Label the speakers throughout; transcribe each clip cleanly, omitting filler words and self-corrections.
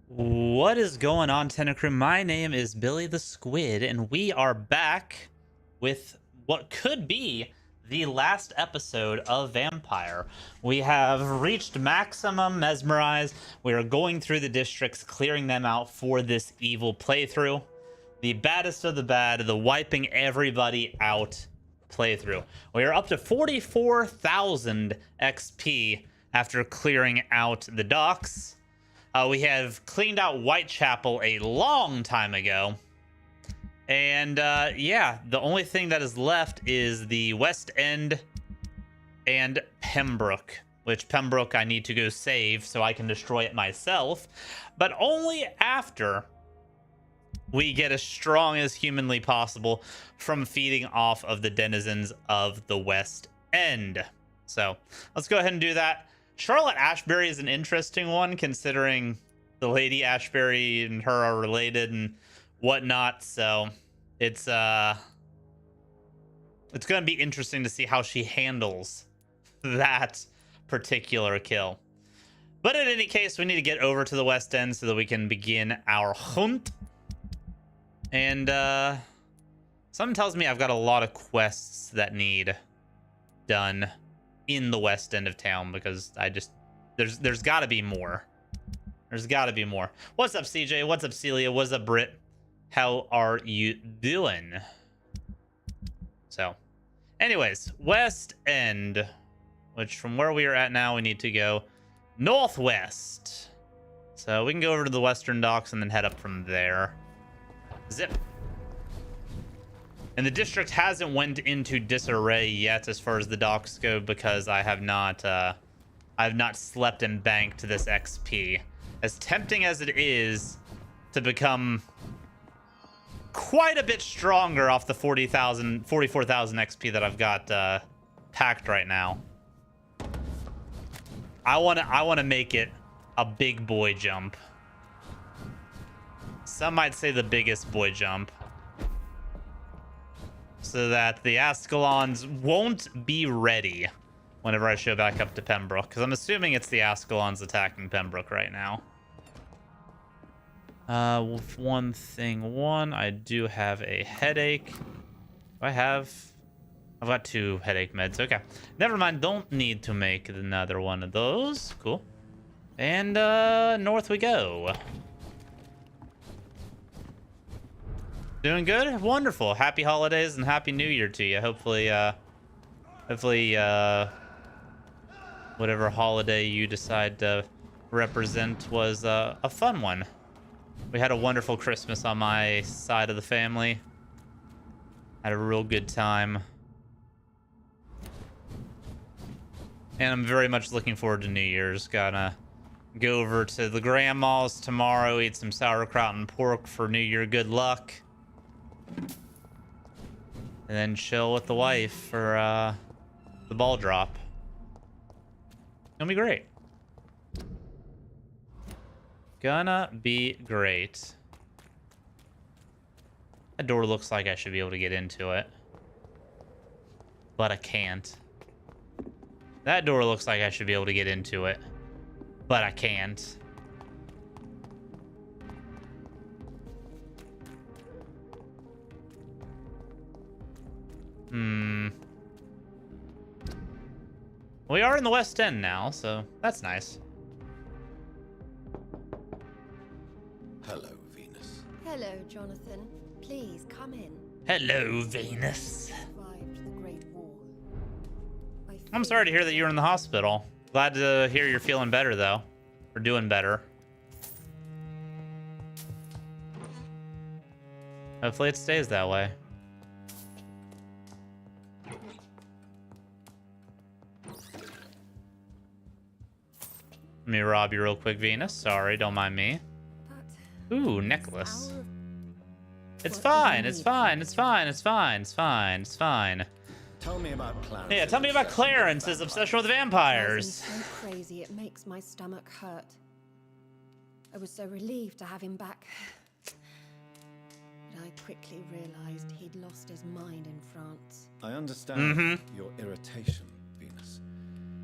Speaker 1: What is going on, Tentacrew? My name is Billy the Squid, and we are back with what could be the last episode of Vampyr. We have reached maximum mesmerize. We are going through the districts, clearing them out for this evil playthrough. The baddest of the bad, the wiping everybody out playthrough. We are up to 44,000 XP after clearing out the docks. We have cleaned out Whitechapel a long time ago. And yeah, the only thing that is left is the West End and Pembroke, which Pembroke I need to go save so I can destroy it myself, but only after we get as strong as humanly possible from feeding off of the denizens of the West End. So let's go ahead and do that. Charlotte Ashbury is an interesting one, considering the Lady Ashbury and her are related and whatnot. So it's gonna be interesting to see how she handles that particular kill. But in any case, we need to get over to the West End so that we can begin our hunt. And something tells me I've got a lot quests that need done in the West End of town, because there's got to be more. There's got to be more. What's up, CJ? What's up, Celia? What's up, Britt? How are you doing? So, anyways, West End, which from where we are at now, we need to go northwest. So we can go over to the Western Docks and then head up from there. Zip. And the district hasn't went into disarray yet as far as the docks go, because I have not slept and banked this XP. As tempting as it is to become quite a bit stronger off the 44,000 XP that I've got packed right now. I wanna make it a big boy jump. Some might say the biggest boy jump, so that the Ascalons won't be ready whenever I show back up to Pembroke, because I'm assuming it's the Ascalons attacking Pembroke right now. I do have a headache. I've got 2 headache meds. Okay, never mind. Don't need to make another one of those. Cool. And north we go. Doing good? Wonderful. Happy holidays and happy new year to you. Hopefully whatever holiday you decide to represent was a fun one. We had a wonderful Christmas on my side of the family. Had a real good time. And I'm very much looking forward to New Year's. Gonna go over to the grandma's tomorrow, eat some sauerkraut and pork for New Year good luck. And then chill with the wife for the ball drop. Gonna be great. Gonna be great. That door looks like I should be able to get into it, but I can't. That door looks like I should be able to get into it, but I can't. We are in the West End now, so that's nice.
Speaker 2: Hello, Venus.
Speaker 3: Hello, Jonathan. Please come in.
Speaker 1: Hello, Venus.
Speaker 3: Survived the Great War.
Speaker 1: I'm sorry to hear that you're in the hospital. Glad to hear you're feeling better, though. Or doing better. Hopefully it stays that way. Let me rob you real quick, Venus. Sorry, don't mind me. Ooh, necklace. It's fine, it's fine, it's fine, it's fine, it's fine, it's fine.
Speaker 2: Tell me about Clarence.
Speaker 1: Yeah, tell me about Clarence's obsession with vampires.
Speaker 3: So crazy, it makes my stomach hurt. I was so relieved to have him back. But I quickly realized he'd lost his mind in France.
Speaker 2: I understand your irritation, Venus.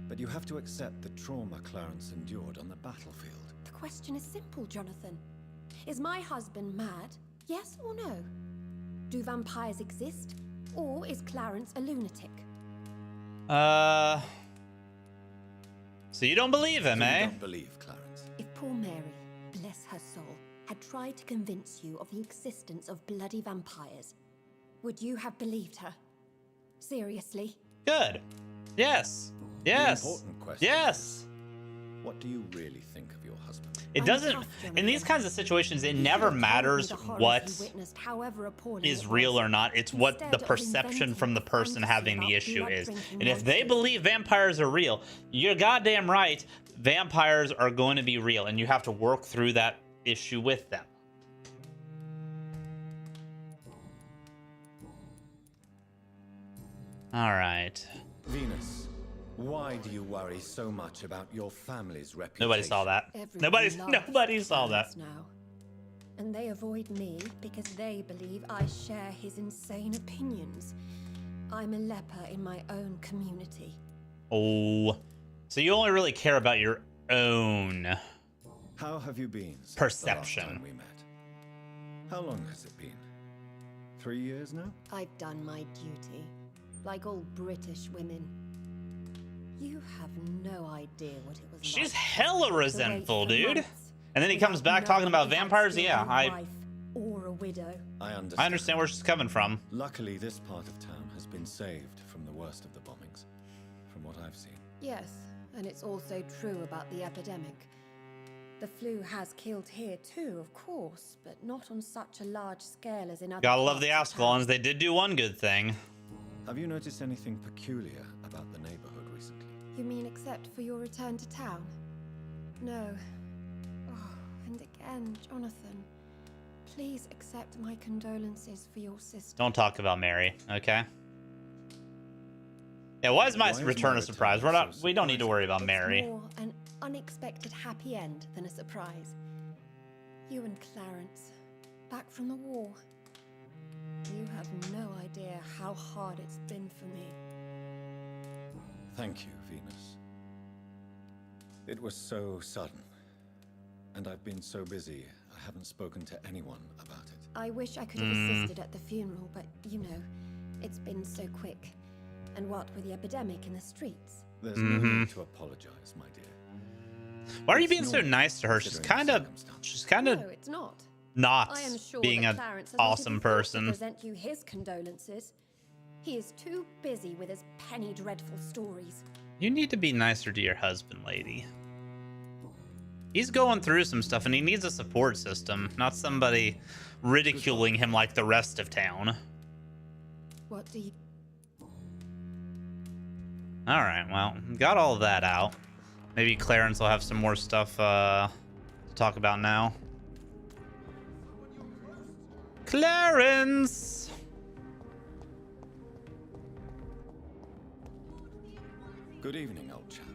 Speaker 2: But you have to accept the trauma Clarence endured on the battlefield.
Speaker 3: The question is simple, Jonathan. Is my husband mad? Yes or no? Do vampires exist? Or is Clarence a lunatic?
Speaker 1: So you don't believe him,
Speaker 2: So you
Speaker 1: eh?
Speaker 2: don't believe Clarence.
Speaker 3: If poor Mary, bless her soul, had tried to convince you of the existence of bloody vampires, would you have believed her? Seriously?
Speaker 1: Good. Yes. Yes.
Speaker 2: The important question
Speaker 1: Yes.
Speaker 2: is, what do you really think of your husband?
Speaker 1: It
Speaker 3: I'm
Speaker 1: doesn't,
Speaker 3: tough,
Speaker 1: in
Speaker 3: Jonathan.
Speaker 1: these kinds of situations, it
Speaker 3: You
Speaker 1: never
Speaker 3: could have told me
Speaker 1: matters
Speaker 3: the horrors
Speaker 1: what
Speaker 3: you witnessed, however appalling
Speaker 1: is
Speaker 3: it
Speaker 1: real
Speaker 3: was.
Speaker 1: or not. It's what the
Speaker 3: Instead of
Speaker 1: perception
Speaker 3: inventing
Speaker 1: from the
Speaker 3: a
Speaker 1: person
Speaker 3: fantasy
Speaker 1: having the
Speaker 3: about
Speaker 1: issue is.
Speaker 3: blood-drinking
Speaker 1: And if they
Speaker 3: monsters.
Speaker 1: believe vampires are real, you're goddamn right. Vampires are going to be real, and you have to work through that issue with them. All right.
Speaker 2: Venus, why do you worry so much about your family's reputation?
Speaker 1: Nobody saw that.
Speaker 3: Everyone loves
Speaker 1: Nobody saw that.
Speaker 3: Clarence now. And they avoid me because they believe I share his insane opinions. I'm a leper in my own community.
Speaker 1: Oh, so you only really care about your own.
Speaker 2: How have you been since
Speaker 1: Perception.
Speaker 2: the last time we met? How long has it been? 3 years now?
Speaker 3: I've done my duty, like all British women. You have no idea what it was
Speaker 1: She's
Speaker 3: like.
Speaker 1: hella
Speaker 3: to wait
Speaker 1: resentful,
Speaker 3: for
Speaker 1: dude.
Speaker 3: months
Speaker 1: And then he comes
Speaker 3: without
Speaker 1: back talking
Speaker 3: knowing
Speaker 1: about
Speaker 3: if I'd
Speaker 1: vampires.
Speaker 3: still
Speaker 1: Yeah,
Speaker 3: be a
Speaker 1: I
Speaker 3: wife or a widow.
Speaker 2: I
Speaker 1: understand where she's coming from.
Speaker 2: Luckily, this part of town has been saved from the worst of the bombings, from what I've seen.
Speaker 3: Yes, and it's also true about the epidemic. The flu has killed here too, of course, but not on such a large scale as in other
Speaker 1: Gotta love the
Speaker 3: parts of town.
Speaker 1: Ascalons. They did do one good thing.
Speaker 2: Have you noticed anything peculiar about the neighborhood recently?
Speaker 3: You mean except for your return to town? No. Oh, and again, Jonathan. Please accept my condolences for your sister.
Speaker 1: Don't talk about Mary, okay? Yeah, why is my
Speaker 2: Why is
Speaker 1: return
Speaker 2: my
Speaker 1: a surprise?
Speaker 2: return
Speaker 1: We're not.
Speaker 2: so
Speaker 1: We don't need to
Speaker 2: surprising?
Speaker 1: worry about
Speaker 3: It's
Speaker 1: Mary.
Speaker 3: more an unexpected happy end than a surprise. You and Clarence, back from the war. You have no idea how hard it's been for me.
Speaker 2: Thank you, Venus. It was so sudden, and I've been so busy, I haven't spoken to anyone about it.
Speaker 3: I wish I could have assisted at the funeral, but you know, it's been so quick. And what with the epidemic in the streets?
Speaker 2: There's no need to apologize, my dear.
Speaker 1: Why are you
Speaker 2: It's
Speaker 1: being so
Speaker 2: normal,
Speaker 1: nice to her? She's
Speaker 2: considering
Speaker 1: kind
Speaker 2: the
Speaker 1: of.
Speaker 2: circumstances.
Speaker 1: She's kind of
Speaker 3: No, it's not.
Speaker 1: not
Speaker 3: I am sure
Speaker 1: being
Speaker 3: that
Speaker 1: an
Speaker 3: Clarence has not
Speaker 1: awesome
Speaker 3: even thought to
Speaker 1: person.
Speaker 3: present you his condolences. He is too busy with his penny dreadful stories.
Speaker 1: You need to be nicer to your husband, lady. He's going through some stuff and he needs a support system, not somebody ridiculing him like the rest of town.
Speaker 3: What do you...
Speaker 1: All right, well, got all of that out. Maybe Clarence will have some more stuff to talk about now. Clarence!
Speaker 2: Good evening, old chap.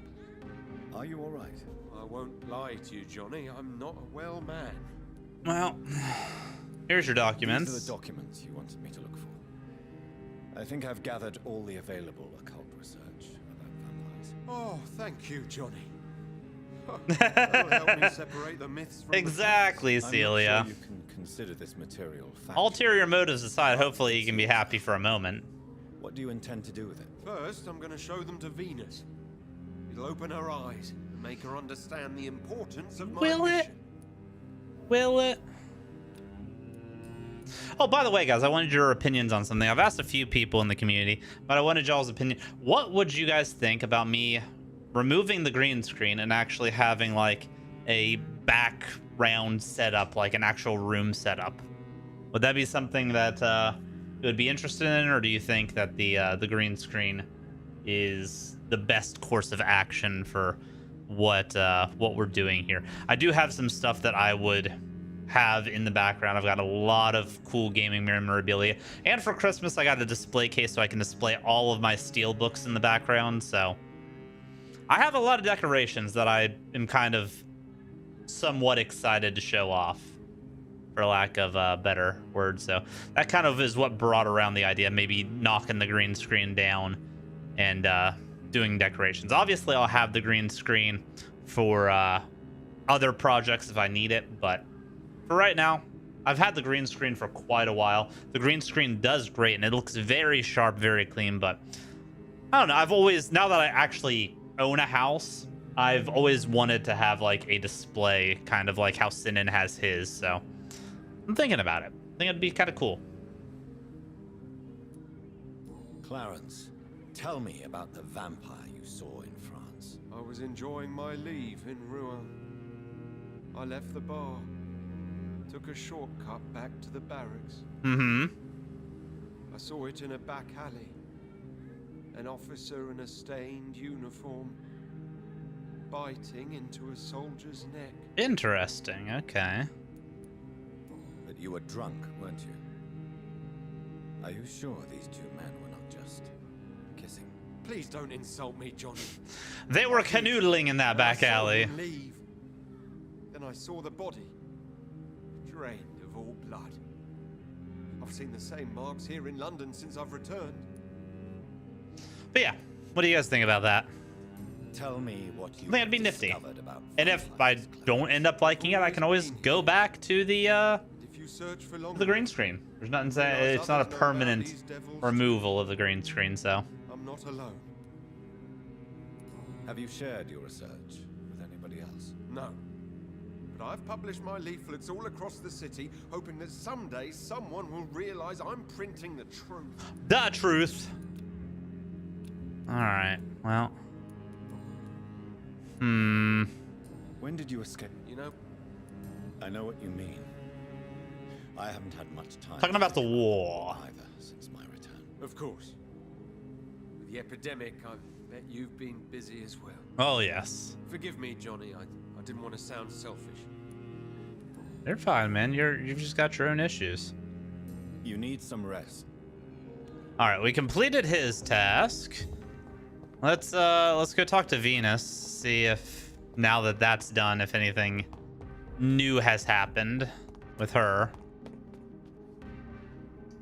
Speaker 2: Are you all right?
Speaker 4: I won't lie to you, Johnny. I'm not a well man.
Speaker 1: Well, here's your
Speaker 2: These
Speaker 1: documents.
Speaker 2: are the documents you wanted me to look for. I think I've gathered all the available occult research about vampires.
Speaker 4: Oh, thank you, Johnny. That'll help me separate the myths from
Speaker 1: Exactly,
Speaker 2: I'm not
Speaker 1: Celia.
Speaker 2: sure you can consider this material factual.
Speaker 1: Ulterior motives aside, hopefully you can be happy for a moment.
Speaker 2: What do you intend to do with it?
Speaker 4: the facts. First, I'm going to show them to Venus. It'll open her eyes and make her understand the importance of my
Speaker 1: Will it?
Speaker 4: mission.
Speaker 1: Will it? Oh, by the way, guys, I wanted your opinions on something. I've asked a few people in the community, but I wanted y'all's opinion. What would you guys think about me removing the green screen and actually having like a background setup, like an actual room setup? Would that be something that you would be interested in, or do you think that the green screen is the best course of action for what we're doing here? I do have some stuff that I would have in the background. I've got a lot of cool gaming memorabilia, and for Christmas I got a display case so I can display all of my steel books in the background. So I have a lot of decorations that I am kind of somewhat excited to show off, for lack of a better word. So that kind of is what brought around the idea, maybe knocking the green screen down and doing decorations. Obviously I'll have the green screen for other projects if I need it, but for right now, I've had the green screen for quite a while. The green screen does great, and it looks very sharp, very clean, but I don't know. I've always, now that I actually own a house, I've always wanted to have like a display, kind of like how Sinan has his, so I'm thinking about it. I think it'd be kind of cool.
Speaker 2: Clarence, tell me about the vampire you saw in France.
Speaker 4: I was enjoying my leave in Rouen. I left the bar, took a shortcut back to the barracks.
Speaker 1: Mm-hmm.
Speaker 4: I saw it in a back alley. An officer in a stained uniform biting into a soldier's neck.
Speaker 1: Interesting. Okay.
Speaker 2: But you were drunk, weren't you? Are you sure these two men were not just kissing?
Speaker 4: Please don't insult me, Johnny.
Speaker 1: They were canoodling in that back alley.
Speaker 4: Leave. Then I saw the body, drained of all blood. I've seen the same marks here in London since I've returned.
Speaker 1: But yeah, what do you guys think about that?
Speaker 2: Tell me what you
Speaker 1: I think it'd be nifty.
Speaker 2: discovered about
Speaker 1: And if I
Speaker 2: vampires, Clarence.
Speaker 1: don't end up liking it, I can always go back to the
Speaker 4: If you search for long
Speaker 1: green screen. There's nothing saying it's not a permanent removal of the green screen, so.
Speaker 4: I'm not alone.
Speaker 2: Have you shared your research with anybody else?
Speaker 4: No. But I've published my leaflets all across the city, hoping that someday someone will realize I'm printing the truth.
Speaker 1: The truth. Alright, well.
Speaker 2: When did you escape?
Speaker 4: You know,
Speaker 2: I know what you mean. I haven't had much time.
Speaker 1: Talking about
Speaker 2: to
Speaker 1: the
Speaker 2: think
Speaker 1: war.
Speaker 2: either since my return.
Speaker 4: of course. With the epidemic, I bet you've been busy as well.
Speaker 1: Oh, yes.
Speaker 4: Forgive me, Johnny. I didn't want to sound selfish.
Speaker 1: You're fine, man. You've just got your own issues.
Speaker 2: You need some rest.
Speaker 1: Alright, we completed his task. Let's go talk to Venus, see if now that that's done, if anything new has happened with her.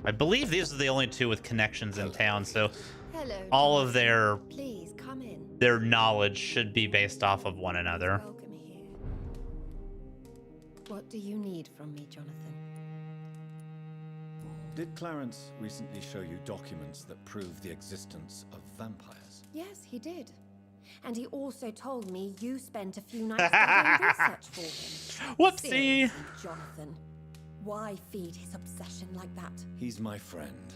Speaker 1: I believe these are the only two with connections in town, so
Speaker 3: Hello.
Speaker 1: all of
Speaker 3: Please come in.
Speaker 1: their knowledge should be based off of one another.
Speaker 3: Welcome here. What do you need from me, Jonathan?
Speaker 2: Did Clarence recently show you documents that prove the existence of vampires?
Speaker 3: Yes, he did. And he also told me you spent a few nights doing research for him.
Speaker 1: Whoopsie!
Speaker 3: Seriously, Jonathan. Why feed his obsession like that?
Speaker 2: He's my friend.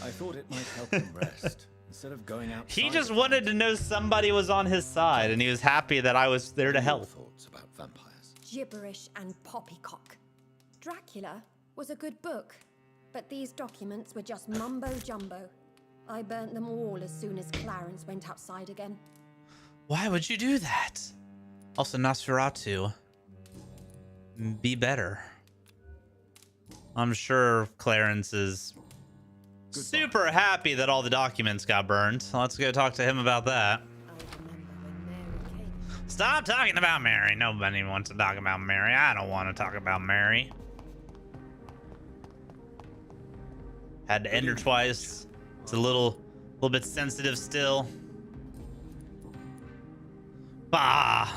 Speaker 2: I thought it might help him rest instead of going out.
Speaker 1: He just wanted to know somebody was on his side, and he was happy that I was there to help.
Speaker 2: Thoughts about vampires?
Speaker 3: Gibberish and poppycock. Dracula was a good book, but these documents were just mumbo jumbo. I burnt them all as soon as Clarence went outside again.
Speaker 1: Why would you do that? Also, Nosferatu. Be better. I'm sure Clarence is super happy that all the documents got burned. Let's go talk to him about that.
Speaker 3: I remember when Mary came.
Speaker 1: Stop talking about Mary. Nobody wants to talk about Mary. I don't want to talk about Mary. Had to end her twice. It's a little bit sensitive still. Bah.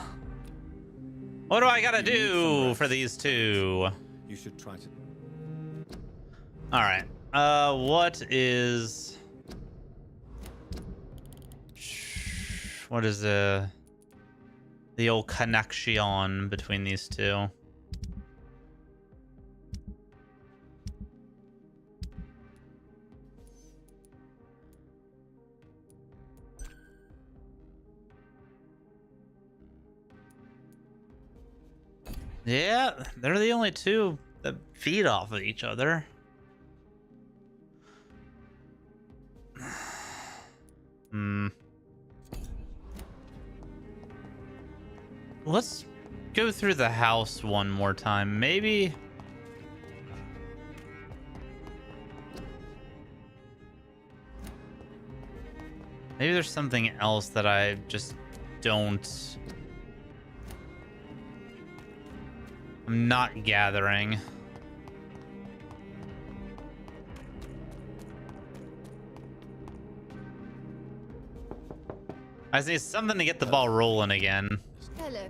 Speaker 1: What do I gotta do for these two?
Speaker 2: You should try to.
Speaker 1: All right. What is the old connection between these two? Yeah, they're the only two that feed off of each other. Let's go through the house one more time. Maybe there's something else that I just don't. I'm not gathering. I just need something to get the ball rolling again.
Speaker 3: Hello.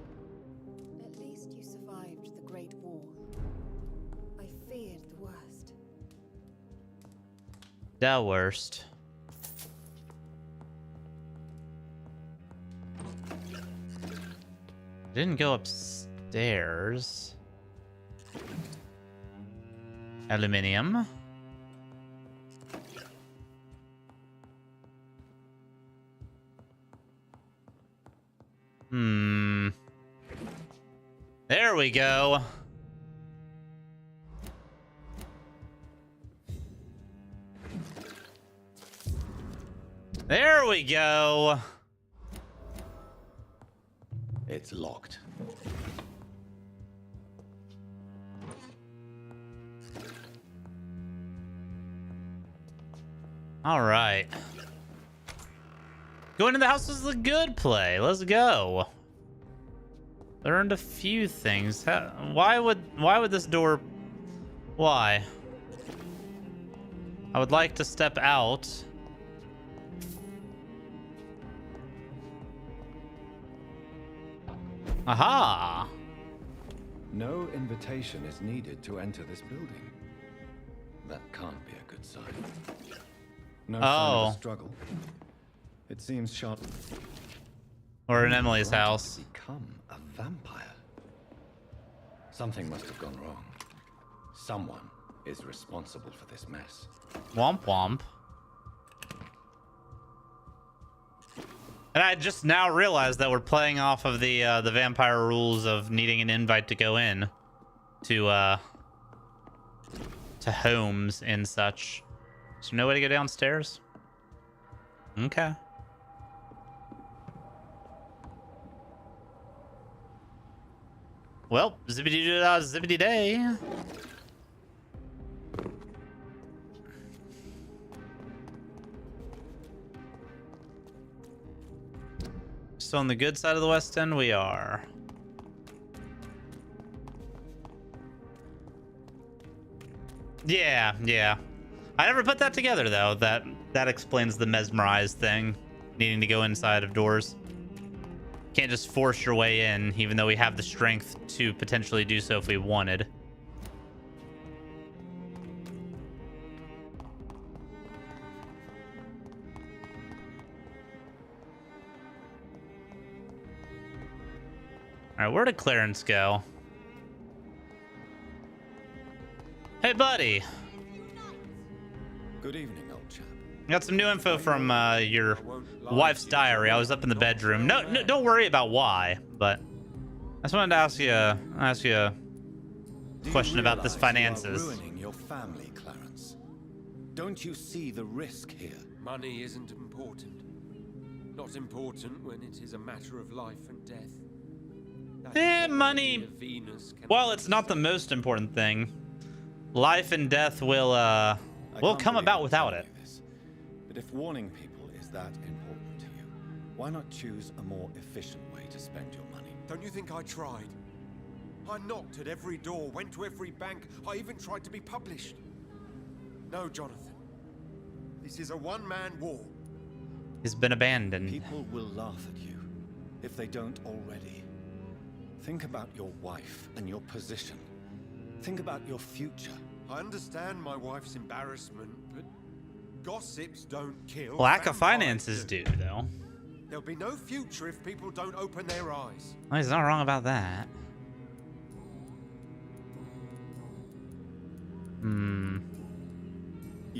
Speaker 1: The worst. Didn't go upstairs. Aluminium. There we go. There we go.
Speaker 2: It's locked.
Speaker 1: All right. Going to the house was a good play. Let's go. Learned a few things. Why would this door? Why? I would like to step out. Aha!
Speaker 2: No invitation is needed to enter this building. That can't be a good sign. No sign of a struggle. It seems sharp.
Speaker 1: Or in Emily's house.
Speaker 2: Become a vampire. Something must have gone wrong. Someone is responsible for this mess.
Speaker 1: Womp womp. And I just now realized that we're playing off of the vampire rules of needing an invite to go in to homes and such. Is there no way to go downstairs? Okay. Well, zippity-doo-dah, zippity-day. So on the good side of the West End, we are. Yeah, yeah. I never put that together, though. That explains the mesmerized thing. Needing to go inside of doors. Can't just force your way in, even though we have the strength to potentially do so if we wanted. All right, where did Clarence go? Hey, buddy.
Speaker 2: Good evening, old chap.
Speaker 1: Got some new info from your wife's diary. I was up in the bedroom. No, don't worry about why, but I just wanted to ask you a question about this finances.
Speaker 2: You are ruining your family, Clarence. Don't you see the risk here?
Speaker 4: Money isn't important. Not important when it is a matter of life and death.
Speaker 1: Money. Well, it's not the most important thing. Life and death will come about without it.
Speaker 2: But if warning people is that important to you, why not choose a more efficient way to spend your money?
Speaker 4: Don't you think I tried? I knocked at every door, went to every bank. I even tried to be published. No, Jonathan. This is a one-man war.
Speaker 1: He's been abandoned.
Speaker 2: People will laugh at you if they don't already. Think about your wife and your position. Think about your future.
Speaker 4: I understand my wife's embarrassment, but gossips don't kill.
Speaker 1: Lack of finances do, though.
Speaker 4: There'll be no future if people don't open their eyes.
Speaker 1: Well, he's not wrong about that.
Speaker 2: You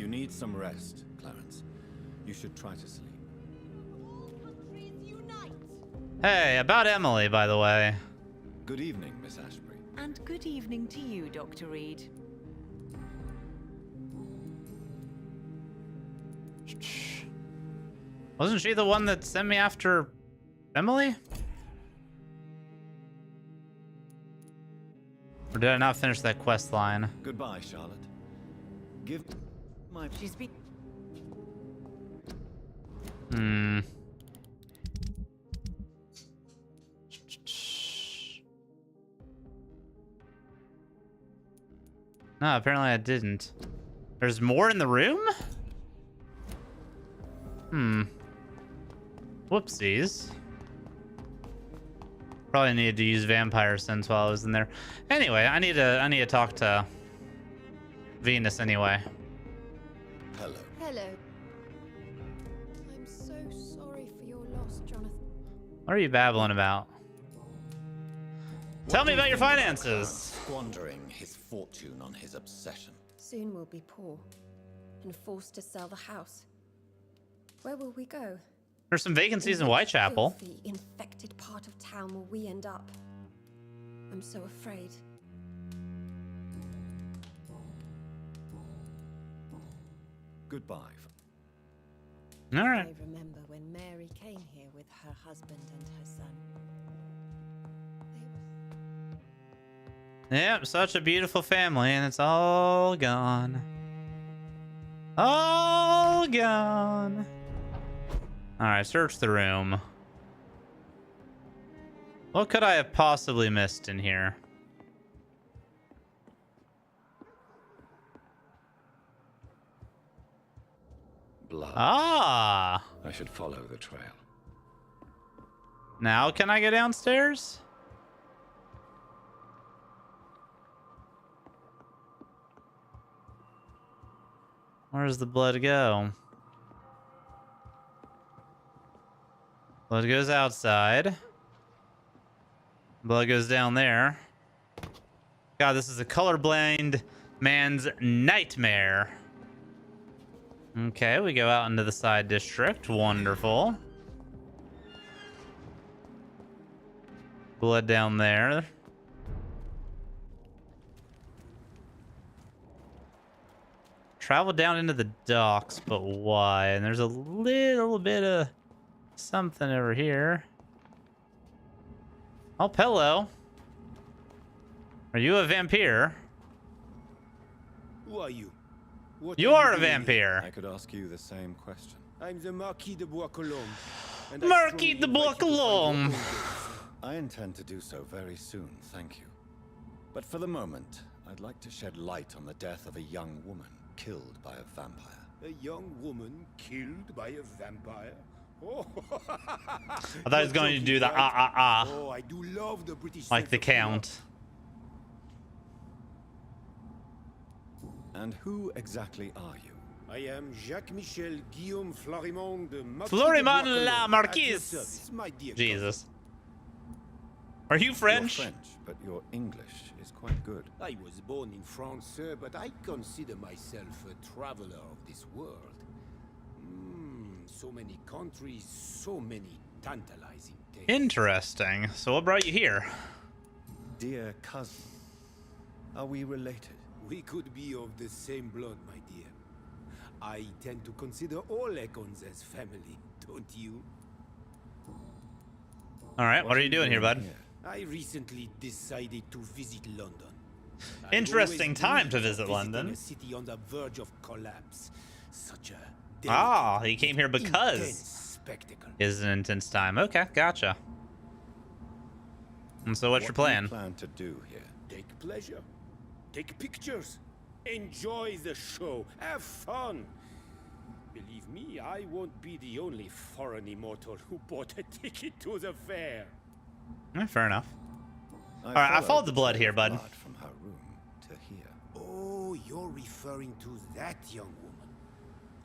Speaker 2: need some rest, Clarence. You should try to sleep.
Speaker 1: Hey, about Emily, by the way.
Speaker 2: Good evening, Miss Ashbury.
Speaker 5: And good evening to you, Dr. Reed.
Speaker 1: Wasn't she the one that sent me after Emily? Or did I not finish that quest line?
Speaker 2: Goodbye, Charlotte. Give my...
Speaker 5: She's been... No, apparently I didn't. There's more in the room? Whoopsies. Probably needed to use vampire sense while I was in there. Anyway, I need to talk to Venus anyway.
Speaker 2: Hello,
Speaker 3: Hello. I'm so sorry for your loss, Jonathan.
Speaker 5: What are you babbling about? Tell me about your finances.
Speaker 2: Squandering his fortune on his obsession.
Speaker 3: Soon we'll be poor and forced to sell the house. Where will we go?
Speaker 5: There's some vacancies in
Speaker 3: which
Speaker 5: Whitechapel.
Speaker 3: filthy, infected part of town will we end up? I'm so afraid.
Speaker 2: Goodbye.
Speaker 5: All right.
Speaker 3: I remember when Mary came here with her husband and her son. They were...
Speaker 5: Yep, such a beautiful family, and it's all gone. All gone. All right, search the room. What could I have possibly missed in here?
Speaker 2: Blood.
Speaker 5: Ah!
Speaker 2: I should follow the trail.
Speaker 5: Now can I go downstairs? Where does the blood go? Blood goes outside. Blood goes down there. God, this is a colorblind man's nightmare. Okay, we go out into the side district. Wonderful. Blood down there. Travel down into the docks, but why? And there's a little bit of something over here. Oh, hello. Are you a vampire?
Speaker 6: Who are you? What
Speaker 5: You are a
Speaker 6: doing here?
Speaker 5: vampire.
Speaker 2: I could ask you the same question.
Speaker 6: I'm the Marquis de Bois-Colombes. and I
Speaker 5: Marquis
Speaker 6: strongly
Speaker 5: de
Speaker 6: invite you to find your
Speaker 5: Bois-Colombes.
Speaker 6: own death.
Speaker 2: I intend to do so very soon, thank you. But for the moment, I'd like to shed light on the death of a young woman killed by a vampire.
Speaker 6: A young woman killed by a vampire? Oh,
Speaker 5: I thought he was going to do the ah.
Speaker 6: Oh, I do love the British
Speaker 5: Like
Speaker 6: sense
Speaker 5: the
Speaker 6: of humor.
Speaker 5: Count.
Speaker 2: And who exactly are you?
Speaker 6: I am Jacques-Michel Guillaume Florimond de Marquis
Speaker 5: Florimond
Speaker 6: de
Speaker 5: la
Speaker 6: Bois-Colombes,
Speaker 5: Marquise.
Speaker 6: at your service, my dear
Speaker 5: Jesus. Are you French?
Speaker 2: You're French, but your English is quite good.
Speaker 6: cousin. I was born in France, sir, but I consider myself a traveler of this world. So many countries, so many tantalizing tastes.
Speaker 5: Interesting. So what brought you here?
Speaker 2: Dear cousin, are we related?
Speaker 6: We could be of the same blood, my dear. I tend to consider all Econs as family, don't you?
Speaker 5: All right, what are you doing here, bud?
Speaker 6: I recently decided to visit London.
Speaker 5: Interesting
Speaker 6: I've always
Speaker 5: time to
Speaker 6: dreamed of
Speaker 5: visit
Speaker 6: visiting
Speaker 5: London.
Speaker 6: A city on the verge of collapse. Such a
Speaker 5: Ah,
Speaker 6: delicate,
Speaker 5: he came here
Speaker 6: intense
Speaker 5: because
Speaker 6: spectacle.
Speaker 5: it's an intense time. Okay, gotcha. And so what's your plan?
Speaker 2: What do you plan to do here?
Speaker 6: Take pleasure. Take pictures. Enjoy the show. Have fun. Believe me, I won't be the only foreign immortal who bought a ticket to the fair.
Speaker 5: Fair enough. Alright, I followed the blood here, bud.
Speaker 2: Blood from her room to here.
Speaker 6: Oh, you're referring to that young woman.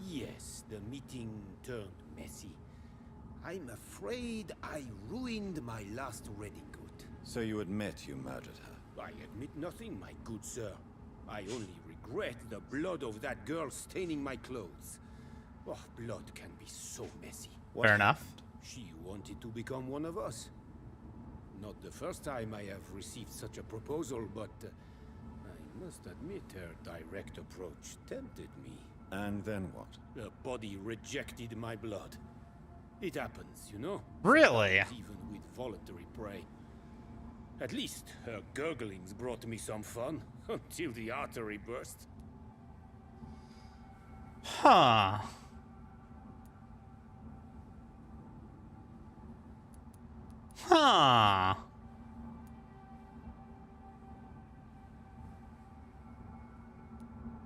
Speaker 6: Yes, the meeting turned messy. I'm afraid I ruined my last wedding coat.
Speaker 2: So you admit you murdered her?
Speaker 6: I admit nothing, my good sir. I only regret the blood of that girl staining my clothes. Oh, blood can be so messy.
Speaker 2: What
Speaker 5: Fair enough.
Speaker 2: happened?
Speaker 6: She wanted to become one of us. Not the first time I have received such a proposal, but I must admit her direct approach tempted me.
Speaker 2: And then what?
Speaker 6: Her body rejected my blood. It happens, you know?
Speaker 5: Really?
Speaker 6: Even with voluntary prey. At least her gurglings brought me some fun, until the artery burst.
Speaker 5: Huh. Huh.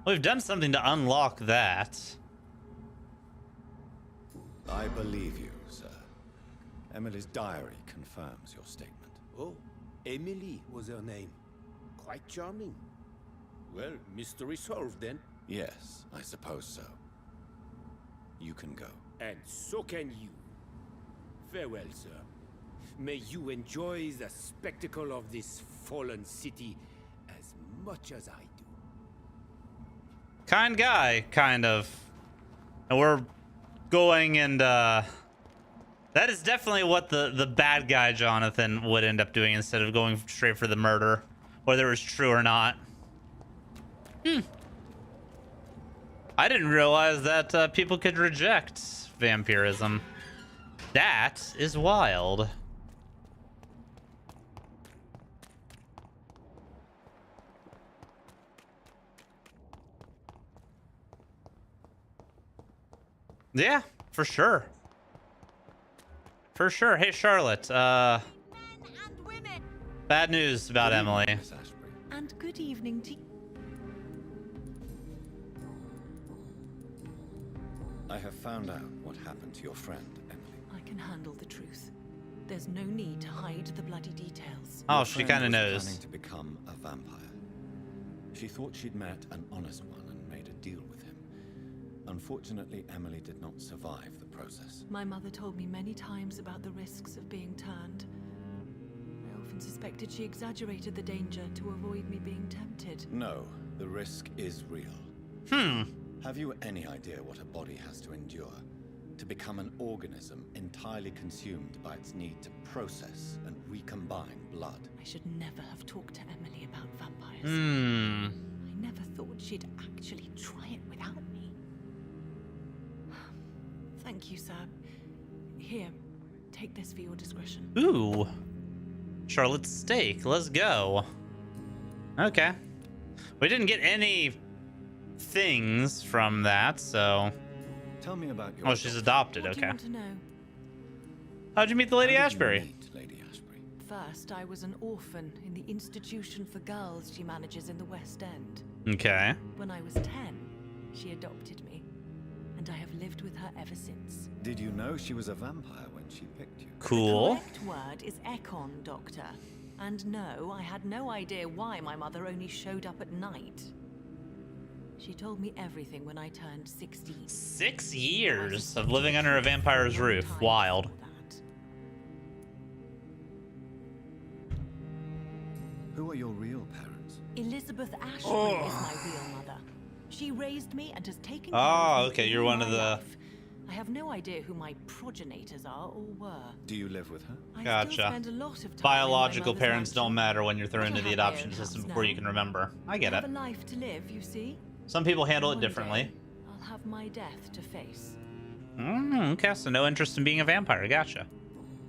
Speaker 5: We've done something to unlock that.
Speaker 2: I believe you, sir. Emily's diary confirms your statement.
Speaker 6: Oh, Emily was her name. Quite charming. Well, mystery solved then.
Speaker 2: Yes, I suppose so. You can go.
Speaker 6: And so can you. Farewell, sir. May you enjoy the spectacle of this fallen city as much as I do.
Speaker 5: Kind guy, kind of. And we're going and that is definitely what the bad guy Jonathan would end up doing instead of going straight for the murder, whether it was true or not. I didn't realize that people could reject vampirism. That is wild. Yeah, for sure. For sure. Hey, Charlotte.
Speaker 7: Men and women.
Speaker 5: Bad news about Emily.
Speaker 2: Miss Ashbury.
Speaker 7: And good evening to
Speaker 2: I have found out what happened to your friend, Emily.
Speaker 7: I can handle the truth. There's no need to hide the bloody details.
Speaker 5: Oh,
Speaker 2: Your
Speaker 5: she
Speaker 2: friend
Speaker 5: kind of
Speaker 2: was
Speaker 5: knows.
Speaker 2: planning to become a vampire. She thought she'd met an honest one and made a deal with him. Unfortunately, Emily did not survive the process.
Speaker 7: My mother told me many times about the risks of being turned. I often suspected she exaggerated the danger to avoid me being tempted.
Speaker 2: No, the risk is real. Have you any idea what a body has to endure to become an organism entirely consumed by its need to process and recombine blood?
Speaker 7: I should never have talked to Emily about vampires. I never thought she'd actually try it without me. Thank you, sir. Here, take this for your discretion.
Speaker 5: Ooh. Charlotte's steak. Let's go. Okay. We didn't get any things from that, so...
Speaker 2: Tell me about your
Speaker 5: Oh, she's adopted.
Speaker 7: What do you
Speaker 5: Okay.
Speaker 7: want to know?
Speaker 5: How'd you meet the Lady
Speaker 2: How did you
Speaker 5: Ashbury?
Speaker 2: meet Lady Ashbury?
Speaker 7: First, I was an orphan in the institution for girls she manages in the West End.
Speaker 5: Okay.
Speaker 7: When I was 10, she adopted me, and I have lived with her ever since.
Speaker 2: Did you know she was a vampire when she picked you?
Speaker 5: Cool.
Speaker 7: The correct word is Ekon, Doctor. And no, I had no idea why my mother only showed up at night. She told me everything when I turned 16.
Speaker 5: 6 years of living under a vampire's roof. Wild.
Speaker 2: Who are your real parents?
Speaker 7: Elizabeth Ashbury is my real mother. She raised me and has taken care
Speaker 5: Oh,
Speaker 7: of me
Speaker 5: okay, you're
Speaker 7: all
Speaker 5: one of
Speaker 7: my
Speaker 5: the-
Speaker 7: life. I have no idea who my progenitors are or were.
Speaker 2: Do you live with her?
Speaker 7: I
Speaker 5: Gotcha.
Speaker 7: still spend a lot of time
Speaker 5: Biological
Speaker 7: in my mother's
Speaker 5: parents don't
Speaker 7: mansion.
Speaker 5: matter when you're thrown
Speaker 7: But I
Speaker 5: into the
Speaker 7: have my
Speaker 5: adoption
Speaker 7: own
Speaker 5: system
Speaker 7: house
Speaker 5: before you
Speaker 7: now.
Speaker 5: can remember. I
Speaker 7: I
Speaker 5: get
Speaker 7: have
Speaker 5: it.
Speaker 7: a life to live, you see.
Speaker 5: Some people handle it
Speaker 7: One
Speaker 5: differently.
Speaker 7: day, I'll have my death to face.
Speaker 5: Okay, so no interest in being a vampire. Gotcha.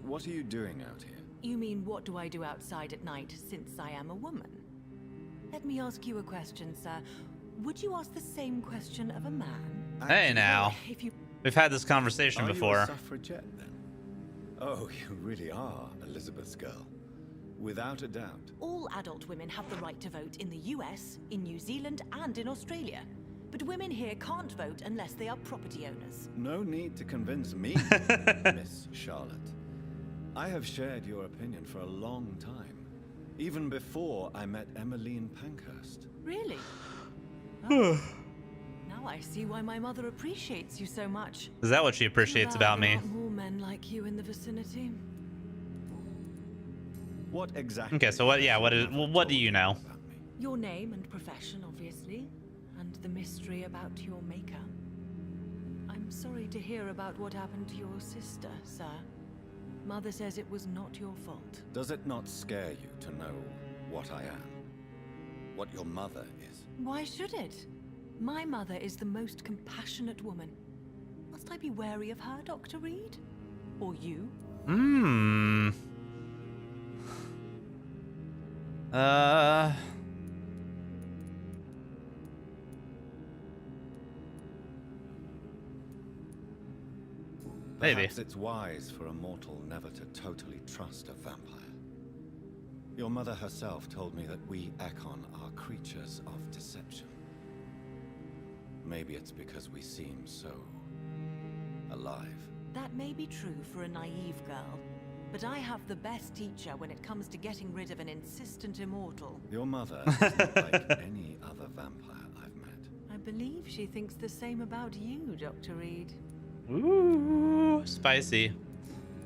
Speaker 2: What are you doing out here?
Speaker 7: You mean what do I do outside at night since I am a woman? Let me ask you a question, sir. Would you ask the same question of a man?
Speaker 5: Hey now.
Speaker 7: If you
Speaker 5: We've had this conversation
Speaker 2: Are you
Speaker 5: before.
Speaker 2: a suffragette then? Oh, you really are Elizabeth's girl. Without a doubt.
Speaker 7: all adult women have the right to vote in the US, in New Zealand, and in Australia. But women here can't vote unless they are property owners.
Speaker 2: No need to convince me, Miss Charlotte. I have shared your opinion for a long time. Even before I met Emmeline Pankhurst.
Speaker 7: Really? Oh. Now I see why my mother appreciates you so much.
Speaker 5: Is that what she appreciates
Speaker 7: Too bad
Speaker 5: about
Speaker 7: there
Speaker 5: me?
Speaker 7: aren't more men like you in the vicinity.
Speaker 2: What exactly?
Speaker 5: Okay, so what? Yeah, what do you know?
Speaker 2: about me?
Speaker 7: Your name and profession, obviously, and the mystery about your maker. I'm sorry to hear about what happened to your sister, sir. Mother says it was not your fault.
Speaker 2: Does it not scare you to know what I am? What your mother is?
Speaker 7: Why should it? My mother is the most compassionate woman. Must I be wary of her, Dr. Reed? Or you?
Speaker 5: Maybe.
Speaker 2: Perhaps it's wise for a mortal never to totally trust a vampire. Your mother herself told me that we Ekon are creatures of deception. Maybe it's because we seem so alive.
Speaker 7: That may be true for a naive girl, but I have the best teacher when it comes to getting rid of an insistent immortal.
Speaker 2: Your mother isn't like any other vampire I've met.
Speaker 7: I believe she thinks the same about you, Dr. Reed.
Speaker 5: Ooh, spicy.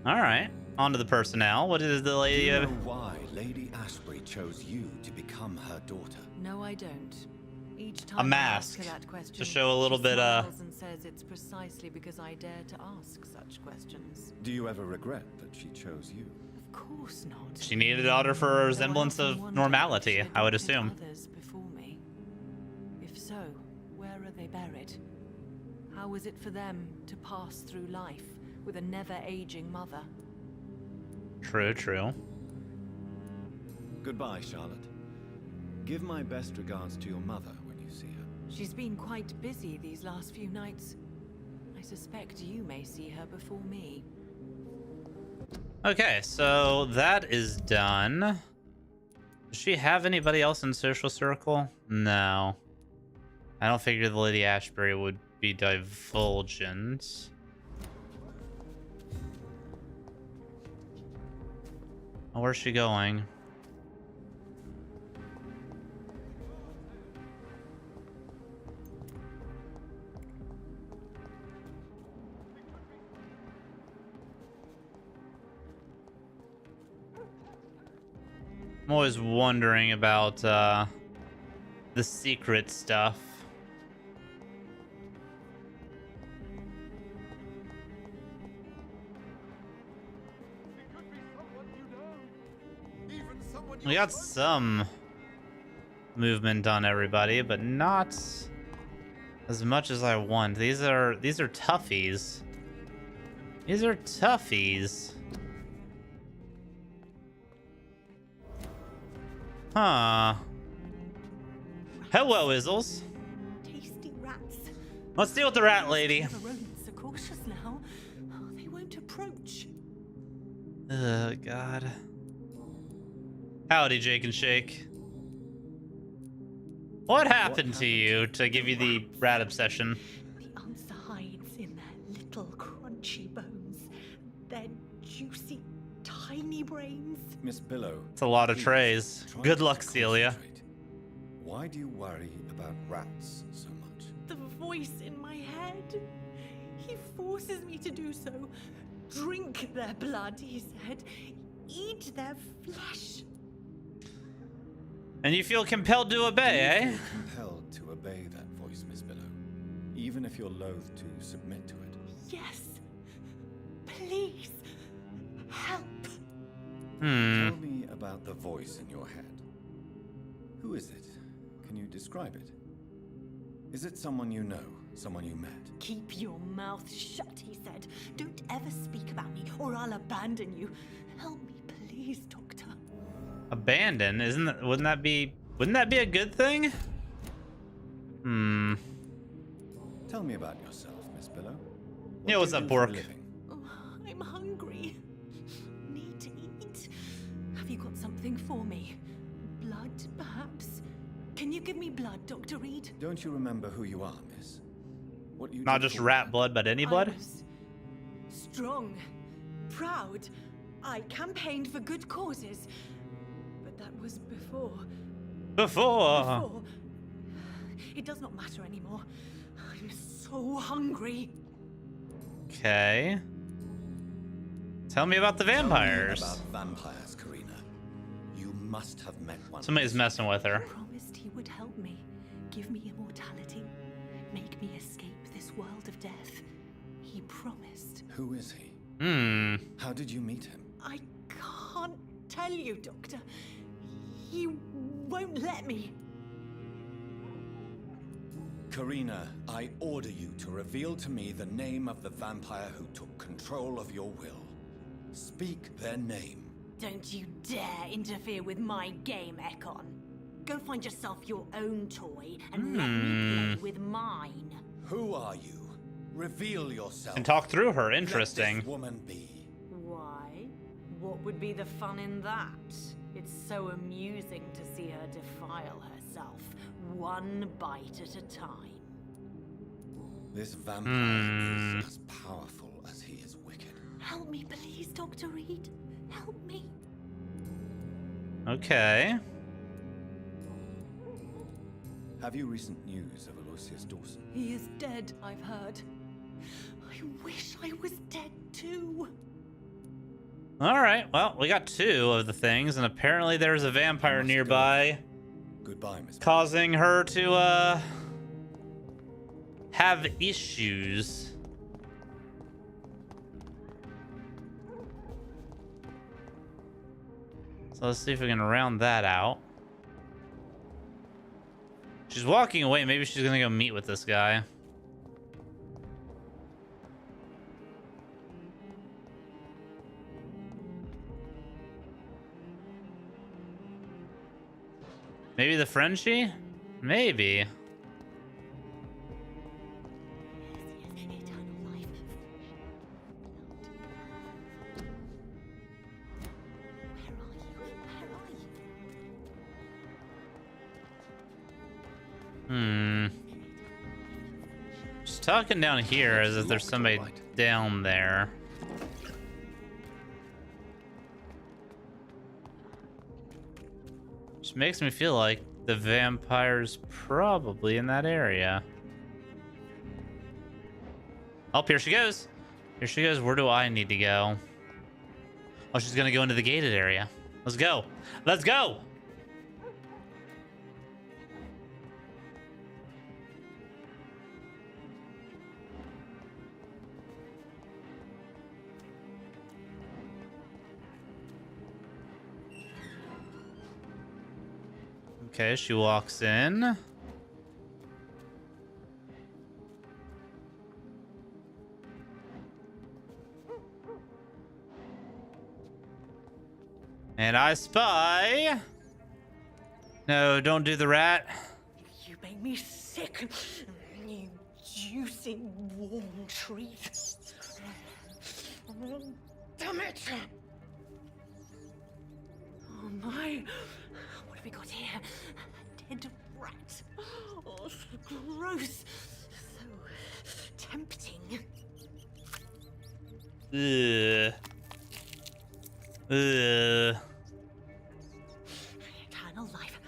Speaker 5: All right, on to the personnel. What is the
Speaker 2: Do
Speaker 5: lady?
Speaker 2: you know why Lady Ashbury chose you to become her daughter?
Speaker 7: No, I don't. Each time
Speaker 5: mask
Speaker 7: I ask her that question,
Speaker 5: to show a little
Speaker 7: she
Speaker 5: bit,
Speaker 7: smiles and says it's precisely because I dare to ask such questions.
Speaker 2: Do you ever regret that she chose you?
Speaker 7: Of course not.
Speaker 5: She needed a daughter for a
Speaker 7: Though I
Speaker 5: resemblance
Speaker 7: often
Speaker 5: of
Speaker 7: wonder if
Speaker 5: normality,
Speaker 7: she
Speaker 5: I would
Speaker 7: adopted
Speaker 5: assume.
Speaker 7: Others before me. If so, where are they buried? How is it for them to pass through life with a never-aging mother?
Speaker 5: True, true.
Speaker 2: Goodbye, Charlotte. Give my best regards to your mother when you see her.
Speaker 7: She's been quite busy these last few nights. I suspect you may see her before me.
Speaker 5: Okay, so that is done. Does she have anybody else in social circle? No. I don't figure the Lady Ashbury would be divulgent. Oh, where's she going? I'm always wondering about the secret stuff. We got some movement on everybody, but not as much as I want. These are toughies. These are toughies. Huh. Hello, Izzles.
Speaker 7: Tasty rats.
Speaker 5: Let's deal with the rat lady.
Speaker 7: The rodents are cautious now. Oh, they won't approach.
Speaker 5: Oh, God. Howdy, Jake and Shake. What happened to you to give you the rat obsession?
Speaker 8: The answer hides in their little crunchy bones, their juicy, tiny brains.
Speaker 2: Miss Billow.
Speaker 5: It's a lot of
Speaker 2: please,
Speaker 5: trays.
Speaker 2: try
Speaker 5: Good
Speaker 2: to
Speaker 5: luck, Celia.
Speaker 2: concentrate. Why do you worry about rats so much?
Speaker 8: The voice in my head. He forces me to do so. Drink their blood, he said. Eat their flesh.
Speaker 5: And you feel compelled to obey, eh?
Speaker 2: Do you feel compelled to obey that voice, Miss Billow, even if you're loath to submit to it?
Speaker 8: Yes. Please. Help.
Speaker 2: Tell me about the voice in your head. Who is it? Can you describe it? Is it someone you know, someone you met?
Speaker 8: Keep your mouth shut, he said. Don't ever speak about me, or I'll abandon you. Help me, please, Doctor.
Speaker 5: Abandon? Wouldn't that be a good thing?
Speaker 2: Tell me about yourself, Miss Billow.
Speaker 5: Yeah, what's up,
Speaker 2: Pork?
Speaker 5: Pork?
Speaker 8: Oh, I'm hungry. Need to eat. Have you got something for me? Blood, perhaps? Can you give me blood, Dr. Reed?
Speaker 2: Don't you remember who you are, Miss? What you
Speaker 5: Not
Speaker 2: did
Speaker 5: just
Speaker 2: for
Speaker 5: rat
Speaker 2: them?
Speaker 5: blood, but any blood?
Speaker 8: I was strong, proud. I campaigned for good causes. But that was before.
Speaker 5: Before.
Speaker 8: It does not matter anymore. I'm so hungry.
Speaker 5: Okay. Tell me about the
Speaker 2: Tell me
Speaker 5: vampires.
Speaker 2: about vampires, Karina. You must have met one.
Speaker 5: Somebody's messing with her.
Speaker 8: Promised he would help me, give me immortality, make me escape this world of death. He promised.
Speaker 2: Who is he? How did you meet him?
Speaker 8: I can't tell you, Doctor. He won't let me.
Speaker 2: Karina, I order you to reveal to me the name of the vampire who took control of your will. Speak their name.
Speaker 8: Don't you dare interfere with my game, Ekon. Go find yourself your own toy and let me play with mine.
Speaker 2: Who are you? Reveal yourself.
Speaker 5: And talk through her.
Speaker 2: Let
Speaker 5: Interesting.
Speaker 2: this woman be.
Speaker 7: Why? What would be the fun in that? It's so amusing to see her defile herself, one bite at a time.
Speaker 2: This vampire is as powerful as he is wicked.
Speaker 8: Help me, please, Dr. Reed. Help me.
Speaker 5: Okay.
Speaker 2: Have you recent news of Aloysius Dawson?
Speaker 8: He is dead, I've heard. I wish I was dead too.
Speaker 5: All right, well, we got 2 of the things, and apparently there's a vampire nearby
Speaker 2: Goodbye, Miss.
Speaker 5: causing her to have issues. So let's see if we can round that out. She's walking away. Maybe she's gonna go meet with this guy. Maybe the Frenchie? Maybe.
Speaker 8: Eternal life. Where are you?
Speaker 5: Just talking down here as if there's somebody down there. Which makes me feel like the vampire's probably in that area. Oh, here she goes. Here she goes. Where do I need to go? Oh, she's gonna go into the gated area. Let's go. Let's go. Okay, she walks in. And I spy. No, don't do the rat.
Speaker 8: You make me sick. You juicy warm treat. Damn it! Oh my. What have we got here? A dead rat. Oh, so gross. So tempting.
Speaker 5: Ugh. Ugh.
Speaker 8: Eternal life.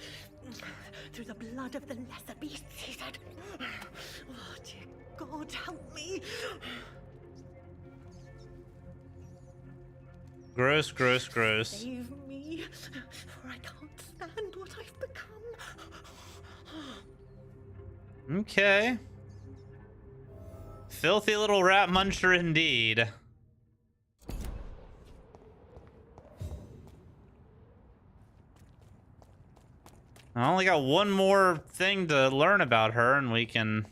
Speaker 8: Through the blood of the lesser beasts, he said. Oh, dear God, help me.
Speaker 5: Gross, gross, gross.
Speaker 8: Save me, for I can't stand what I've become.
Speaker 5: Okay. Filthy little rat muncher indeed. I only got one more thing to learn about her, and we can...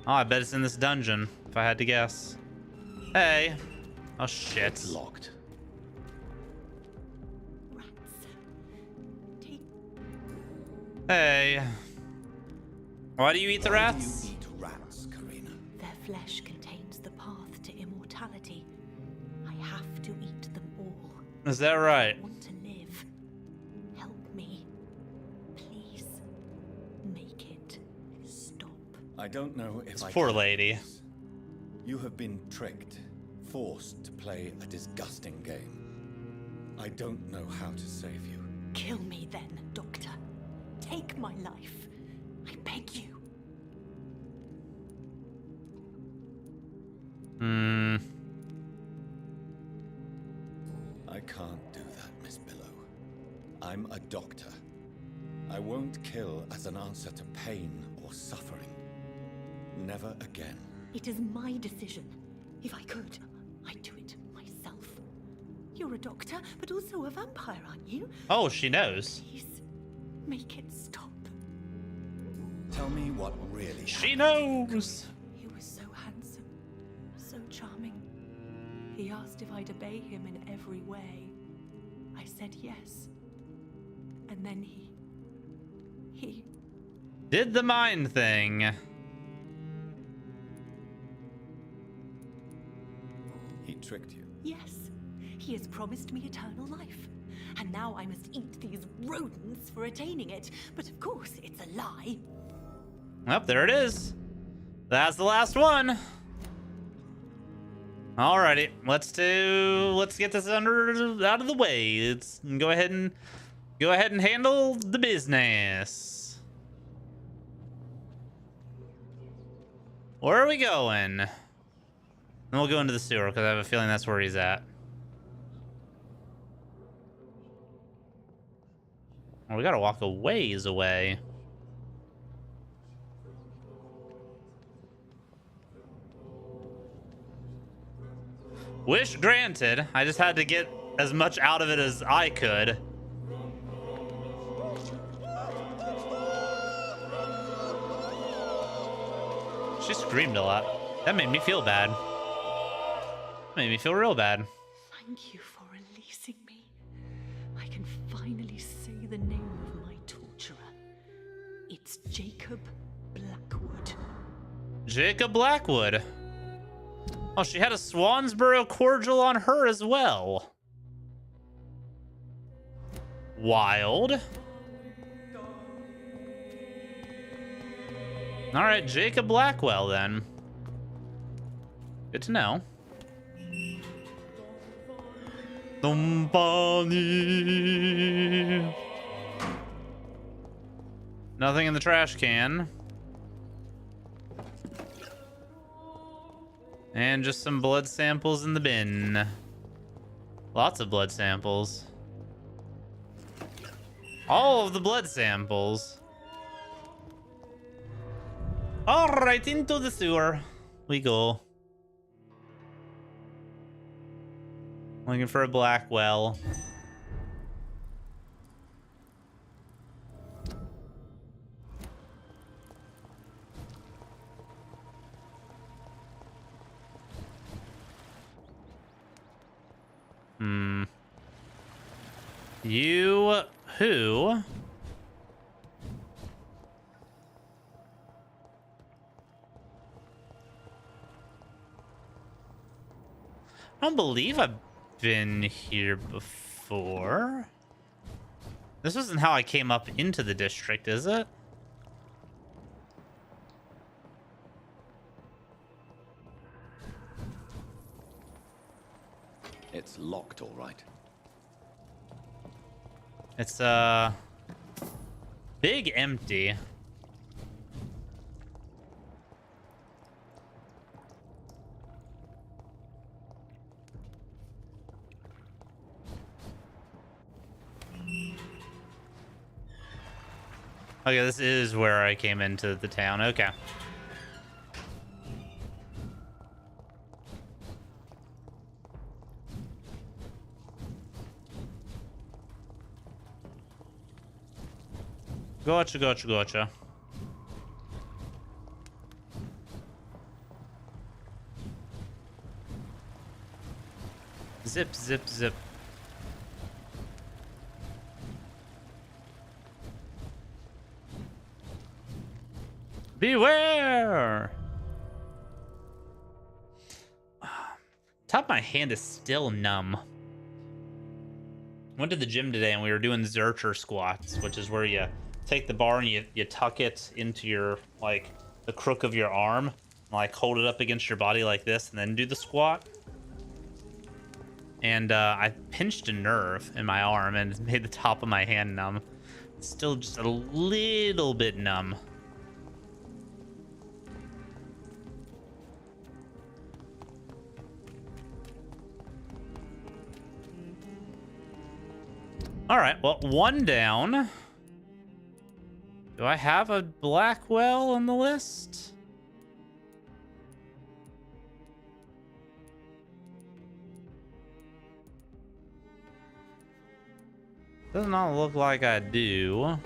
Speaker 5: Oh, I bet it's in this dungeon, if I had to guess. Hey. Oh, shit.
Speaker 2: It's locked.
Speaker 8: Rats. Take
Speaker 5: Hey. Why do you eat the
Speaker 2: Why
Speaker 5: rats?
Speaker 2: do you eat rats, Karina?
Speaker 8: their flesh contains the path to immortality. I have to eat them all.
Speaker 5: Is that right?
Speaker 8: I want to live. Help me. Please. Make it stop.
Speaker 2: I don't know if
Speaker 5: This
Speaker 2: I
Speaker 5: poor
Speaker 2: can.
Speaker 5: lady.
Speaker 2: You have been tricked, forced to play a disgusting game. I don't know how to save you.
Speaker 8: Kill me then, Doctor. Take my life. I beg you.
Speaker 2: I can't do that, Miss Billow. I'm a doctor. I won't kill as an answer to pain or suffering. Never again.
Speaker 8: It is my decision. If I could, I'd do it myself. You're a doctor, but also a vampire, aren't you?
Speaker 5: Oh, she knows.
Speaker 8: Please, make it stop.
Speaker 2: Tell me what really
Speaker 5: She
Speaker 2: happened.
Speaker 5: knows.
Speaker 8: He was so handsome, so charming. He asked if I'd obey him in every way. I said yes. And then he
Speaker 5: Did the mind thing.
Speaker 2: He tricked you.
Speaker 8: yes, he has promised me eternal life. And now I must eat these rodents for attaining it. But of course, it's a lie.
Speaker 5: Well, there it is. That's the last one. Alrighty, let's get this out of the way. Let's go ahead and handle the business. Where are we going? Then we'll go into the sewer because I have a feeling that's where he's at. Well, we gotta walk a ways away. Wish granted. I just had to get as much out of it as I could. She screamed a lot. That made me feel bad. Made me feel real bad.
Speaker 8: Thank you for releasing me. I can finally say the name of my torturer. It's Jacob Blackwood.
Speaker 5: Jacob Blackwood. Oh, she had a Swansboro cordial on her as well. Wild. All right, Jacob Blackwell then. Good to know. Dumpani. Nothing in the trash can. And just some blood samples in the bin. Lots of blood samples. All of the blood samples. All right, into the sewer we go. Looking for a Blackwell. You who? I don't believe I've been here before. This isn't how I came up into the district, is it?
Speaker 2: It's locked, all right.
Speaker 5: It's big empty. Okay, this is where I came into the town. Okay. Gotcha, gotcha, gotcha. Zip, zip, zip. Beware! Top of my hand is still numb. Went to the gym today and we were doing Zercher squats, which is where you take the bar and you tuck it into your, like, the crook of your arm, and, like, hold it up against your body like this and then do the squat. And I pinched a nerve in my arm and it made the top of my hand numb. It's still just a little bit numb. All right, well, one down. Do I have a Blackwell on the list? Does not look like I do.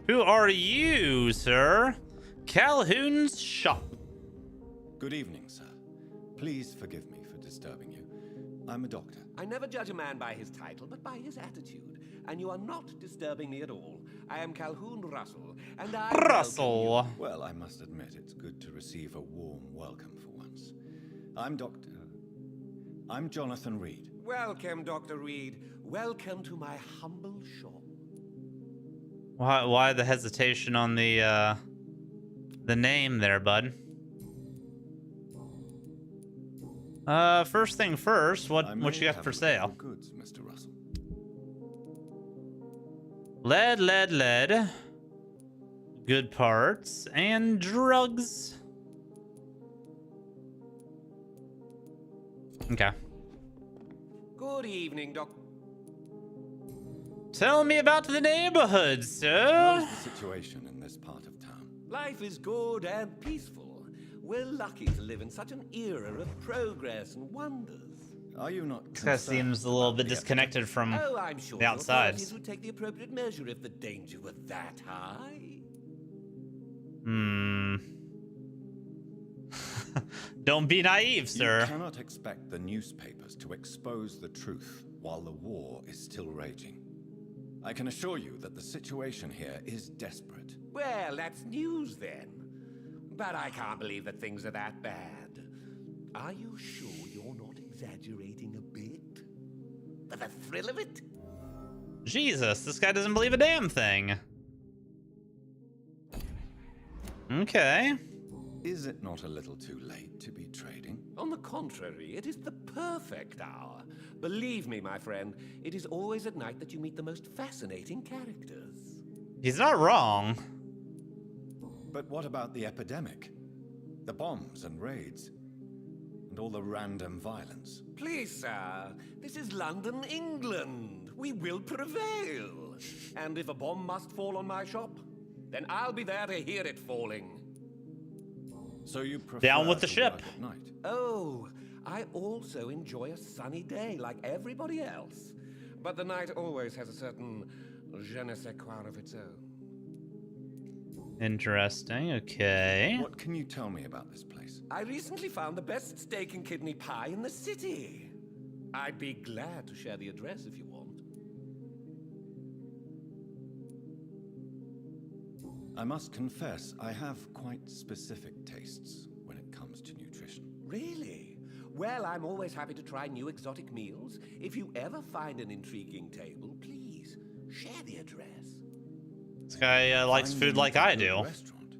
Speaker 5: Who are you, sir? Calhoun's shop.
Speaker 2: Good evening, sir. Please forgive me for disturbing you. I'm a doctor.
Speaker 9: I never judge a man by his title, but by his attitude. And you are not disturbing me at all. I am Calhoun Russell, and I...
Speaker 5: Russell.
Speaker 2: Well, I must admit, it's good to receive a warm welcome for once. I'm Jonathan Reed.
Speaker 9: Welcome, Dr. Reed. Welcome to my humble shop.
Speaker 5: Why the hesitation on the name there, bud? First thing first, what you got for sale?
Speaker 2: Goods, Mr. Russell.
Speaker 5: Lead. Good parts and drugs. Okay.
Speaker 9: Good evening, Doc.
Speaker 5: Tell me about the neighborhood,
Speaker 2: What
Speaker 5: sir.
Speaker 2: is the situation in this part of town?
Speaker 9: Life is good and peaceful. We're lucky to live in such an era of progress and wonders.
Speaker 2: Are you not
Speaker 5: This guy seems a little bit disconnected from
Speaker 9: Oh, I'm sure
Speaker 5: the outside.
Speaker 9: authorities would take the appropriate measure if the danger were that high.
Speaker 5: Don't be naive,
Speaker 2: You
Speaker 5: sir.
Speaker 2: cannot expect the newspapers to expose the truth while the war is still raging. I can assure you that the situation here is desperate.
Speaker 9: Well, that's news then. But I can't believe that things are that bad. Are you sure you're not exaggerating a bit? For the thrill of it?
Speaker 5: Jesus, this guy doesn't believe a damn thing. Okay.
Speaker 2: Is it not a little too late to be trading?
Speaker 9: On the contrary, it is the perfect hour. Believe me, my friend, it is always at night that you meet the most fascinating characters.
Speaker 5: He's not wrong.
Speaker 2: But what about the epidemic? The bombs and raids? And all the random violence?
Speaker 9: Please, sir, this is London, England. We will prevail. And if a bomb must fall on my shop, then I'll be there to hear it falling.
Speaker 2: So you prefer
Speaker 5: Down with the
Speaker 2: to
Speaker 5: ship.
Speaker 2: work at night?
Speaker 9: Oh, I also enjoy a sunny day like everybody else. But the night always has a certain je ne sais quoi of its own.
Speaker 5: Interesting. Okay.
Speaker 2: What can you tell me about this place?
Speaker 9: I recently found the best steak and kidney pie in the city. I'd be glad to share the address if you want.
Speaker 2: I must confess, I have quite specific tastes when it comes to nutrition.
Speaker 9: Really? Well, I'm always happy to try new exotic meals. If you ever find an intriguing table, please share the address.
Speaker 5: This guy likes
Speaker 2: Finding
Speaker 5: food like
Speaker 2: a
Speaker 5: I
Speaker 2: good
Speaker 5: do.
Speaker 2: Restaurant.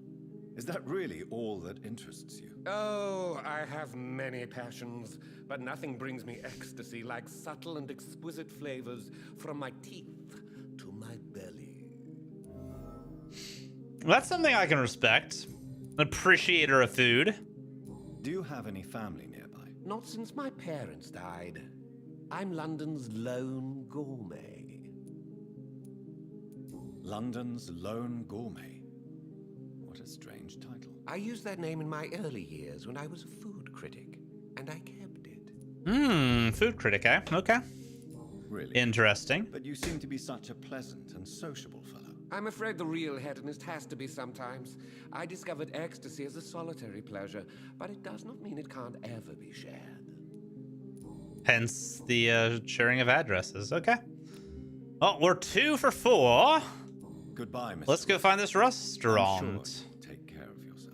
Speaker 2: Is that really all that interests you?
Speaker 9: Oh, I have many passions, but nothing brings me ecstasy like subtle and exquisite flavors from my teeth to my belly.
Speaker 5: That's something I can respect. An appreciator of food.
Speaker 2: Do you have any family nearby?
Speaker 9: Not since my parents died. I'm London's lone gourmet.
Speaker 2: London's Lone Gourmet. What a strange title.
Speaker 9: I used that name in my early years when I was a food critic, and I kept it.
Speaker 5: Food critic, eh? Okay.
Speaker 2: Really?
Speaker 5: Interesting.
Speaker 2: But you seem to be such a pleasant and sociable fellow.
Speaker 9: I'm afraid the real hedonist has to be sometimes. I discovered ecstasy as a solitary pleasure, but it does not mean it can't ever be shared.
Speaker 5: Hence the sharing of addresses. Okay. Oh, we're 2 for 4.
Speaker 2: Goodbye, Mr.
Speaker 5: Let's go find this
Speaker 2: I'm
Speaker 5: restaurant.
Speaker 2: sure you'll take care of yourself.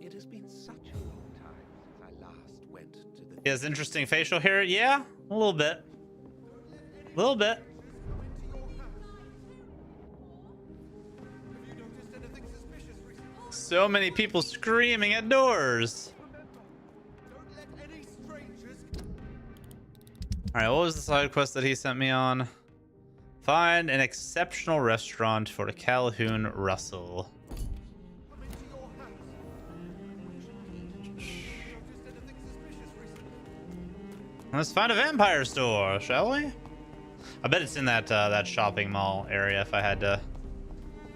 Speaker 9: It has been such a long time since I last went to the...
Speaker 5: He has interesting facial hair. Yeah, a little bit. A little bit. So many people screaming at doors. Alright, what was the side quest that he sent me on? Find an exceptional restaurant for Calhoun Russell. Let's find a vampire store, shall we? I bet it's in that that shopping mall area if I had to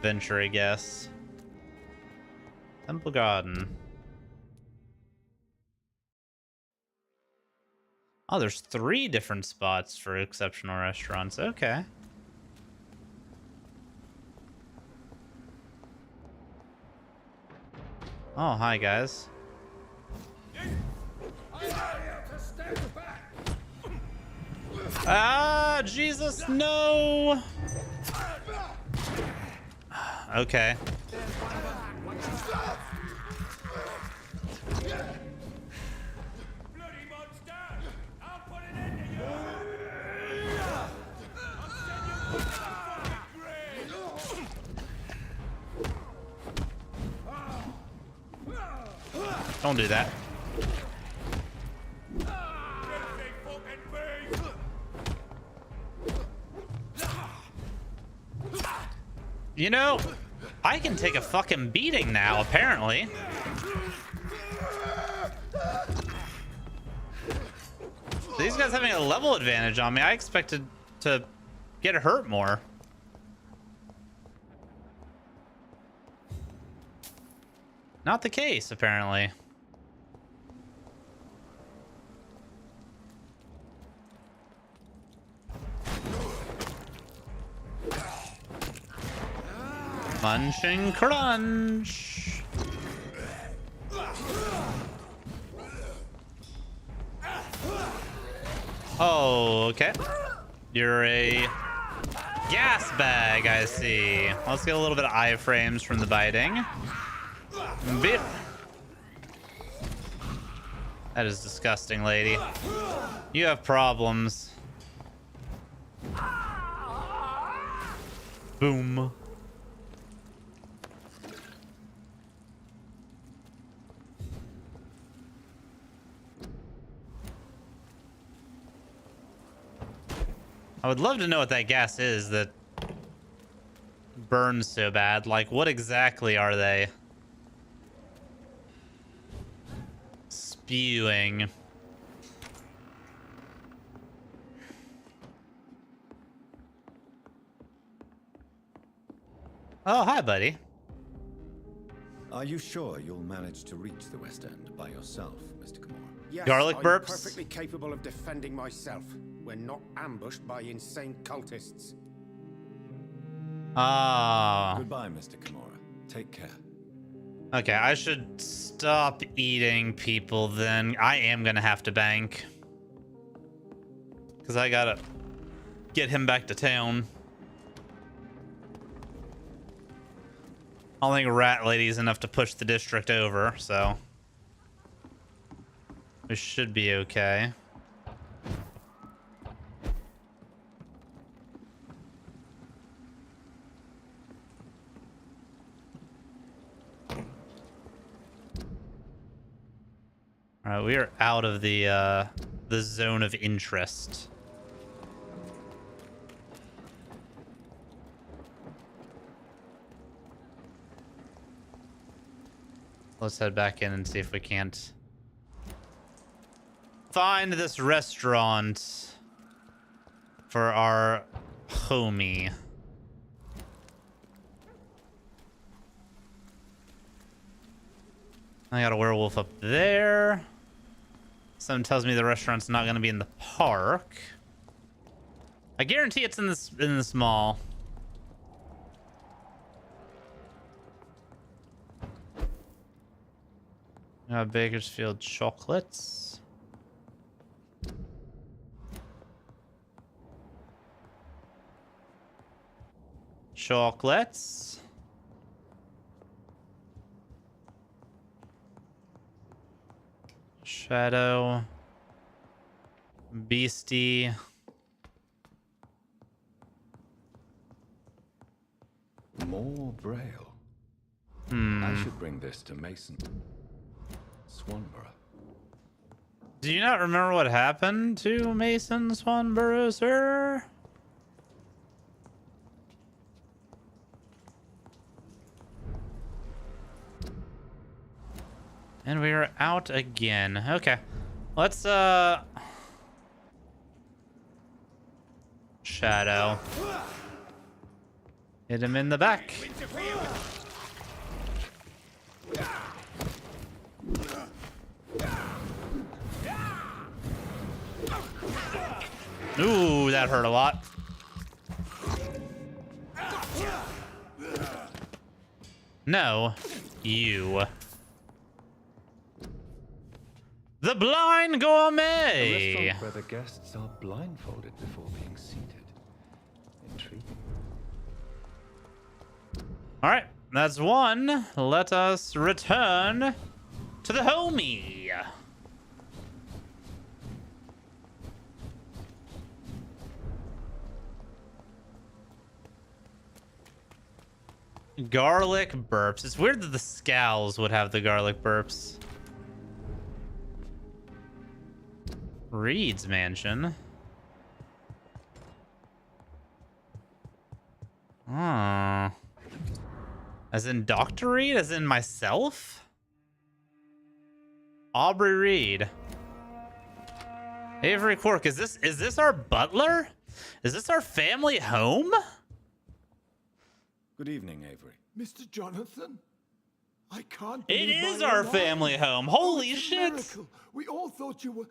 Speaker 5: venture a guess. Temple Garden. Oh, there's 3 different spots for exceptional restaurants. Okay. Oh, hi, guys. Ah, Jesus, no! Okay. Don't do that. You know, I can take a fucking beating now, apparently. These guys having a level advantage on me. I expected to get hurt more. Not the case, apparently. Munching crunch. Oh, okay. You're a gas bag, I see. Let's get a little bit of iframes from the biting. Bit. That is disgusting, lady. You have problems. Boom. I would love to know what that gas is that burns so bad. Like, what exactly are they spewing? Oh, hi, buddy.
Speaker 2: Are you sure you'll manage to reach the West End by yourself, Mr. Kimura?
Speaker 6: Yes,
Speaker 5: Garlic
Speaker 6: I'm
Speaker 5: burps?
Speaker 6: perfectly capable of defending myself when not ambushed by insane cultists.
Speaker 5: Ah.
Speaker 2: Goodbye, Mr. Kimura. Take care.
Speaker 5: Okay, I should stop eating people then. I am gonna have to bank. Because I gotta get him back to town. I don't think Rat Lady's enough to push the district over, so we should be okay. All right, we are out of the zone of interest. Let's head back in and see if we can't find this restaurant for our homie. I got a werewolf up there. Something tells me the restaurant's not going to be in the park. I guarantee it's in this mall. Bakersfield chocolates. Chocolates. Shadow. Beastie.
Speaker 2: More Braille. I should bring this to Mason. Swanborough.
Speaker 5: Do you not remember what happened to Mason Swanborough, sir? And we are out again. Okay. Let's, Shadow. Hit him in the back. Ooh, that hurt a lot. No, you. The Blind Gourmet.
Speaker 2: A restaurant where the guests are blindfolded before being seated. Intriguing.
Speaker 5: All right, that's one. Let us return to the homie. Garlic burps. It's weird that the Scowls would have the garlic burps. Reed's mansion. Oh. As in Dr. Reed? As in myself? Aubrey Reed. Avery Cork, is this our butler? Is this our family home?
Speaker 2: Good evening, Avery.
Speaker 10: Mr. Jonathan? I can't
Speaker 5: It
Speaker 10: believe
Speaker 5: is
Speaker 10: my
Speaker 5: our
Speaker 10: own eyes.
Speaker 5: family home. Holy
Speaker 10: It's a
Speaker 5: shit.
Speaker 10: miracle. We all thought you were...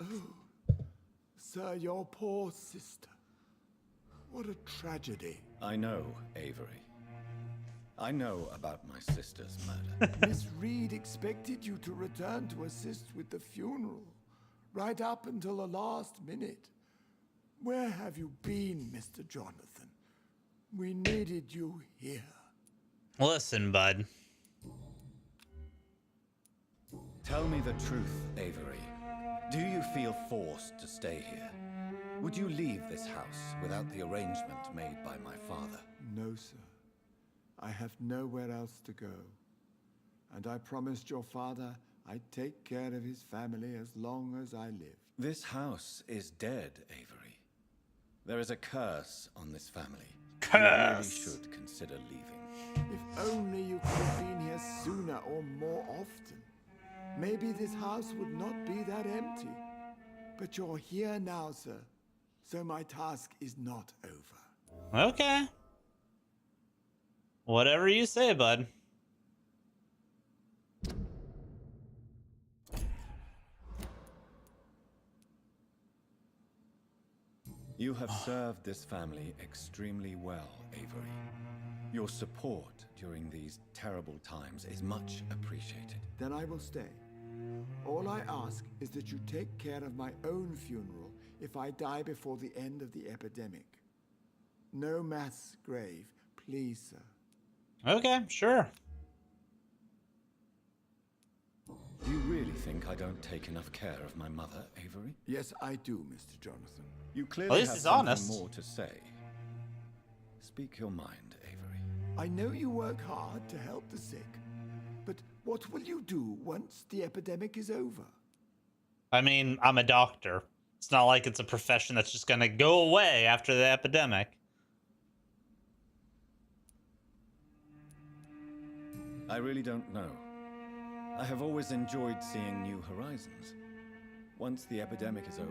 Speaker 10: Oh, sir, your poor sister. What a tragedy.
Speaker 2: I know, Avery. I know about my sister's murder.
Speaker 10: Miss Reed expected you to return to assist with the funeral, right up until the last minute. Where have you been, Mr. Jonathan? We needed you here.
Speaker 5: Listen, bud.
Speaker 2: Tell me the truth, Avery. Do you feel forced to stay here? Would you leave this house without the arrangement made by my father?
Speaker 10: No, sir. I have nowhere else to go. And I promised your father I'd take care of his family as long as I live.
Speaker 2: This house is dead, Avery. There is a curse on this family. You really should consider leaving.
Speaker 10: If only you could have been here sooner or more often. Maybe this house would not be that empty. But you're here now, sir. So my task is not over.
Speaker 5: Okay. Whatever you say, bud.
Speaker 2: You have served this family extremely well, Avery. Your support during these terrible times is much appreciated.
Speaker 10: Then I will stay. All I ask is that you take care of my own funeral if I die before the end of the epidemic. No mass grave, please, sir.
Speaker 5: Okay, sure.
Speaker 2: You really think I don't take enough care of my mother, Avery?
Speaker 10: Yes, I do, Mr. Jonathan.
Speaker 2: You clearly
Speaker 5: least
Speaker 2: have
Speaker 5: he's
Speaker 2: something
Speaker 5: honest.
Speaker 2: more to say. Speak your mind, Avery.
Speaker 10: I know you work hard to help the sick, but what will you do once the epidemic is over?
Speaker 5: I mean, I'm a doctor. It's not like it's a profession that's just gonna go away after the epidemic.
Speaker 2: I really don't know. I have always enjoyed seeing new horizons. Once the epidemic is over,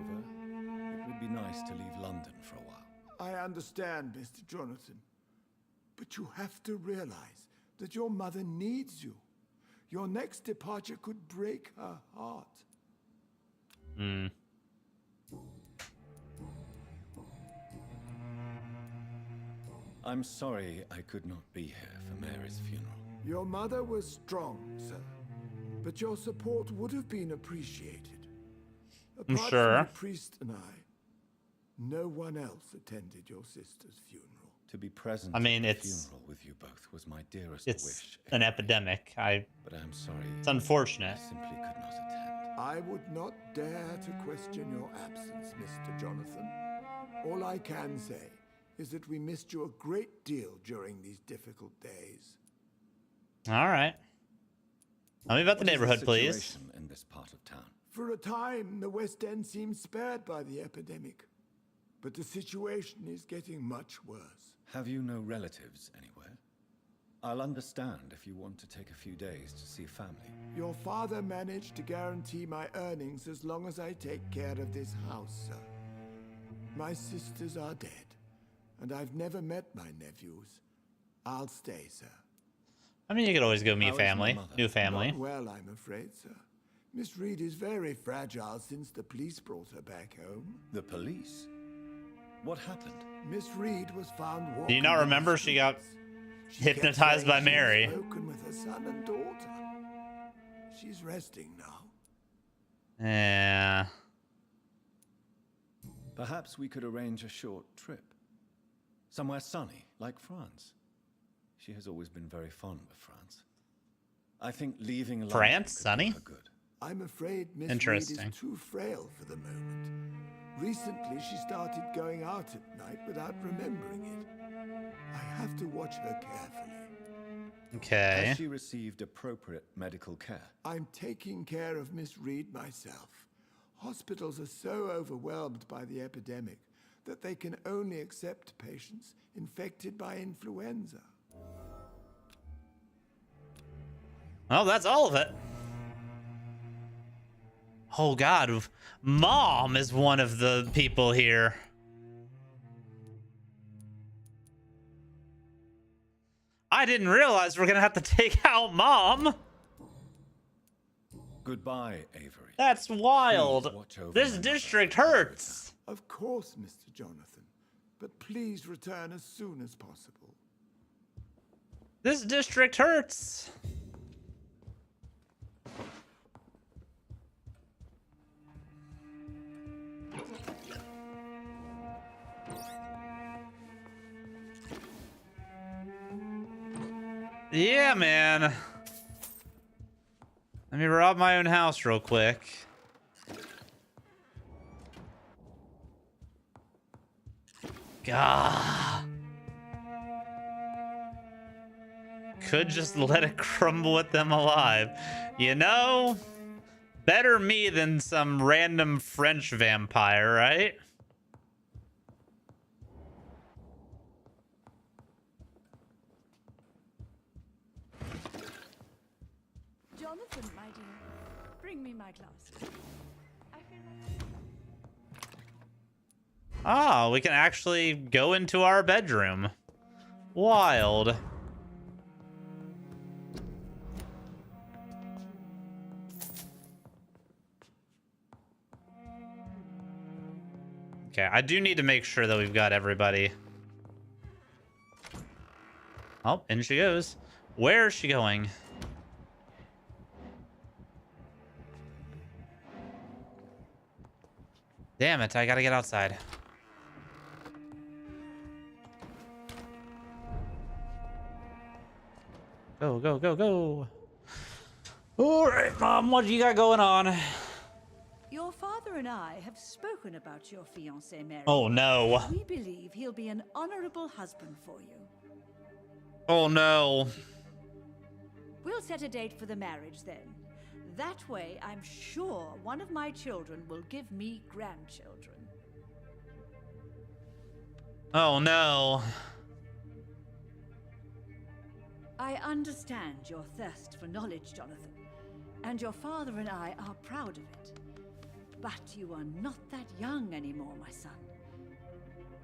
Speaker 2: it would be nice to leave London for a while.
Speaker 10: I understand, Mr. Jonathan, but you have to realize that your mother needs you. Your next departure could break her heart.
Speaker 5: Hmm.
Speaker 2: I'm sorry I could not be here for Mary's funeral.
Speaker 10: Your mother was strong, sir, but your support would have been appreciated.
Speaker 5: I'm
Speaker 10: Apart
Speaker 5: sure.
Speaker 10: from the priest and I, no one else attended your sister's funeral.
Speaker 2: To be present
Speaker 5: I mean,
Speaker 2: at the
Speaker 5: it's-
Speaker 2: funeral with you both was my dearest
Speaker 5: It's
Speaker 2: wish.
Speaker 5: an
Speaker 2: Avery.
Speaker 5: epidemic.
Speaker 2: But I'm sorry.
Speaker 5: It's unfortunate.
Speaker 2: I simply could not attend.
Speaker 10: I would not dare to question your absence, Mr. Jonathan. All I can say is that we missed you a great deal during these difficult days.
Speaker 5: All right. Tell me about the
Speaker 2: What is
Speaker 5: neighborhood, please.
Speaker 2: situation in this part of town?
Speaker 10: For a time, the West End seemed spared by the epidemic. But the situation is getting much worse.
Speaker 2: Have you no relatives anywhere? I'll understand if you want to take a few days to see family.
Speaker 10: Your father managed to guarantee my earnings as long as I take care of this house, sir. My sisters are dead, and I've never met my nephews. I'll stay, sir.
Speaker 5: I mean, you could always go
Speaker 2: How
Speaker 5: meet
Speaker 2: is
Speaker 5: family.
Speaker 2: my mother?
Speaker 5: New family.
Speaker 10: Not well, I'm afraid, sir. Miss Reed is very fragile since the police brought her back home.
Speaker 2: The police? What happened?
Speaker 10: Miss Reed was found walking.
Speaker 5: Do you not
Speaker 10: in the
Speaker 5: remember she got
Speaker 10: streets. She kept
Speaker 5: hypnotized by
Speaker 10: saying she had
Speaker 5: Mary?
Speaker 10: spoken with her son and daughter. She's resting now.
Speaker 5: Yeah.
Speaker 2: Perhaps we could arrange a short trip. Somewhere sunny, like France. She has always been very fond of France. I think leaving London
Speaker 5: France,
Speaker 2: could do
Speaker 5: sunny?
Speaker 2: her good.
Speaker 10: I'm afraid Miss Reed
Speaker 5: Interesting.
Speaker 10: is too frail for the moment. Recently, she started going out at night without remembering it. I have to watch her carefully.
Speaker 5: Okay.
Speaker 2: Has she received appropriate medical care?
Speaker 10: I'm taking care of Miss Reed myself. Hospitals are so overwhelmed by the epidemic that they can only accept patients infected by influenza.
Speaker 5: Oh, that's all of it. Oh God, Mom is one of the people here. I didn't realize we're gonna have to take out Mom.
Speaker 2: Goodbye, Avery.
Speaker 5: That's wild. This district hurts.
Speaker 10: Of course, Mr. Jonathan. But please return as soon as possible.
Speaker 5: This district hurts. Yeah, man. Let me rob my own house real quick. Gah. Could just let it crumble with them alive. You know, better me than some random French vampire, right?
Speaker 8: Jonathan, my dear, bring me my glasses. I feel like...
Speaker 5: Ah, we can actually go into our bedroom. Wild. Okay, I do need to make sure that we've got everybody. Oh, in she goes. Where is she going? Damn it, I gotta get outside. Go, go, go, go. All right, Mom, what you got going on?
Speaker 11: Your father and I have spoken about your fiancé, Mary.
Speaker 5: Oh, no.
Speaker 11: We believe he'll be an honorable husband for you.
Speaker 5: Oh, no.
Speaker 11: We'll set a date for the marriage then. That way, I'm sure one of my children will give me grandchildren.
Speaker 5: Oh, no.
Speaker 11: I understand your thirst for knowledge, Jonathan, and your father and I are proud of it. But you are not that young anymore, my son.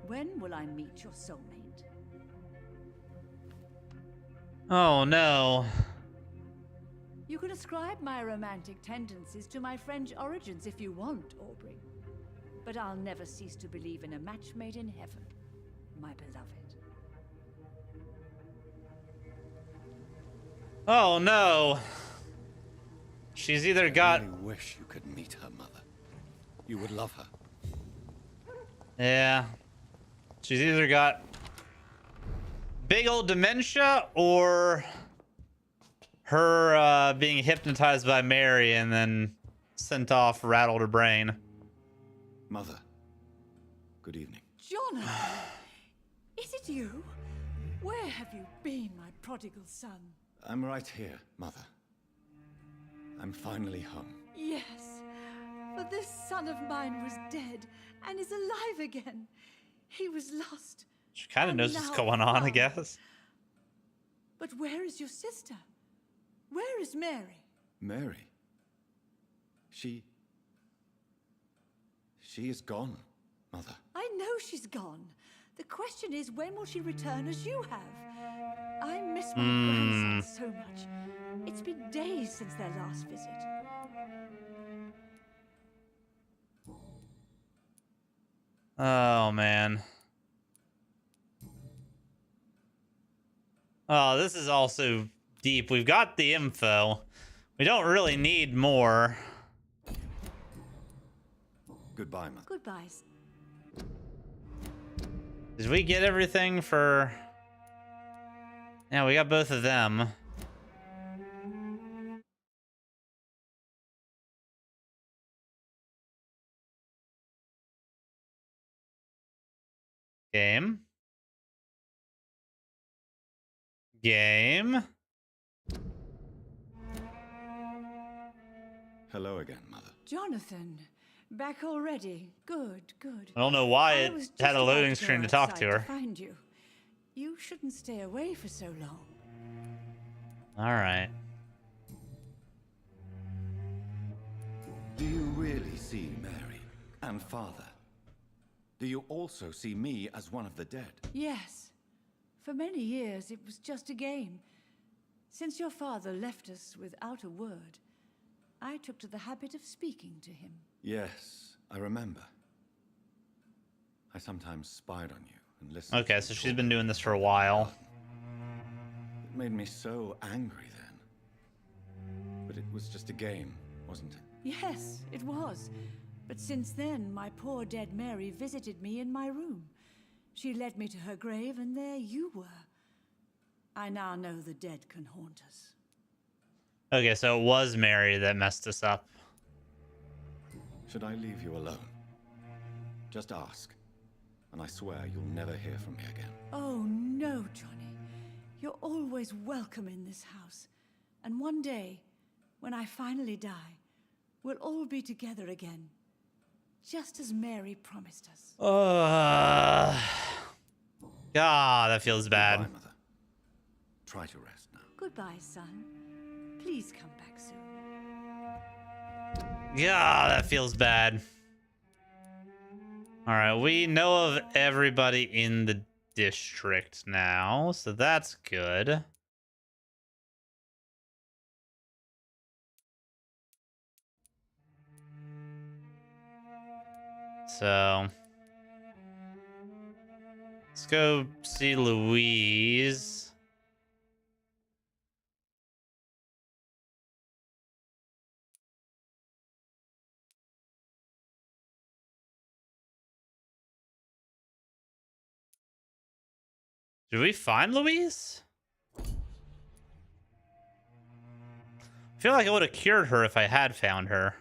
Speaker 11: When will I meet your soulmate?
Speaker 5: Oh, no.
Speaker 11: You can ascribe my romantic tendencies to my French origins if you want, Aubrey. But I'll never cease to believe in a match made in heaven, my beloved.
Speaker 5: Oh, no. She's either got...
Speaker 2: I really wish you could meet her mother. You would love her.
Speaker 5: Yeah. She's either got big old dementia or her being hypnotized by Mary and then sent off, rattled her brain.
Speaker 2: Mother, good evening.
Speaker 11: Jonathan! Is it you? Where have you been, my prodigal son?
Speaker 2: I'm right here, Mother. I'm finally home.
Speaker 11: Yes, for this son of mine was dead and is alive again. He was lost.
Speaker 5: She kind of knows what's
Speaker 11: now
Speaker 5: going on, I
Speaker 11: found.
Speaker 5: guess.
Speaker 11: But where is your sister? Where is Mary?
Speaker 2: Mary? She is gone, Mother.
Speaker 11: I know she's gone. The question is, when will she return as you have? I miss my grandson so much. It's been days since their last visit.
Speaker 5: Oh, man. Oh, this is also deep. We've got the info. We don't really need more.
Speaker 2: Goodbye, Mother.
Speaker 11: Goodbyes.
Speaker 5: Did we get everything for... Yeah, we got both of them. Game. Game.
Speaker 2: Hello again, Mother.
Speaker 11: Jonathan, back already. Good, good.
Speaker 5: I don't know why
Speaker 11: I
Speaker 5: it
Speaker 11: was just
Speaker 5: had a
Speaker 11: about
Speaker 5: loading
Speaker 11: go
Speaker 5: screen to talk
Speaker 11: outside
Speaker 5: to her.
Speaker 11: Find you. You shouldn't stay away for so long.
Speaker 5: All right.
Speaker 2: Do you really see Mary and Father? Do you also see me as one of the dead?
Speaker 11: Yes. For many years, it was just a game. Since your father left us without a word, I took to the habit of speaking to him.
Speaker 2: Yes, I remember. I sometimes spied on you and listened.
Speaker 5: Okay, so she's been doing this for a while.
Speaker 2: It made me so angry then. But it was just a game, wasn't it?
Speaker 11: Yes, it was. But since then, my poor dead Mary visited me in my room. She led me to her grave, and there you were. I now know the dead can haunt us.
Speaker 5: Okay, so it was Mary that messed us up.
Speaker 2: Should I leave you alone? Just ask, and I swear you'll never hear from me again.
Speaker 11: Oh, no, Johnny. You're always welcome in this house. And one day, when I finally die, we'll all be together again. Just as Mary promised us.
Speaker 5: God, that feels bad.
Speaker 2: Goodbye, Mother. Try to rest now.
Speaker 11: Goodbye, son. Please come back soon.
Speaker 5: Yeah, that feels bad. All right, we know of everybody in the district now, so that's good. So let's go see Louise. Did we find Louise? I feel like I would have cured her if I had found her.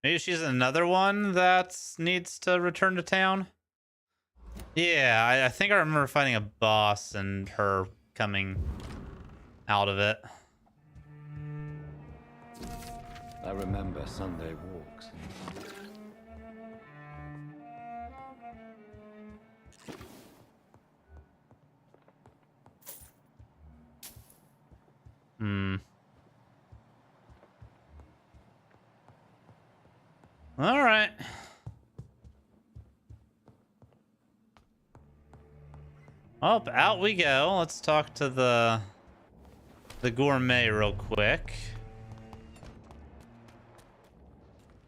Speaker 5: Maybe she's another one that needs to return to town. Yeah, I think I remember fighting a boss and her coming out of it.
Speaker 2: I remember Sunday walks.
Speaker 5: All right. Up, out we go. Let's talk to the gourmet real quick.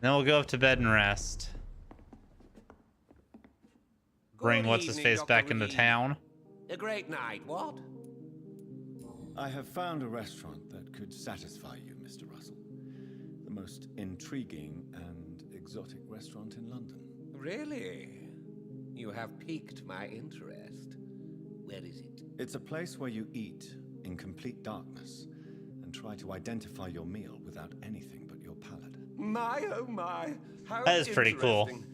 Speaker 5: Then we'll go up to bed and rest. Bring
Speaker 9: Good
Speaker 5: what's his
Speaker 9: evening,
Speaker 5: face
Speaker 9: Dr.
Speaker 5: back into
Speaker 9: Reed.
Speaker 5: town.
Speaker 9: A great night, what?
Speaker 2: I have found a restaurant that could satisfy you, Mr. Russell. The most intriguing and exotic restaurant in London.
Speaker 9: Really? You have piqued my interest. Where is it?
Speaker 2: It's a place where you eat in complete darkness and try to identify your meal without anything but your palate.
Speaker 9: My, oh my. How
Speaker 5: That is pretty cool.
Speaker 9: interesting.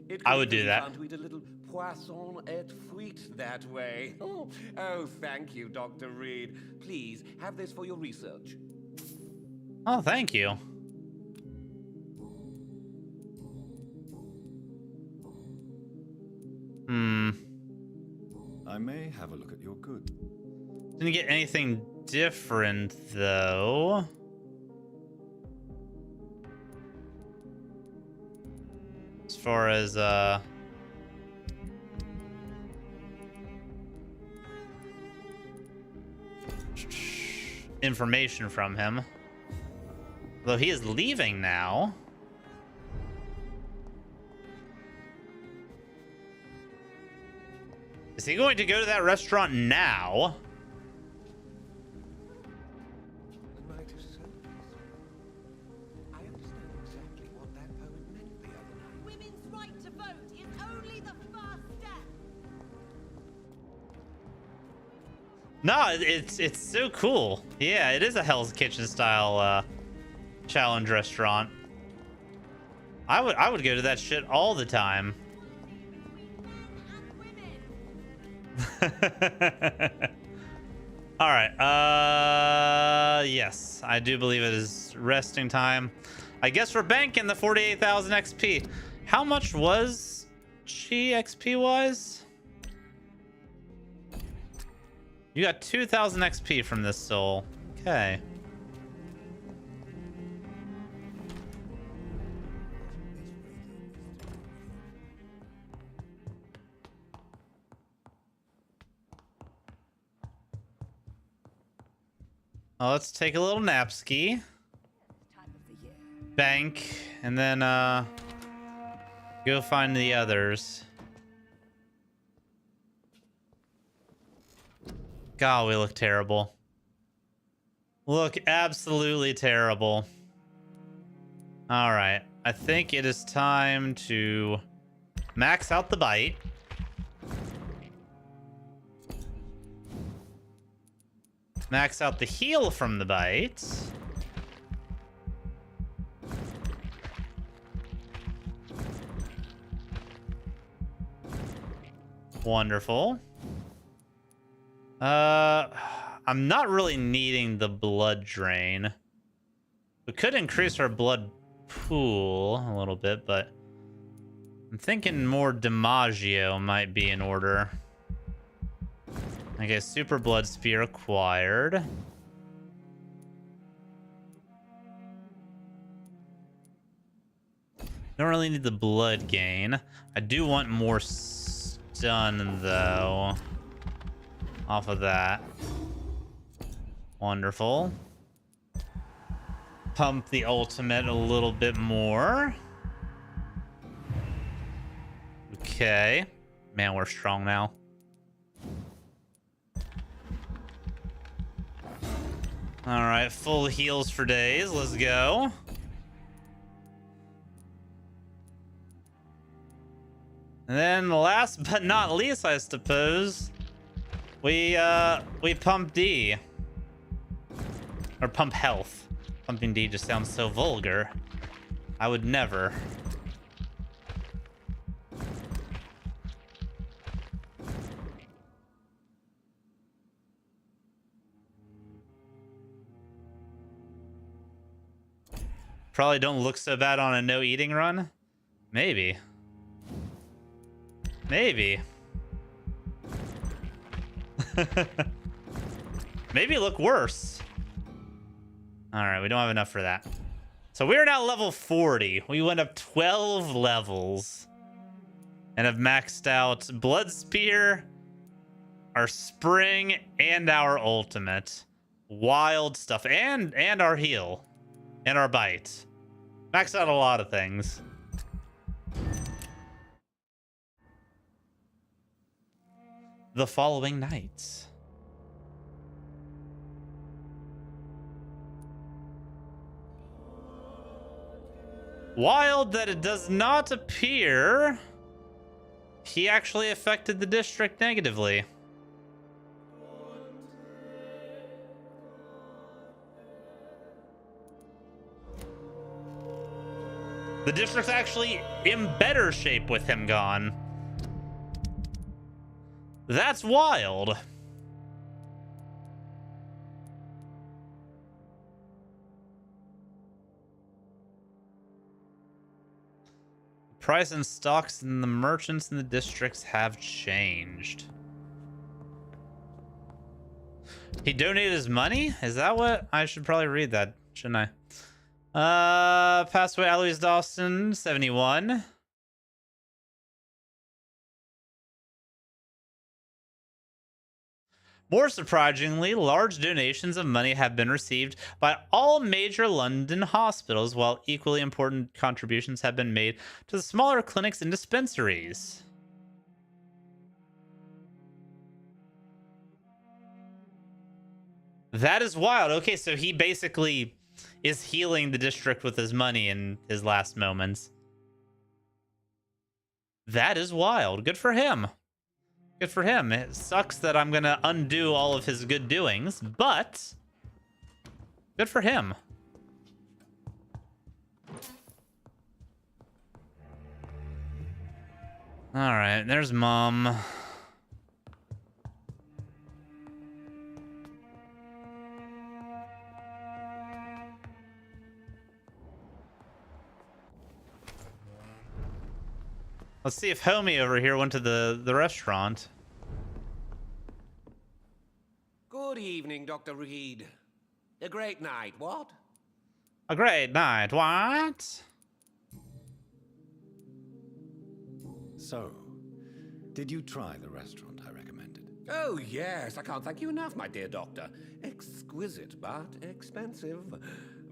Speaker 9: It
Speaker 5: I
Speaker 9: could
Speaker 5: would do
Speaker 9: even be
Speaker 5: that.
Speaker 9: fun to eat a little poisson et frite that way. Oh, thank you, Dr. Reed. Please, have this for your research.
Speaker 5: Oh, thank you.
Speaker 2: I may have a look at your goods.
Speaker 5: Didn't get anything different, though. As far as, information from him. Though he is leaving now. Is he going to go to that restaurant now?
Speaker 9: The night is so peaceful. I understand exactly what that poet meant the other night.
Speaker 8: Women's right to vote is only the first step.
Speaker 5: No, it's so cool. Yeah, it is a Hell's Kitchen style challenge restaurant. I would go to that shit all the time. All right. Yes, I do believe it is resting time. I guess we're banking the 48,000 XP. How much was she XP wise? You got 2,000 XP from this soul. Okay. Well, let's take a little nap ski. Bank, and then go find the others. God, we look terrible. Look absolutely terrible. All right, I think it is time to max out the bite. Max out the heal from the bite. Wonderful. I'm not really needing the blood drain. We could increase our blood pool a little bit, but I'm thinking more DiMaggio might be in order. Okay, super blood spear acquired. Don't really need the blood gain. I do want more stun though. Off of that. Wonderful. Pump the ultimate a little bit more. Okay. Man, we're strong now. All right, full heals for days. Let's go. And then last but not least, I suppose, we pump D. Or pump health. Pumping D just sounds so vulgar. I would never. Probably don't look so bad on a no eating run. Maybe. Maybe. Maybe look worse. All right, we don't have enough for that. So we're now level 40. We went up 12 levels and have maxed out Blood Spear, our Spring, and our Ultimate. Wild stuff. And our heal. And our bite. Maxed out a lot of things. The following night. Wild that it does not appear he actually affected the district negatively. The district's actually in better shape with him gone. That's wild. Price and stocks and the merchants in the districts have changed. He donated his money? Is that what? I should probably read that, shouldn't I? Passed away Alois Dawson, 71. More surprisingly, large donations of money have been received by all major London hospitals, while equally important contributions have been made to the smaller clinics and dispensaries. That is wild. Okay, so he basically is healing the district with his money in his last moments. That is wild. Good for him. Good for him. It sucks that I'm going to undo all of his good doings, but good for him. All right, there's Mom. Let's see if Homie over here went to the restaurant.
Speaker 9: Good evening, Dr. Reed. A great night, what?
Speaker 5: A great night, what?
Speaker 2: So, did you try the restaurant I recommended?
Speaker 9: Oh, yes. I can't thank you enough, my dear doctor. Exquisite, but expensive.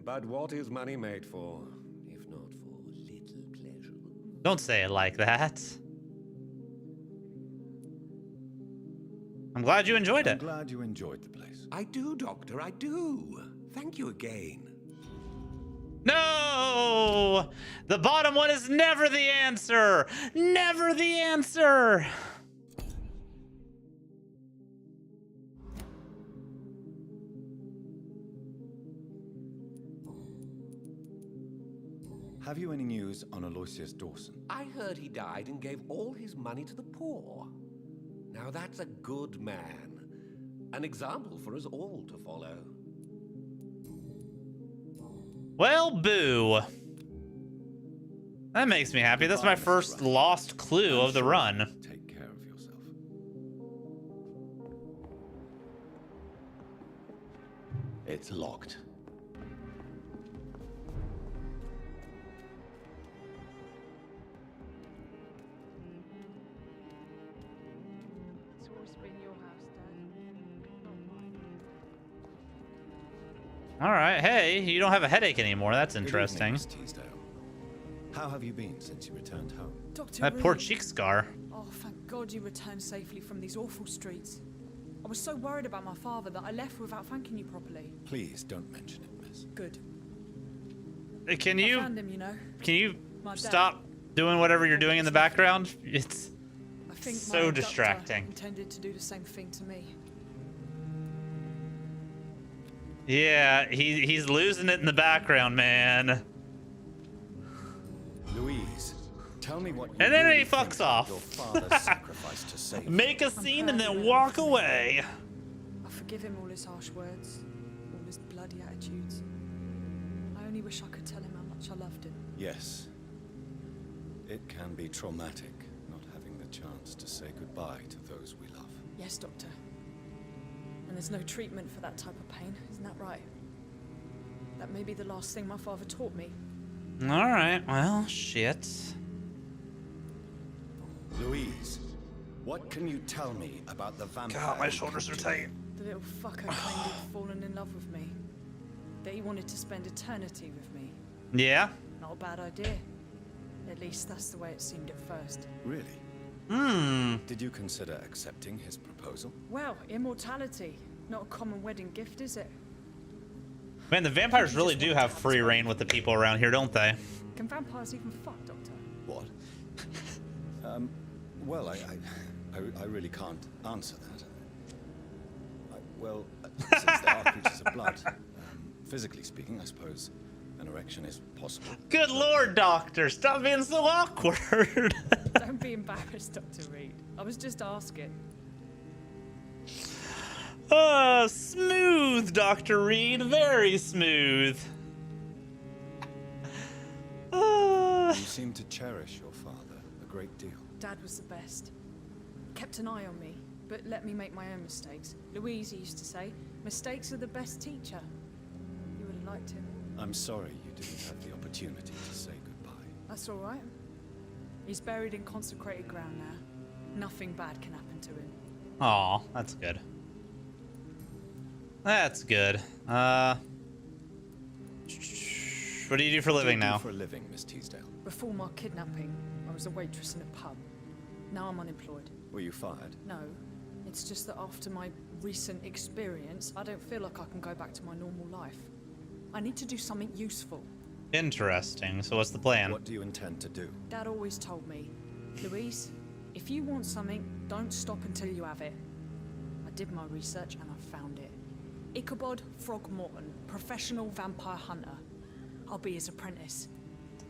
Speaker 9: But what is money made for, if not for little pleasure?
Speaker 5: Don't say it like that. I'm glad you enjoyed
Speaker 2: I'm
Speaker 5: it.
Speaker 2: glad you enjoyed the place.
Speaker 9: I do, Doctor, I do. Thank you again.
Speaker 5: No! The bottom one is never the answer! Never the answer!
Speaker 2: Have you any news on Aloysius Dawson?
Speaker 9: I heard he died and gave all his money to the poor. Now that's a good man. An example for us all to follow.
Speaker 5: Well, boo. That makes me happy. That's my first lost clue of the run.
Speaker 2: Take care of yourself. It's locked.
Speaker 12: It's always been your house, Dad. Not mine.
Speaker 5: All right. Hey, you don't have a headache anymore. That's
Speaker 2: Good
Speaker 5: interesting.
Speaker 2: evening, Miss Teasdale. How have you been since you returned home?
Speaker 12: Dr.
Speaker 5: That poor
Speaker 12: Reed.
Speaker 5: cheek scar.
Speaker 12: Oh, thank God you returned safely from these awful streets. I was so worried about my father that I left without thanking you properly.
Speaker 2: Please don't mention it, miss.
Speaker 12: Good.
Speaker 5: Can
Speaker 12: I
Speaker 5: you
Speaker 12: found him, you know. My dad.
Speaker 5: stop doing whatever you're doing in the background? It's
Speaker 12: I think my
Speaker 5: so
Speaker 12: abductor
Speaker 5: distracting.
Speaker 12: intended to do the same thing to me.
Speaker 5: Yeah, he's losing it in the background, man.
Speaker 2: Louise, tell me what you
Speaker 5: And then
Speaker 2: really
Speaker 5: he fucks
Speaker 2: think
Speaker 5: off.
Speaker 2: Your father's sacrifice to save you.
Speaker 5: Make a scene and then walk away.
Speaker 12: I forgive him all his harsh words, all his bloody attitudes. I only wish I could tell him how much I loved him.
Speaker 2: Yes. It can be traumatic not having the chance to say goodbye to those we love.
Speaker 12: Yes, Doctor. And there's no treatment for that type of pain, isn't that right? That may be the last thing my father taught me.
Speaker 5: All right, well, shit.
Speaker 2: Louise, what can you tell me about the vampire?
Speaker 5: God, my shoulders are tight.
Speaker 12: The little fucker claimed he'd fallen in love with me. That he wanted to spend eternity with me.
Speaker 5: Yeah?
Speaker 12: Not a bad idea. At least that's the way it seemed at first.
Speaker 2: Really?
Speaker 5: Hmm.
Speaker 2: Did you consider accepting his proposal?
Speaker 12: Well, immortality. Not a common wedding gift, is it?
Speaker 5: Man, the vampires really do have free reign with the people around here, don't they?
Speaker 12: Can vampires even fuck, Doctor?
Speaker 2: What? Well, I really can't answer that. Since they are creatures of blood, physically speaking, I suppose an erection is possible.
Speaker 5: Good lord, Doctor, stop being so awkward.
Speaker 12: Don't be embarrassed, Dr. Reed. I was just asking.
Speaker 5: Smooth, Dr. Reed, very smooth.
Speaker 2: You seem to cherish your father a great deal.
Speaker 12: Dad was the best. Kept an eye on me, but let me make my own mistakes. Louise used to say, mistakes are the best teacher. You would have liked him.
Speaker 2: I'm sorry you didn't have the opportunity to say goodbye.
Speaker 12: That's all right. He's buried in consecrated ground now. Nothing bad can happen to him.
Speaker 5: Aw, that's good. That's good. What do you do for a living now?
Speaker 2: For a living, Miss Teasdale.
Speaker 12: Before my kidnapping, I was a waitress in a pub. Now I'm unemployed.
Speaker 2: Were you fired?
Speaker 12: No, it's just that after my recent experience, I don't feel like I can go back to my normal life. I need to do something useful.
Speaker 5: Interesting. So what's the plan?
Speaker 2: What do you intend to do?
Speaker 12: Dad always told me, Louise, if you want something, don't stop until you have it. I did my research and I found it. Ichabod Throgmorton, professional vampire hunter. I'll be his apprentice.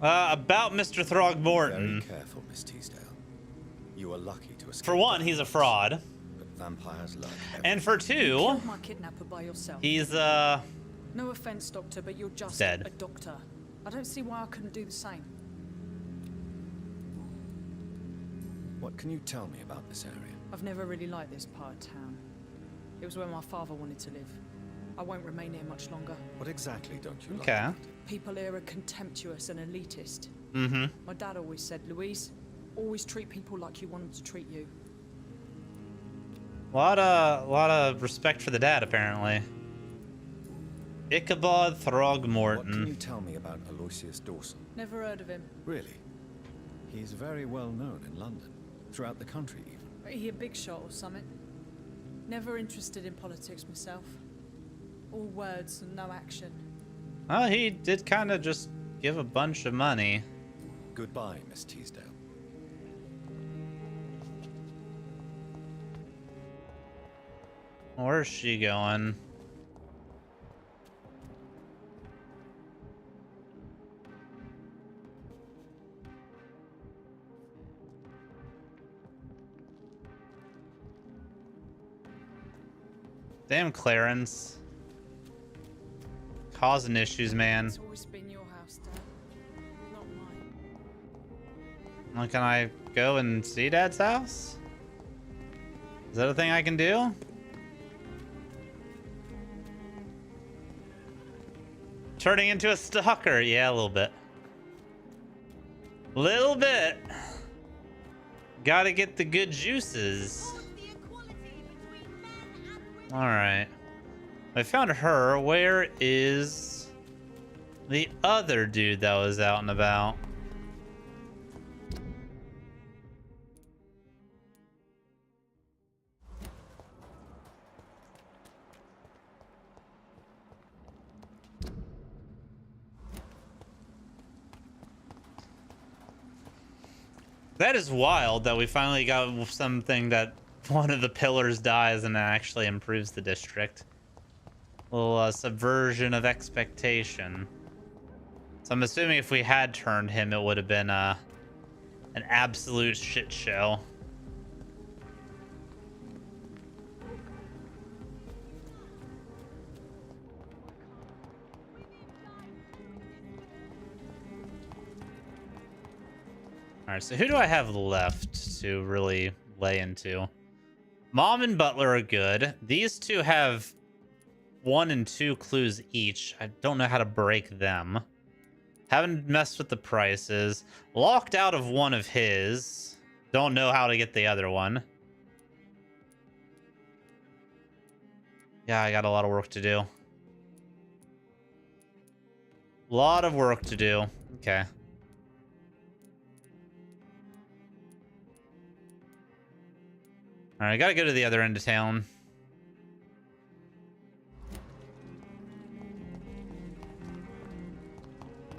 Speaker 5: About Mr. Throgmorton.
Speaker 2: Very careful, Miss Teasdale. You are lucky to escape.
Speaker 5: For one, he's a fraud.
Speaker 2: But vampires love
Speaker 5: And for
Speaker 12: You
Speaker 5: two,
Speaker 12: killed my kidnapper by yourself.
Speaker 5: he's
Speaker 12: No offense, Doctor, but you're just
Speaker 5: dead.
Speaker 12: a doctor. I don't see why I couldn't do the same.
Speaker 2: What can you tell me about this area?
Speaker 12: I've never really liked this part of town. It was where my father wanted to live. I won't remain here much longer.
Speaker 2: What exactly don't you like?
Speaker 5: Okay.
Speaker 2: about it?
Speaker 12: People here are contemptuous and elitist.
Speaker 5: Mm-hmm.
Speaker 12: My dad always said, Louise, always treat people like you want them to treat you.
Speaker 5: Lot of respect for the dad, apparently. Ichabod
Speaker 2: What can you
Speaker 5: Throgmorton.
Speaker 2: tell me about Aloysius Dawson?
Speaker 12: Never heard of him.
Speaker 2: Really? He's very well known in London, throughout the country even.
Speaker 12: He a big shot or something? Never interested in politics myself. All words and no action.
Speaker 5: Oh, he did kind of just give a bunch of money.
Speaker 2: Goodbye, Miss Teasdale.
Speaker 5: Where's she going? Damn, Clarence. Causing issues, man.
Speaker 12: It's always been your house, Dad. Not mine.
Speaker 5: Well, can I go and see Dad's house? Is that a thing I can do? Turning into a stalker. Yeah, a little bit. Little bit. Gotta get the good juices. Alright. I found her. Where is the other dude that was out and about? That is wild that we finally got something that one of the pillars dies and it actually improves the district. A little subversion of expectation. So I'm assuming if we had turned him, it would have been an absolute shit show. Alright, so who do I have left to really lay into? Mom and Butler are good. These two have 1 and 2 clues each. I don't know how to break them. Haven't messed with the prices. Locked out of one of his. Don't know how to get the other one. Yeah, I got a lot of work to do. Lot of work to do. Okay. Alright, I gotta go to the other end of town.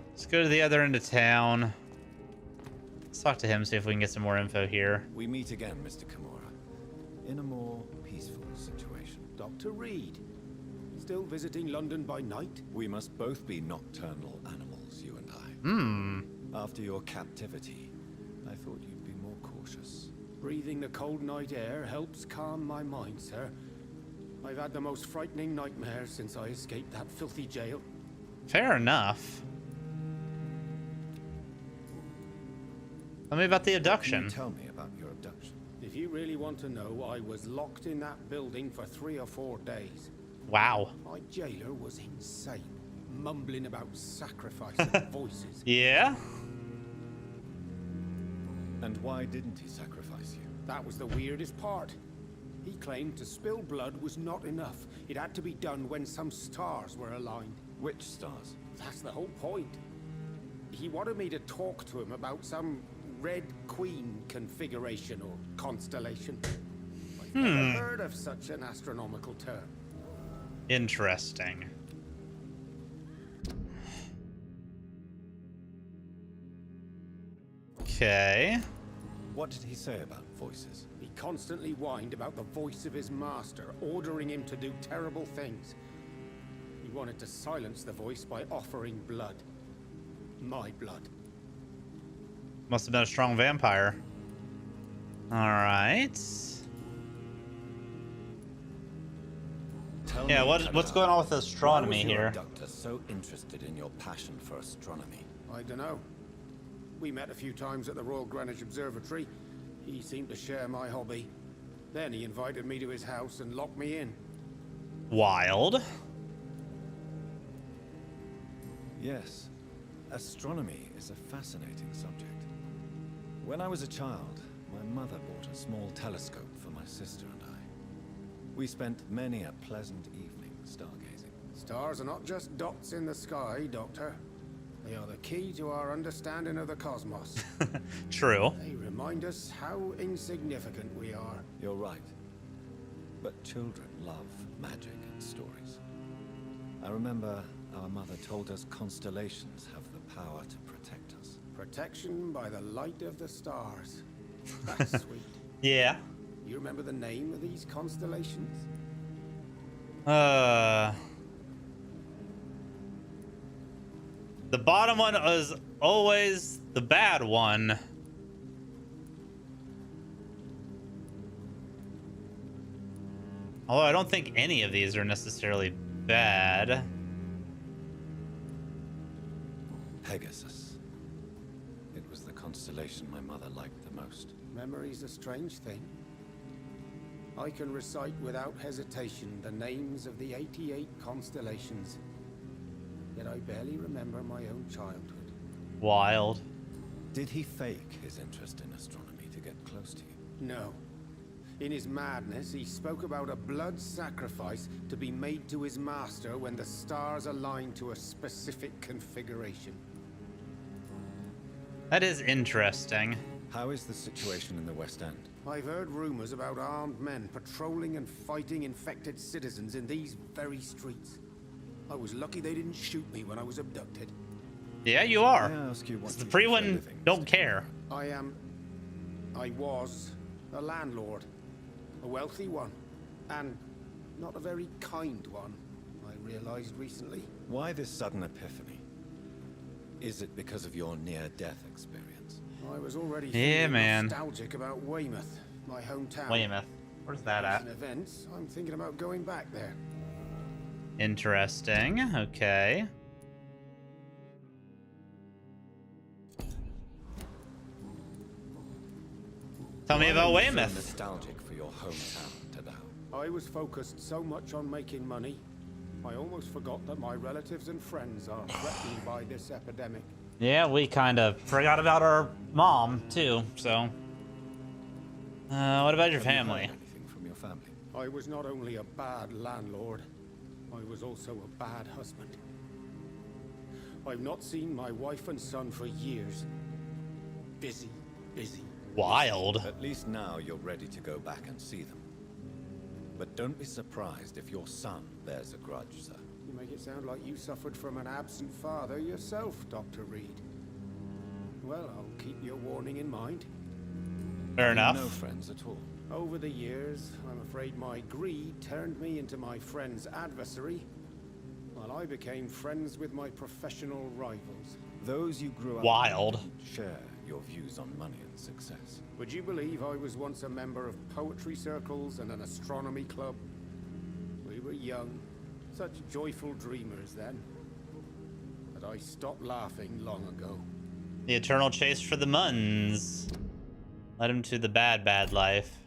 Speaker 5: Let's go to the other end of town. Let's talk to him, see if we can get some more info here.
Speaker 2: We meet again, Mr. Kimura, in a more peaceful situation.
Speaker 6: Dr. Reed, still visiting London by night?
Speaker 2: We must both be nocturnal animals, you and I.
Speaker 5: Hmm.
Speaker 2: After your captivity, I thought you'd be more cautious.
Speaker 6: Breathing the cold night air helps calm my mind, sir. I've had the most frightening nightmares since I escaped that filthy jail.
Speaker 5: Fair enough. Tell me about the abduction.
Speaker 2: Can you tell me about your abduction?
Speaker 6: If you really want to know, I was locked in that building for 3 or 4 days.
Speaker 5: Wow.
Speaker 6: My jailer was insane, mumbling about sacrifice and voices.
Speaker 5: Yeah?
Speaker 2: And why didn't he sacrifice you?
Speaker 6: That was the weirdest part. He claimed to spill blood was not enough. It had to be done when some stars were aligned.
Speaker 2: Which stars?
Speaker 6: That's the whole point. He wanted me to talk to him about some Red Queen configuration or constellation. I've never heard of such an astronomical term.
Speaker 5: Interesting. Okay.
Speaker 2: What did he say about voices?
Speaker 6: He constantly whined about the voice of his master, ordering him to do terrible things. He wanted to silence the voice by offering blood. My blood.
Speaker 5: Must have been a strong vampire. Alright.
Speaker 2: Tell
Speaker 5: Yeah,
Speaker 2: me,
Speaker 5: what's going on with astronomy
Speaker 2: why was your
Speaker 5: here?
Speaker 2: abductor so interested in your passion for astronomy?
Speaker 6: I don't know. We met a few times at the Royal Greenwich Observatory. He seemed to share my hobby. Then he invited me to his house and locked me in.
Speaker 5: Wild.
Speaker 2: Yes, astronomy is a fascinating subject. When I was a child, my mother bought a small telescope for my sister and I. We spent many a pleasant evening stargazing.
Speaker 6: Stars are not just dots in the sky, Doctor. They are the key to our understanding of the cosmos.
Speaker 5: True.
Speaker 6: They remind us how insignificant we are.
Speaker 2: You're right. But children love magic and stories. I remember our mother told us constellations have the power to protect us.
Speaker 6: Protection by the light of the stars. That's sweet.
Speaker 5: Yeah.
Speaker 6: You remember the name of these constellations?
Speaker 5: The bottom one is always the bad one. Although I don't think any of these are necessarily bad.
Speaker 2: Pegasus. It was the constellation my mother liked the most.
Speaker 6: Memory's a strange thing. I can recite without hesitation the names of the 88 constellations. Yet I barely remember my own childhood.
Speaker 5: Wild.
Speaker 2: Did he fake his interest in astronomy to get close to you?
Speaker 6: No. In his madness, he spoke about a blood sacrifice to be made to his master when the stars aligned to a specific configuration.
Speaker 5: That is interesting.
Speaker 2: How is the situation in the West End?
Speaker 6: I've heard rumors about armed men patrolling and fighting infected citizens in these very streets. I was lucky they didn't shoot me when I was abducted.
Speaker 5: Yeah, you are.
Speaker 2: May I ask you what
Speaker 5: The
Speaker 2: you
Speaker 5: free
Speaker 2: do for a
Speaker 5: one
Speaker 2: living,
Speaker 5: don't
Speaker 2: Mr.
Speaker 5: care.
Speaker 6: I was a landlord. A wealthy one. And not a very kind one, I realized recently.
Speaker 2: Why this sudden epiphany? Is it because of your near-death experience?
Speaker 6: I was already
Speaker 5: man.
Speaker 6: nostalgic about Weymouth, my hometown.
Speaker 5: Weymouth. Where's that at?
Speaker 6: Recent events, I'm thinking about going back there.
Speaker 5: Interesting. Okay. Tell me about
Speaker 2: Why are you so
Speaker 5: Weymouth.
Speaker 2: nostalgic for your hometown, Tadao?
Speaker 6: I was focused so much on making money, I almost forgot that my relatives and friends are threatened by this epidemic.
Speaker 5: Yeah, we kind of forgot about our mom, too, so. What about your
Speaker 2: Have you
Speaker 5: family?
Speaker 2: heard anything from your family?
Speaker 6: I was not only a bad landlord, I was also a bad husband. I've not seen my wife and son for years. Busy, busy.
Speaker 5: Wild.
Speaker 2: At least now you're ready to go back and see them. But don't be surprised if your son bears a grudge, sir.
Speaker 6: You make it sound like you suffered from an absent father yourself, Dr. Reed. Well, I'll keep your warning in mind.
Speaker 5: Fair enough.
Speaker 2: No friends at all.
Speaker 6: Over the years, I'm afraid my greed turned me into my friend's adversary, while I became friends with my professional rivals.
Speaker 2: Those you grew up
Speaker 5: Wild.
Speaker 2: with didn't share your views on money and success.
Speaker 6: Would you believe I was once a member of poetry circles and an astronomy club? We were young, such joyful dreamers then. But I stopped laughing long ago.
Speaker 5: The eternal chase for the Muns led him to the bad life.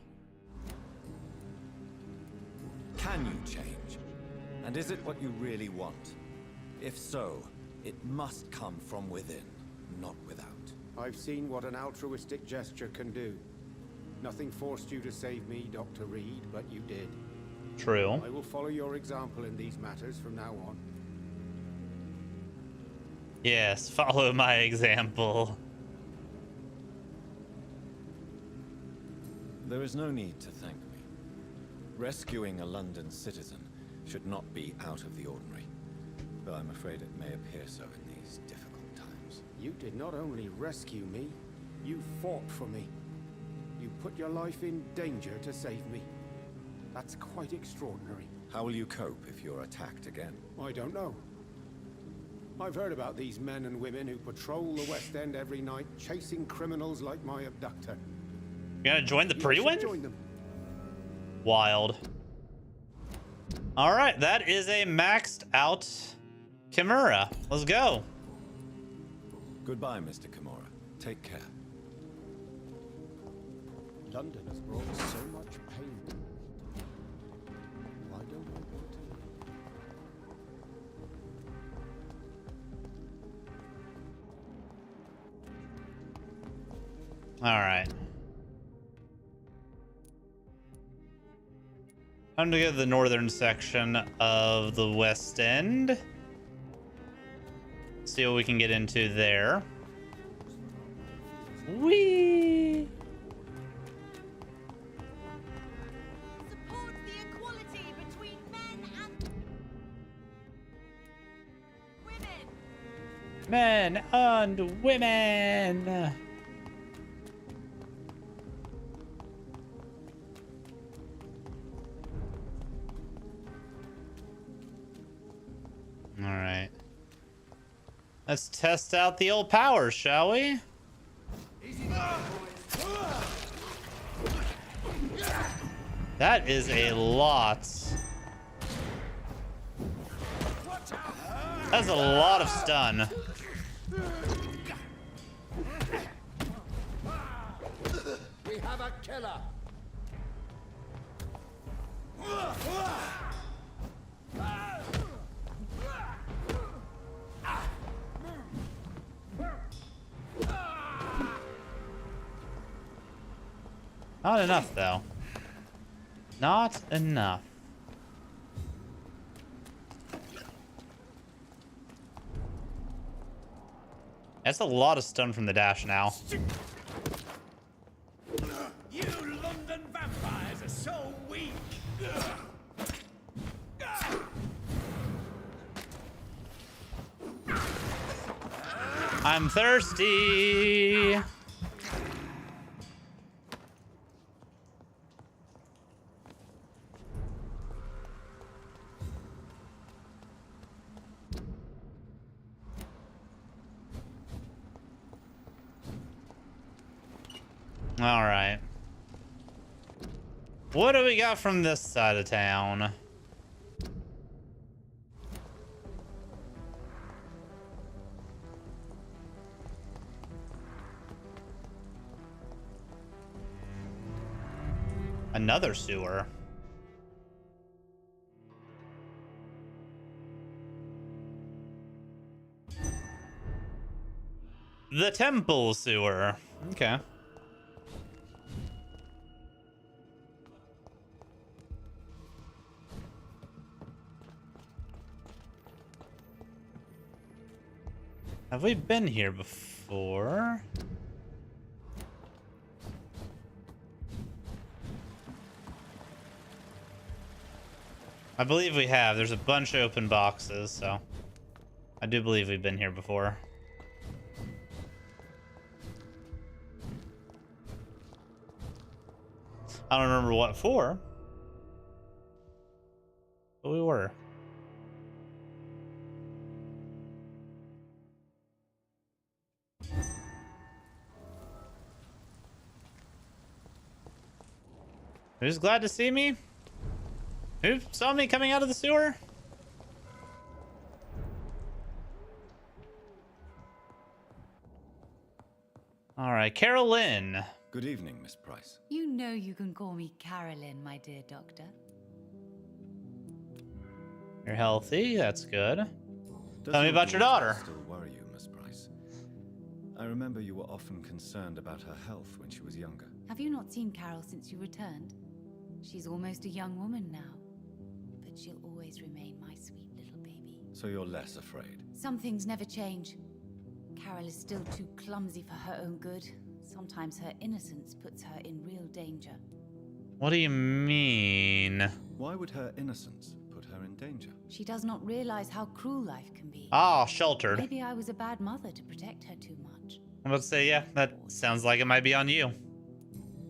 Speaker 2: Can you change? And is it what you really want? If so, it must come from within, not without.
Speaker 6: I've seen what an altruistic gesture can do. Nothing forced you to save me, Dr. Reed, but you did.
Speaker 5: True.
Speaker 6: I will follow your example in these matters from now on.
Speaker 5: Yes, follow my example.
Speaker 2: There is no need to thank me. Rescuing a London citizen should not be out of the ordinary, though I'm afraid it may appear so in these difficult times.
Speaker 6: You did not only rescue me, you fought for me. You put your life in danger to save me. That's quite extraordinary.
Speaker 2: How will you cope if you're attacked again?
Speaker 6: I don't know. I've heard about these men and women who patrol the West End every night, chasing criminals like my abductor.
Speaker 5: You gonna join the pre-win?
Speaker 6: Join them.
Speaker 5: Wild. Alright, that is a maxed out Kimura. Let's go.
Speaker 2: Goodbye, Mr. Kimura. Take care.
Speaker 6: London has brought so much pain. Why don't we want to live?
Speaker 5: All right. Time to go to the northern section of the West End. See what we can get into there. Whee!
Speaker 8: Support the equality between men and women.
Speaker 5: Men and women. All right. Let's test out the old powers, shall we? That is a lot. That's a lot of stun.
Speaker 9: We have a killer.
Speaker 5: Not enough, though. Not enough. That's a lot of stun from the dash now.
Speaker 6: You London vampires are so weak.
Speaker 5: I'm thirsty. All right. What do we got from this side of town? Another sewer. The temple sewer. Okay. Have we been here before? I believe we have. There's a bunch of open boxes, so I do believe we've been here before. I don't remember what for, but we were. Who's glad to see me? Who saw me coming out of the sewer? All right, Carolyn.
Speaker 2: Good evening, Miss Price.
Speaker 13: You know you can call me Carolyn, my dear doctor.
Speaker 5: You're healthy. That's good.
Speaker 2: Does
Speaker 5: Tell me about your daughter.
Speaker 2: Still worry you, Miss Price? I remember you were often concerned about her health when she was younger.
Speaker 13: Have you not seen Carol since you returned? She's almost a young woman now, but she'll always remain my sweet little baby.
Speaker 2: So you're less afraid?
Speaker 13: Some things never change. Carol is still too clumsy for her own good. Sometimes her innocence puts her in real danger.
Speaker 5: What do you mean?
Speaker 2: Why would her innocence put her in danger?
Speaker 13: She does not realize how cruel life can be.
Speaker 5: Ah, sheltered.
Speaker 13: Maybe I was a bad mother to protect her too much.
Speaker 5: I'm about to say, yeah, that sounds like it might be on you.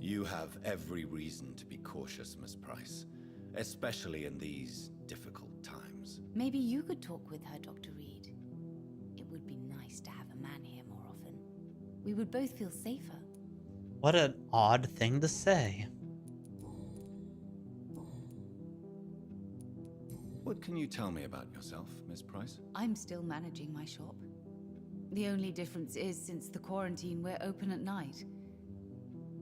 Speaker 2: You have every reason to be cautious, Miss Price, especially in these difficult times.
Speaker 13: Maybe you could talk with her, Dr. Reed. It would be nice to have a man here more often. We would both feel safer.
Speaker 5: What an odd thing to say.
Speaker 2: What can you tell me about yourself, Miss Price?
Speaker 13: I'm still managing my shop. The only difference is, since the quarantine, we're open at night.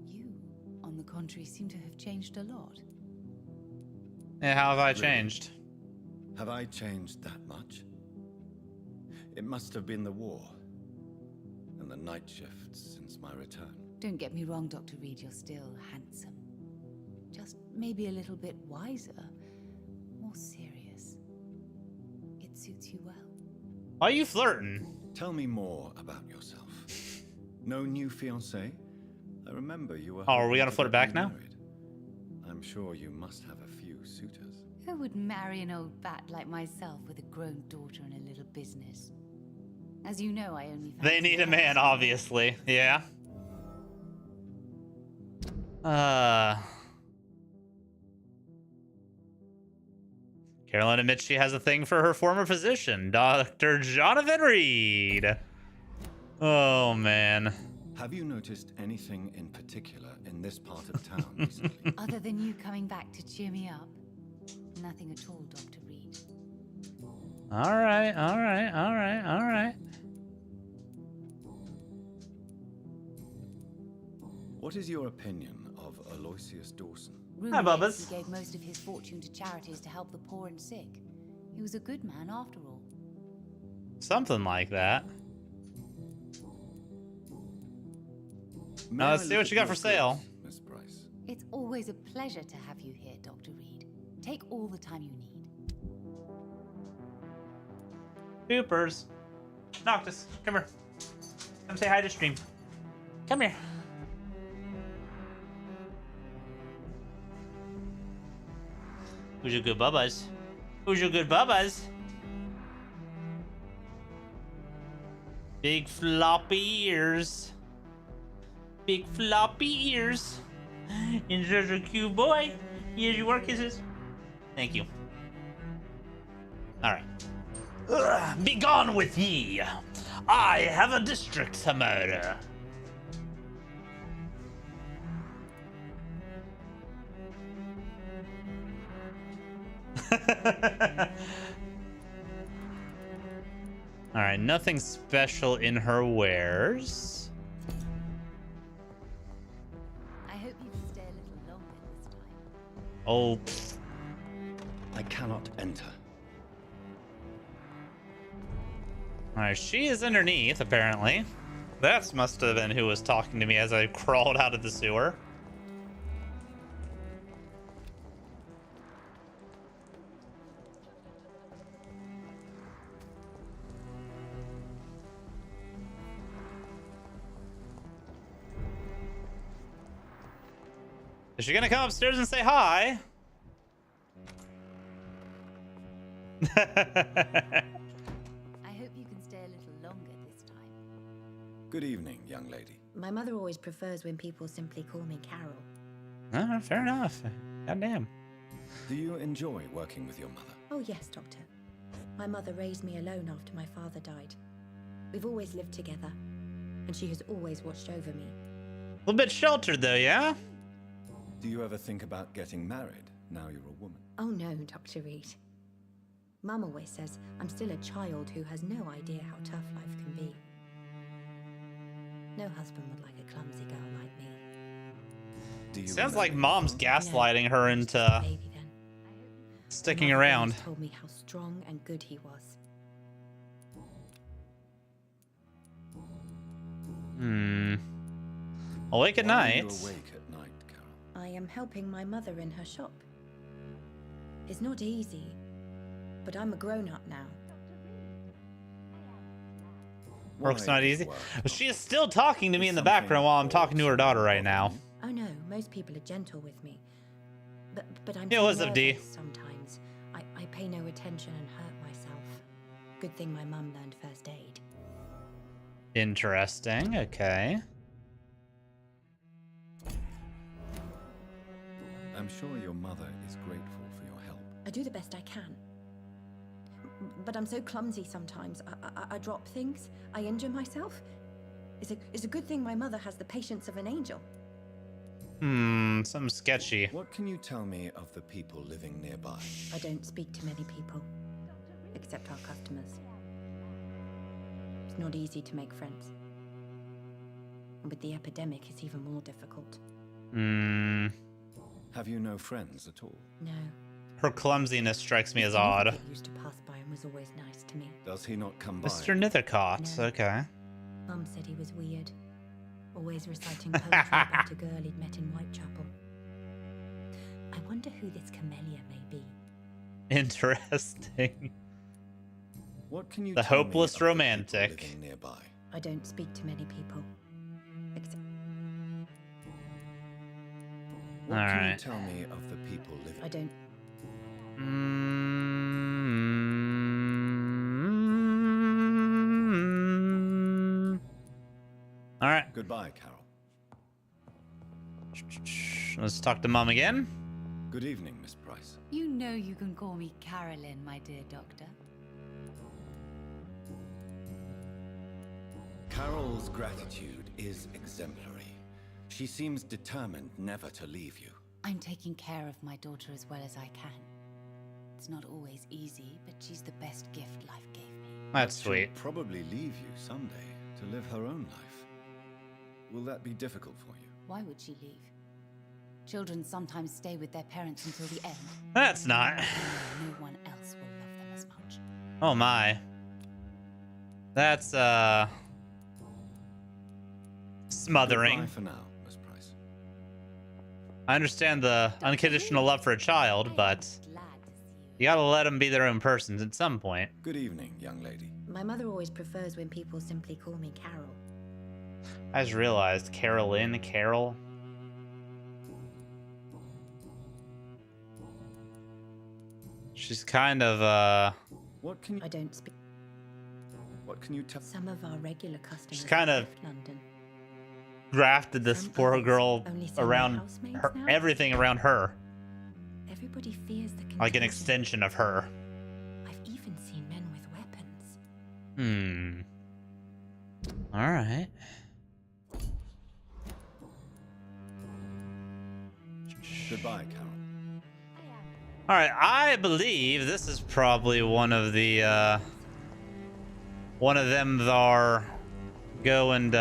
Speaker 13: You on the contrary, seem to have changed a lot.
Speaker 5: Yeah, how have I
Speaker 2: Really?
Speaker 5: changed?
Speaker 2: Have I changed that much? It must have been the war and the night shifts since my return.
Speaker 13: Don't get me wrong, Dr. Reed, you're still handsome. Just maybe a little bit wiser, more serious. It suits you well.
Speaker 5: Why are you flirting?
Speaker 2: Tell me more about yourself. No new fiancé? I remember you were.
Speaker 5: Oh, are we
Speaker 2: hoping
Speaker 5: gonna
Speaker 2: to
Speaker 5: flip it
Speaker 2: get
Speaker 5: back now?
Speaker 2: remarried. I'm sure you must have a few suitors.
Speaker 13: Who would marry an old bat like myself with a grown daughter and a little business? As you know, I only
Speaker 5: They
Speaker 13: fancy
Speaker 5: need a man,
Speaker 13: house.
Speaker 5: obviously. Yeah. Carolyn admits she has a thing for her former physician, Dr. Jonathan Reed. Oh, man.
Speaker 2: Have you noticed anything in particular in this part of town recently?
Speaker 13: Other than you coming back to cheer me up? Nothing at all, Dr. Reed.
Speaker 5: All right, all right, all right, all right.
Speaker 2: What is your opinion of Aloysius Dawson?
Speaker 13: Rumor
Speaker 5: Hi,
Speaker 13: is
Speaker 5: Bubbas.
Speaker 13: he gave most of his fortune to charities to help the poor and sick. He was a good man after all.
Speaker 5: Something like that.
Speaker 2: May
Speaker 5: Now let's
Speaker 2: I
Speaker 5: see
Speaker 2: look
Speaker 5: what
Speaker 2: at
Speaker 5: you got
Speaker 2: your
Speaker 5: for sale.
Speaker 2: goods, Miss Price?
Speaker 13: It's always a pleasure to have you here, Dr. Reed. Take all the time you need.
Speaker 5: Coopers. Noctis, come here. Come say hi to stream. Come here. Who's your good bubbas? Who's your good bubbas? Big floppy ears. Big floppy ears. You're such a cute boy. Here's your work kisses. Thank you. Alright. Be gone with ye. I have a district to murder. Alright, nothing special in her wares.
Speaker 13: I hope you can stay a little longer this time.
Speaker 5: Oh,
Speaker 2: I cannot enter.
Speaker 5: alright, she is underneath, apparently. That must have been who was talking to me as I crawled out of the sewer. Is she gonna come upstairs and say hi?
Speaker 13: I hope you can stay a little longer this time.
Speaker 2: Good evening, young lady.
Speaker 14: My mother always prefers when people simply call me Carol.
Speaker 5: Fair enough. Goddamn.
Speaker 2: Do you enjoy working with your mother?
Speaker 14: Oh, yes, Doctor. My mother raised me alone after my father died. We've always lived together, and she has always watched over me.
Speaker 5: A little bit sheltered though, yeah?
Speaker 2: Do you ever think about getting married now you're a woman?
Speaker 14: Oh, no, Dr. Reed. Mum always says I'm still a child who has no idea how tough life can be. No husband would like a clumsy girl like me.
Speaker 2: Do you
Speaker 5: Sounds
Speaker 2: remember
Speaker 5: like
Speaker 2: your
Speaker 5: mom's
Speaker 2: father?
Speaker 5: gaslighting her into
Speaker 14: Baby then.
Speaker 5: sticking
Speaker 14: My mother
Speaker 5: around.
Speaker 14: always told me how strong and good he was.
Speaker 5: Awake at
Speaker 2: Why are
Speaker 5: night.
Speaker 2: you awake at night, Carol?
Speaker 14: I am helping my mother in her shop. It's not easy, but I'm a grown-up now.
Speaker 5: Work's
Speaker 2: Why
Speaker 5: not
Speaker 2: does
Speaker 5: easy.
Speaker 2: work
Speaker 5: She
Speaker 2: not-
Speaker 5: is still talking to me
Speaker 2: Is
Speaker 5: in the
Speaker 2: something
Speaker 5: background while I'm talking to her daughter right
Speaker 2: bother
Speaker 5: now.
Speaker 2: you?
Speaker 14: Oh no, most people are gentle with me. But I'm
Speaker 5: Yeah,
Speaker 14: so
Speaker 5: what's up, D?
Speaker 14: nervous sometimes. I pay no attention and hurt myself. Good thing my mum learned first aid.
Speaker 5: Interesting. Okay.
Speaker 2: I'm sure your mother is grateful for your help.
Speaker 14: I do the best I can. But I'm so clumsy sometimes. I drop things. I injure myself. It's a good thing my mother has the patience of an angel.
Speaker 5: Something sketchy.
Speaker 2: What can you tell me of the people living nearby?
Speaker 14: I don't speak to many people, except our customers. It's not easy to make friends. And with the epidemic, it's even more difficult.
Speaker 5: Hmm.
Speaker 2: Have you no friends at all?
Speaker 14: No.
Speaker 5: Her clumsiness strikes me as
Speaker 14: Mr.
Speaker 5: odd.
Speaker 14: Nethercott used to pass by and was always nice to me.
Speaker 2: Does he not come by?
Speaker 5: Mr. Nethercott.
Speaker 14: No.
Speaker 5: Okay.
Speaker 14: Mum said he was weird. Always reciting poetry about a girl he'd met in Whitechapel. I wonder who this camellia may be.
Speaker 5: Interesting.
Speaker 2: What can you
Speaker 5: The
Speaker 2: tell me
Speaker 5: hopeless
Speaker 2: of the people
Speaker 5: romantic.
Speaker 2: living nearby?
Speaker 14: I don't speak to many people. Except
Speaker 2: What can you
Speaker 5: Alright.
Speaker 2: tell me of the people living?
Speaker 14: I don't.
Speaker 5: All right.
Speaker 2: Goodbye, Carol.
Speaker 5: Let's talk to Mom again.
Speaker 2: Good evening, Miss Price.
Speaker 13: You know you can call me Carolyn, my dear doctor.
Speaker 2: Carol's gratitude is exemplary. She seems determined never to leave you.
Speaker 13: I'm taking care of my daughter as well as I can. It's not always easy, but she's the best gift life gave me.
Speaker 5: That's
Speaker 2: She'll
Speaker 5: sweet.
Speaker 2: probably leave you someday to live her own life. Will that be difficult for you?
Speaker 13: Why would she leave? Children sometimes stay with their parents until the end.
Speaker 5: That's not.
Speaker 13: No one else will love them as much.
Speaker 5: Oh my. That's smothering.
Speaker 2: Goodbye for now, Miss Price.
Speaker 5: I understand the unconditional love for a child, but you gotta let them be their own persons at some point.
Speaker 2: Good evening, young lady.
Speaker 14: My mother always prefers when people simply call me Carol.
Speaker 5: I just realized Carolyn, Carol. She's kind of
Speaker 2: What can you
Speaker 14: I don't speak.
Speaker 2: What can you tell?
Speaker 14: Some of our regular customers
Speaker 5: She's kind
Speaker 14: have
Speaker 5: of
Speaker 14: left London.
Speaker 5: grafted this
Speaker 14: Some
Speaker 5: poor
Speaker 14: others
Speaker 5: girl
Speaker 14: only send their
Speaker 5: around
Speaker 14: housemates
Speaker 5: her,
Speaker 14: now?
Speaker 5: everything around her,
Speaker 14: Everybody fears the
Speaker 5: like an
Speaker 14: contagion.
Speaker 5: extension of her.
Speaker 14: I've even seen men with weapons.
Speaker 5: All right.
Speaker 2: Goodbye, Carol.
Speaker 5: All right, I believe this is probably one of the one of them that are go and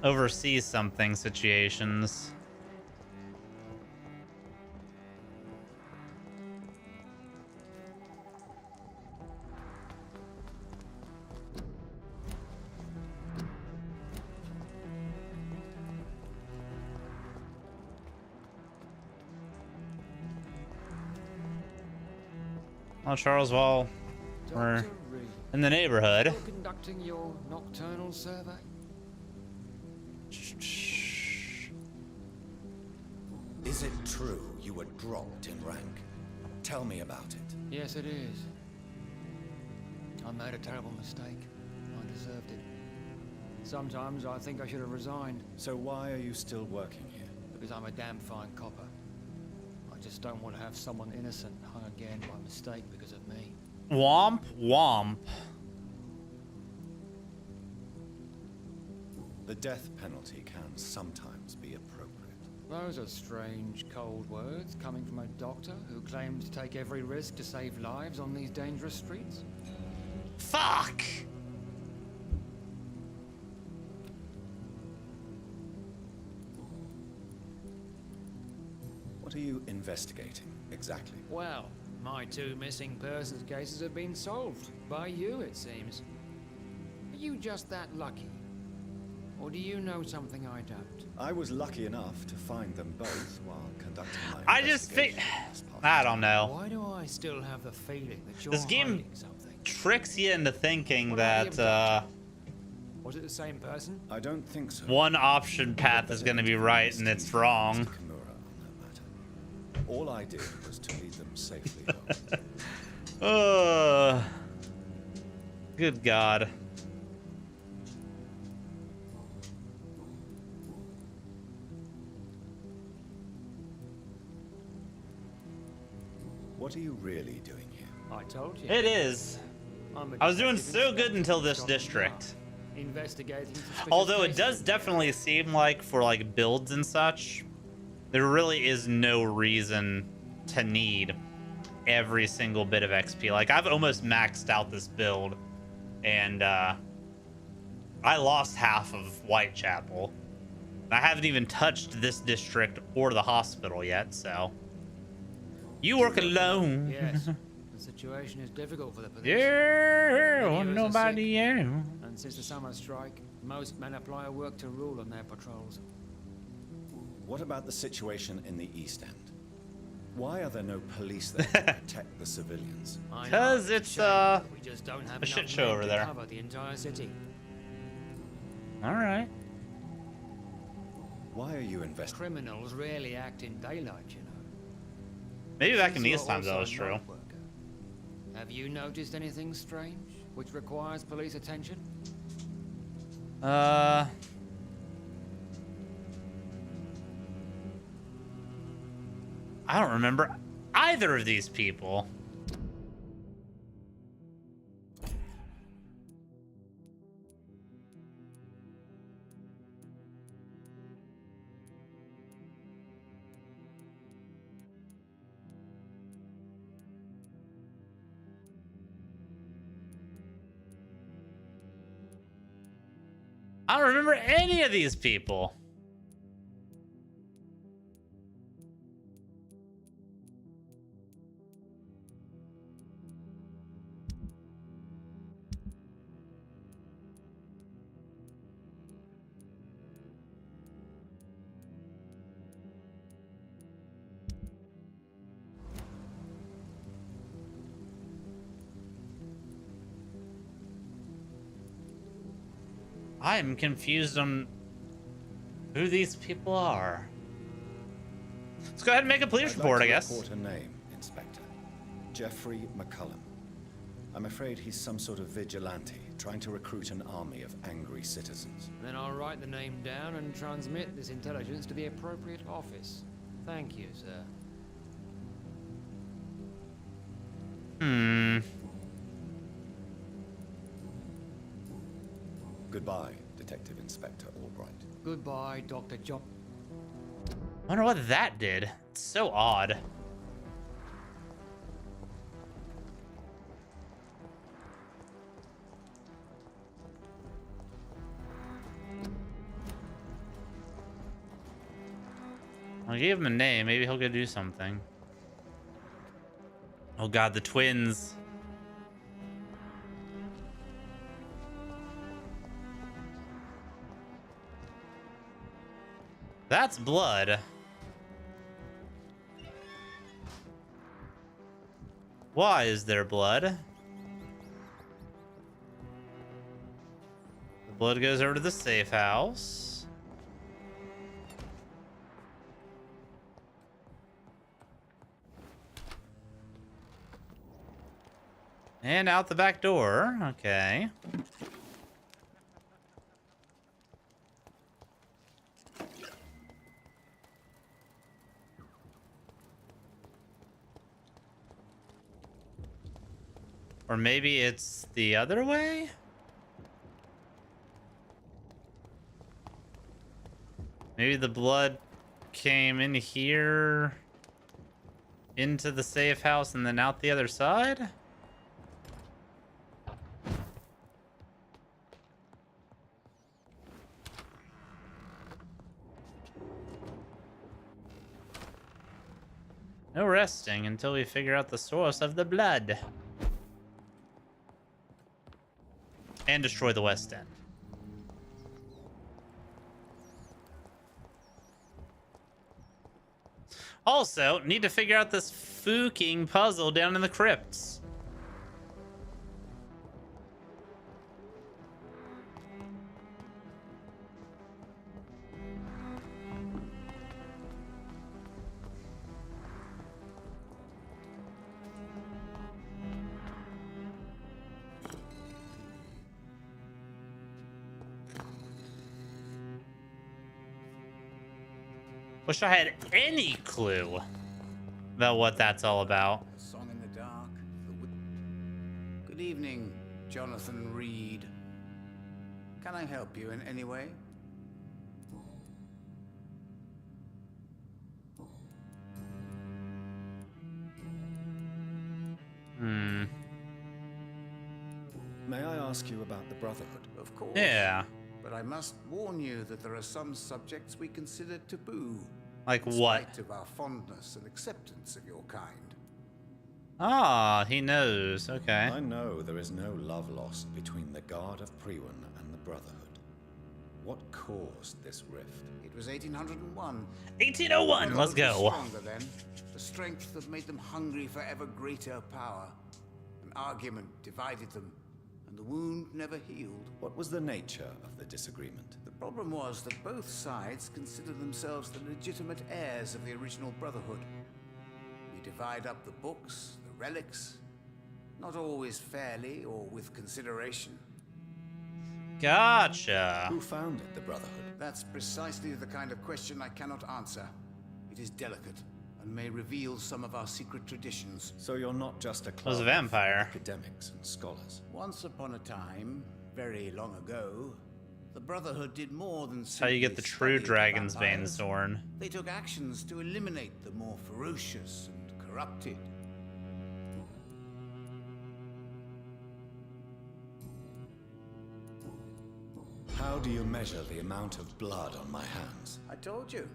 Speaker 5: oversee something situations. Well, Charles, while we're
Speaker 4: Dr. Reed,
Speaker 5: in the neighborhood,
Speaker 4: you're conducting your nocturnal survey?
Speaker 2: Is it true you were dropped in rank? Tell me about it.
Speaker 4: Yes, it is. I made a terrible mistake. I deserved it. Sometimes I think I should have resigned.
Speaker 2: So why are you still working here?
Speaker 4: Because I'm a damn fine copper. I just don't want to have someone innocent hung again by mistake because of me.
Speaker 5: womp womp.
Speaker 2: The death penalty can sometimes be appropriate.
Speaker 4: Those are strange, cold words coming from a doctor who claims to take every risk to save lives on these dangerous streets.
Speaker 5: Fuck.
Speaker 2: What are you investigating, exactly?
Speaker 4: Well, my 2 missing persons cases have been solved. By you, it seems. Are you just that lucky? Or do you know something I don't?
Speaker 2: I was lucky enough to find them both while conducting my
Speaker 5: I just think I don't know.
Speaker 4: Why do I still have the feeling that you're
Speaker 5: This game
Speaker 4: hiding something?
Speaker 5: tricks you into thinking
Speaker 4: What about
Speaker 5: that
Speaker 4: Was it the same person?
Speaker 2: I don't think so.
Speaker 5: one option path is going to be right and it's wrong.
Speaker 2: Kimura on that matter. All I did was to lead them safely home.
Speaker 5: Good God.
Speaker 2: What are you really doing here?
Speaker 4: I told you.
Speaker 5: It is.
Speaker 4: I'm a
Speaker 5: I was doing
Speaker 4: detective
Speaker 5: so good
Speaker 4: inspector
Speaker 5: until this
Speaker 4: Scotland
Speaker 5: district.
Speaker 4: Yard, investigating suspicious
Speaker 5: Although it
Speaker 4: cases.
Speaker 5: does definitely seem like for like builds and such, there really is no reason to need every single bit of XP. Like I've almost maxed out this build and I lost half of Whitechapel. I haven't even touched this district or the hospital yet, so. You work alone.
Speaker 15: Yes. The situation is difficult for the police.
Speaker 5: Yeah,
Speaker 15: Many of us are
Speaker 5: nobody,
Speaker 15: sick,
Speaker 5: yeah.
Speaker 15: And since the summer strike, most men apply a work to rule on their patrols.
Speaker 2: What about the situation in the East End? Why are there no police there to protect the civilians?
Speaker 5: Because it's
Speaker 15: we just don't have
Speaker 5: a shit
Speaker 15: enough
Speaker 5: show
Speaker 15: men
Speaker 5: over
Speaker 15: to
Speaker 5: there.
Speaker 15: cover the entire city.
Speaker 5: All right.
Speaker 2: Why are you investing?
Speaker 15: Criminals rarely act in daylight, you know.
Speaker 5: Maybe back in
Speaker 15: Since
Speaker 5: these
Speaker 15: you're
Speaker 5: times that
Speaker 15: also
Speaker 5: was
Speaker 15: a
Speaker 5: true.
Speaker 15: night worker, have you noticed anything strange which requires police attention?
Speaker 5: I don't remember either of these people. I don't remember any of these people. I am confused on who these people are. Let's go ahead and make a police report, I guess.
Speaker 2: Report a name, Inspector. Jeffrey McCullum. I'm afraid he's some sort of vigilante, trying to recruit an army of angry citizens.
Speaker 15: Then I'll write the name down and transmit this intelligence to the appropriate office. Thank you, sir.
Speaker 2: Goodbye, Detective Inspector Albright.
Speaker 15: Goodbye, Dr. John.
Speaker 5: I wonder what that did. It's so odd. I gave him a name. Maybe he'll go do something. Oh god, the twins. That's blood. Why is there blood? The blood goes over to the safe house. And out the back door. Okay. Or maybe it's the other way? Maybe the blood came in here into the safe house and then out the other side? No resting until we figure out the source of the blood. And destroy the West End. Also, need to figure out this fucking puzzle down in the crypts. Wish I had any clue about what that's all about.
Speaker 16: Song in the dark. Good evening, Jonathan Reed. Can I help you in any way?
Speaker 2: May I ask you about the Brotherhood?
Speaker 16: Of course.
Speaker 5: Yeah.
Speaker 16: But But I must warn you that there are some subjects we consider taboo.
Speaker 5: Like
Speaker 16: in
Speaker 5: what?
Speaker 16: spite of our fondness and acceptance of your kind.
Speaker 5: Ah, he knows. Okay.
Speaker 2: I know there is no love lost between the Guard of Priwen and the Brotherhood. What caused this rift?
Speaker 16: It was 1801.
Speaker 5: 1801, let's go.
Speaker 16: Stronger then. The strength that made them hungry for ever greater power. An argument divided them, and the wound never healed.
Speaker 2: What was the nature of the disagreement?
Speaker 16: The problem was that both sides considered themselves the legitimate heirs of the original Brotherhood. We divide up the books, the relics, not always fairly or with consideration.
Speaker 5: Gotcha.
Speaker 2: Who founded the Brotherhood?
Speaker 16: That's precisely the kind of question I cannot answer. It is delicate and may reveal some of our secret traditions.
Speaker 2: So you're not just a club
Speaker 5: Was a vampire.
Speaker 2: of academics and scholars.
Speaker 16: Once upon a time, very long ago, the Brotherhood did more than
Speaker 5: That's how you get the true dragon's bane thorn.
Speaker 16: They took actions to eliminate the more ferocious and corrupted.
Speaker 2: How do you measure the amount of blood on my hands?
Speaker 16: I told you.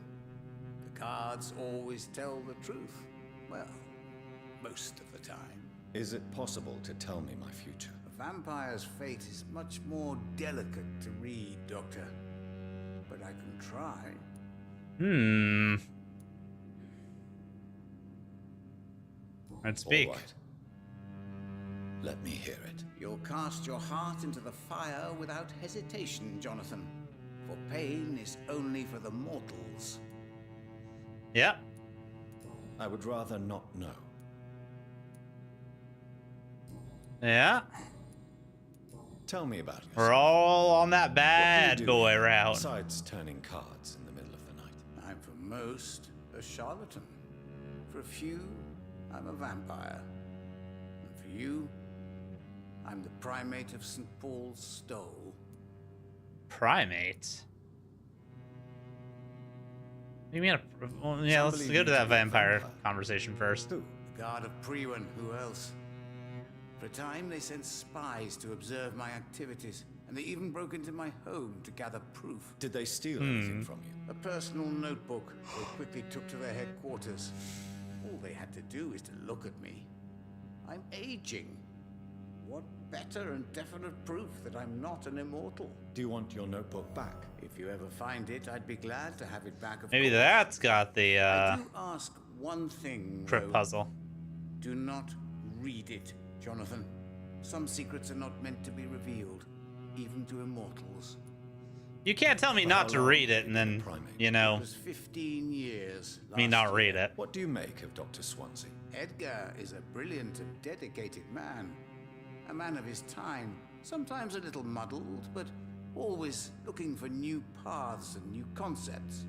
Speaker 16: The cards always tell the truth. Well, most of the time.
Speaker 2: Is it possible to tell me my future?
Speaker 16: A vampire's fate is much more delicate to read, Doctor. But I can try.
Speaker 5: Let's speak.
Speaker 2: All right. Let me hear it.
Speaker 16: You'll cast your heart into the fire without hesitation, Jonathan. For pain is only for the mortals.
Speaker 5: Yeah.
Speaker 2: I would rather not know.
Speaker 5: Yeah.
Speaker 2: Tell me about yourself.
Speaker 5: We're all on that bad boy route.
Speaker 2: Besides turning cards in the middle of the night.
Speaker 16: I'm for most a charlatan. For a few, I'm a vampire. And for you, I'm the primate of St. Paul's Stole.
Speaker 5: Primate? You mean well, yeah, let's go to that vampire conversation first.
Speaker 16: Who? The Guard of Priwen, who else? For a time, they sent spies to observe my activities, and they even broke into my home to gather proof.
Speaker 2: Did they steal anything from you?
Speaker 16: A personal notebook they quickly took to their headquarters. All they had to do is to look at me. I'm aging. What better and definite proof that I'm not an immortal?
Speaker 2: Do you want your notebook back?
Speaker 16: If you ever find it, I'd be glad to have it back, of
Speaker 5: Maybe
Speaker 16: course.
Speaker 5: that's got the
Speaker 16: I do ask one thing,
Speaker 5: crypt
Speaker 16: though.
Speaker 5: puzzle.
Speaker 16: Do not read it, Jonathan. Some secrets are not meant to be revealed, even to immortals.
Speaker 5: You can't tell me not to read it and then, you know,
Speaker 16: It was 15 years.
Speaker 5: me not
Speaker 16: last
Speaker 5: read
Speaker 16: year.
Speaker 5: it.
Speaker 2: What do you make of Dr. Swansea?
Speaker 16: Edgar is a brilliant and dedicated man. A man of his time. Sometimes a little muddled, but always looking for new paths and new concepts.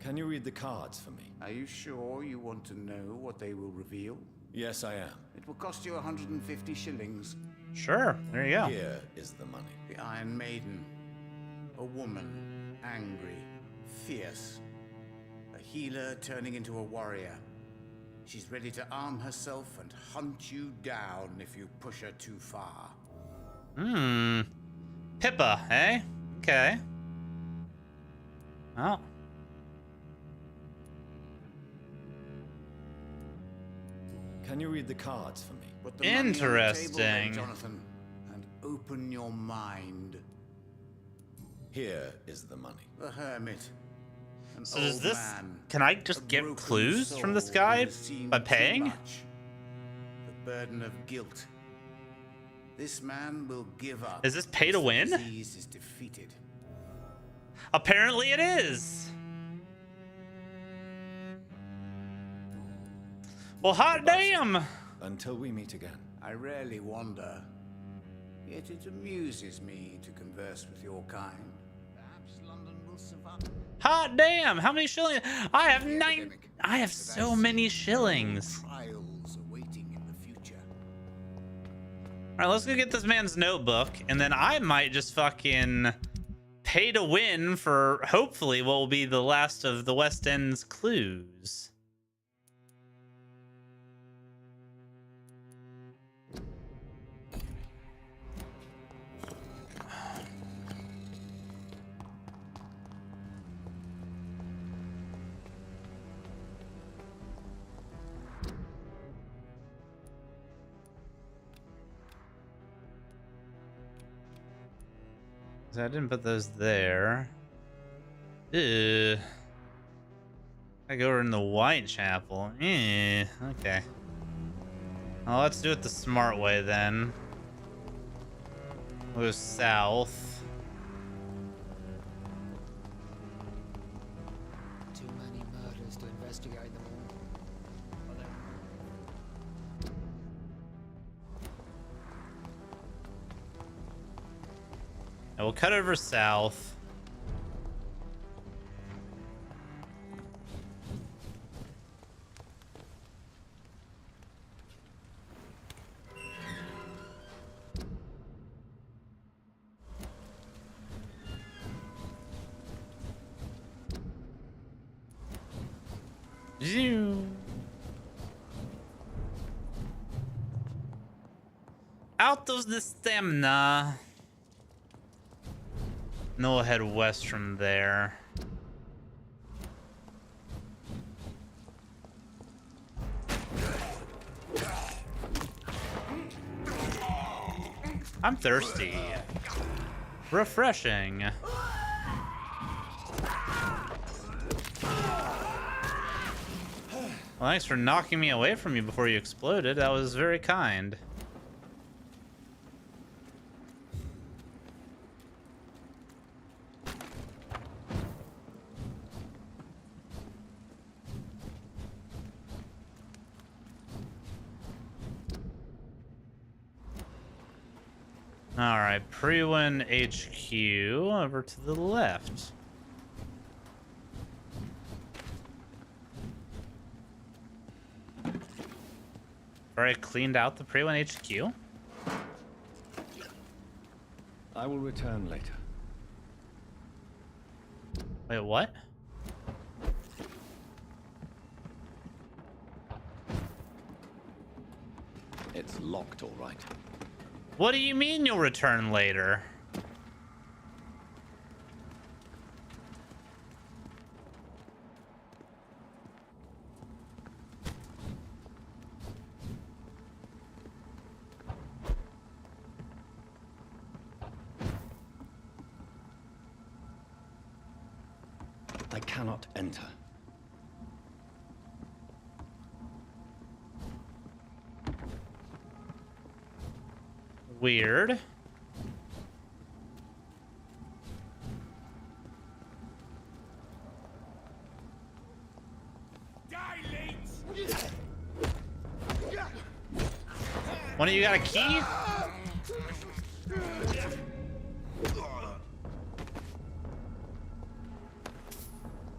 Speaker 2: Can you read the cards for me?
Speaker 16: Are you sure you want to know what they will reveal?
Speaker 2: Yes, I am.
Speaker 16: It will cost you 150 shillings.
Speaker 5: Sure, there you go.
Speaker 2: Here is the money.
Speaker 16: The Iron Maiden. A woman. Angry. Fierce. A healer turning into a warrior. She's ready to arm herself and hunt you down if you push her too far.
Speaker 5: Pippa, eh? Okay. Oh.
Speaker 2: Can you read the cards for me?
Speaker 16: Put the money on the table then,
Speaker 5: Interesting.
Speaker 16: Jonathan, and open your mind.
Speaker 2: Here is the money.
Speaker 16: The Hermit. An
Speaker 5: So does
Speaker 16: old
Speaker 5: this...
Speaker 16: man,
Speaker 5: Can I just
Speaker 16: a
Speaker 5: get
Speaker 16: broken
Speaker 5: clues from this
Speaker 16: soul
Speaker 5: guy
Speaker 16: who has seen
Speaker 5: by
Speaker 16: too
Speaker 5: paying?
Speaker 16: much. The burden of guilt. This man will give up.
Speaker 5: Is this pay to
Speaker 16: once the
Speaker 5: win?
Speaker 16: disease is defeated.
Speaker 5: Apparently it is. Well, hot damn!
Speaker 2: Until we meet again.
Speaker 16: I rarely wander, yet it amuses me to converse with your kind. Perhaps London will survive.
Speaker 5: Hot damn! How many shillings? I have 9. I have so many shillings.
Speaker 16: Trials awaiting in the future.
Speaker 5: All right, let's go get this man's notebook, and then I might just fucking pay to win for hopefully what will be the last of the West End's clues. I didn't put those there. Ew. I go over in the Whitechapel. Okay. Well, let's do it the smart way then. We'll go south.
Speaker 15: Too many murders to investigate them all.
Speaker 5: And we'll cut over south. Out of the stamina. And then we'll head west from there. I'm thirsty. Refreshing. Well, thanks for knocking me away from you before you exploded. That was very kind. Alright, Prewin HQ over to the left. Alright, cleaned out the Prewin HQ.
Speaker 2: I will return later.
Speaker 5: Wait, what?
Speaker 2: It's locked, all right.
Speaker 5: What do you mean you'll return later?
Speaker 2: I cannot enter.
Speaker 5: Weird. One of you got a key?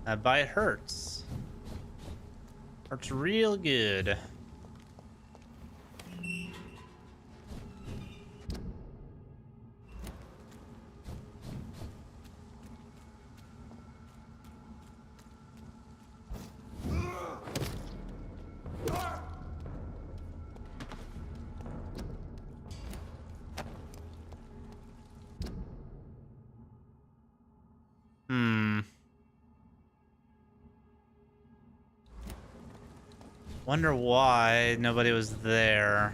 Speaker 5: That bite hurts. Hurts real good. Wonder why nobody was there.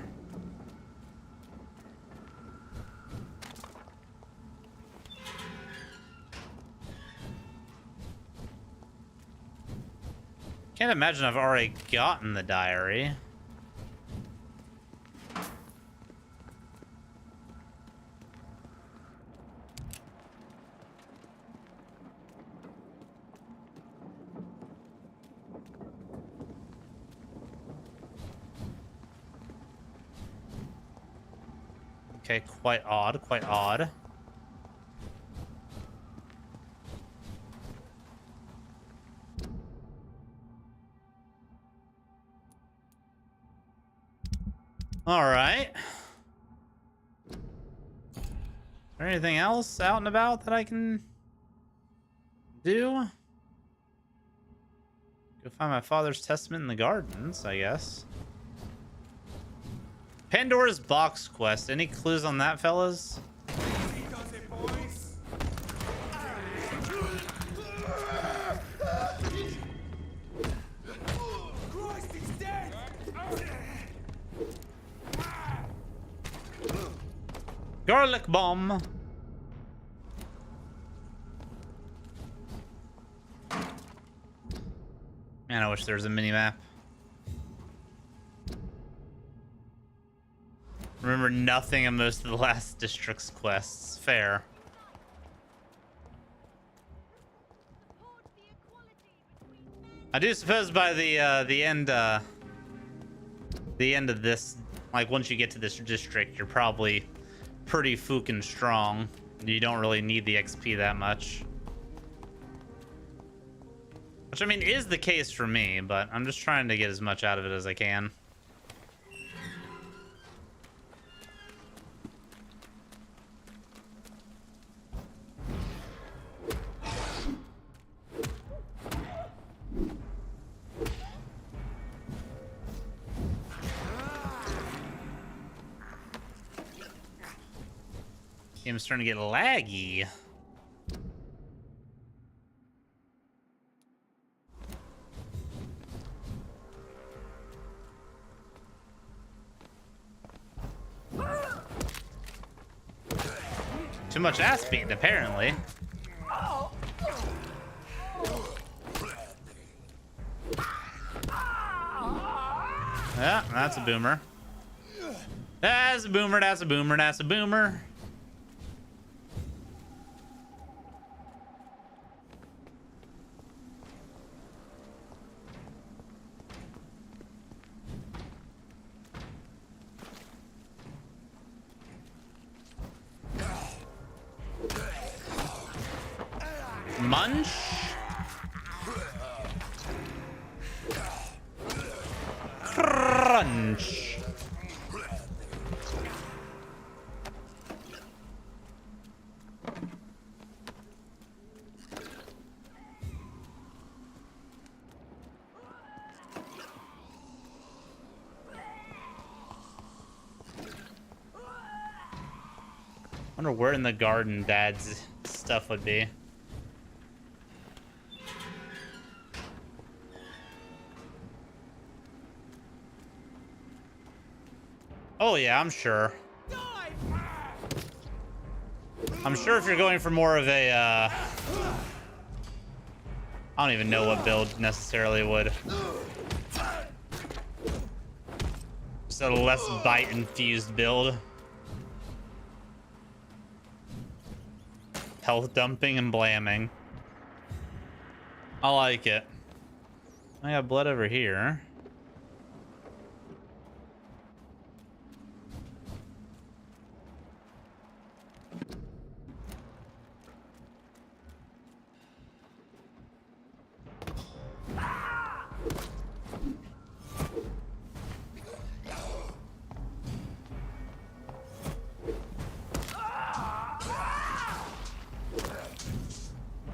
Speaker 5: Can't imagine I've already gotten the diary. Okay, quite odd, quite odd. All right. Is there anything else out and about that I can do? Go find my father's testament in the gardens, I guess. Pandora's box quest. Any clues on that, fellas? Garlic bomb. Man, I wish there was a mini-map. Remember nothing of most of the last district's quests. Fair. I do suppose by the end of this, like once you get to this district, you're probably pretty fucking strong. You don't really need the XP that much. Which I mean is the case for me, but I'm just trying to get as much out of it as I can. Game's starting to get laggy. Too much ass beating, apparently. Yeah, that's a boomer. That's a boomer, that's a boomer, that's a boomer. Munch. Crunch. Wonder where in the garden Dad's stuff would be. Oh yeah, I'm sure. I'm sure if you're going for more of a, I don't even know what build necessarily would. Just a less bite-infused build. Health dumping and blamming. I like it. I got blood over here.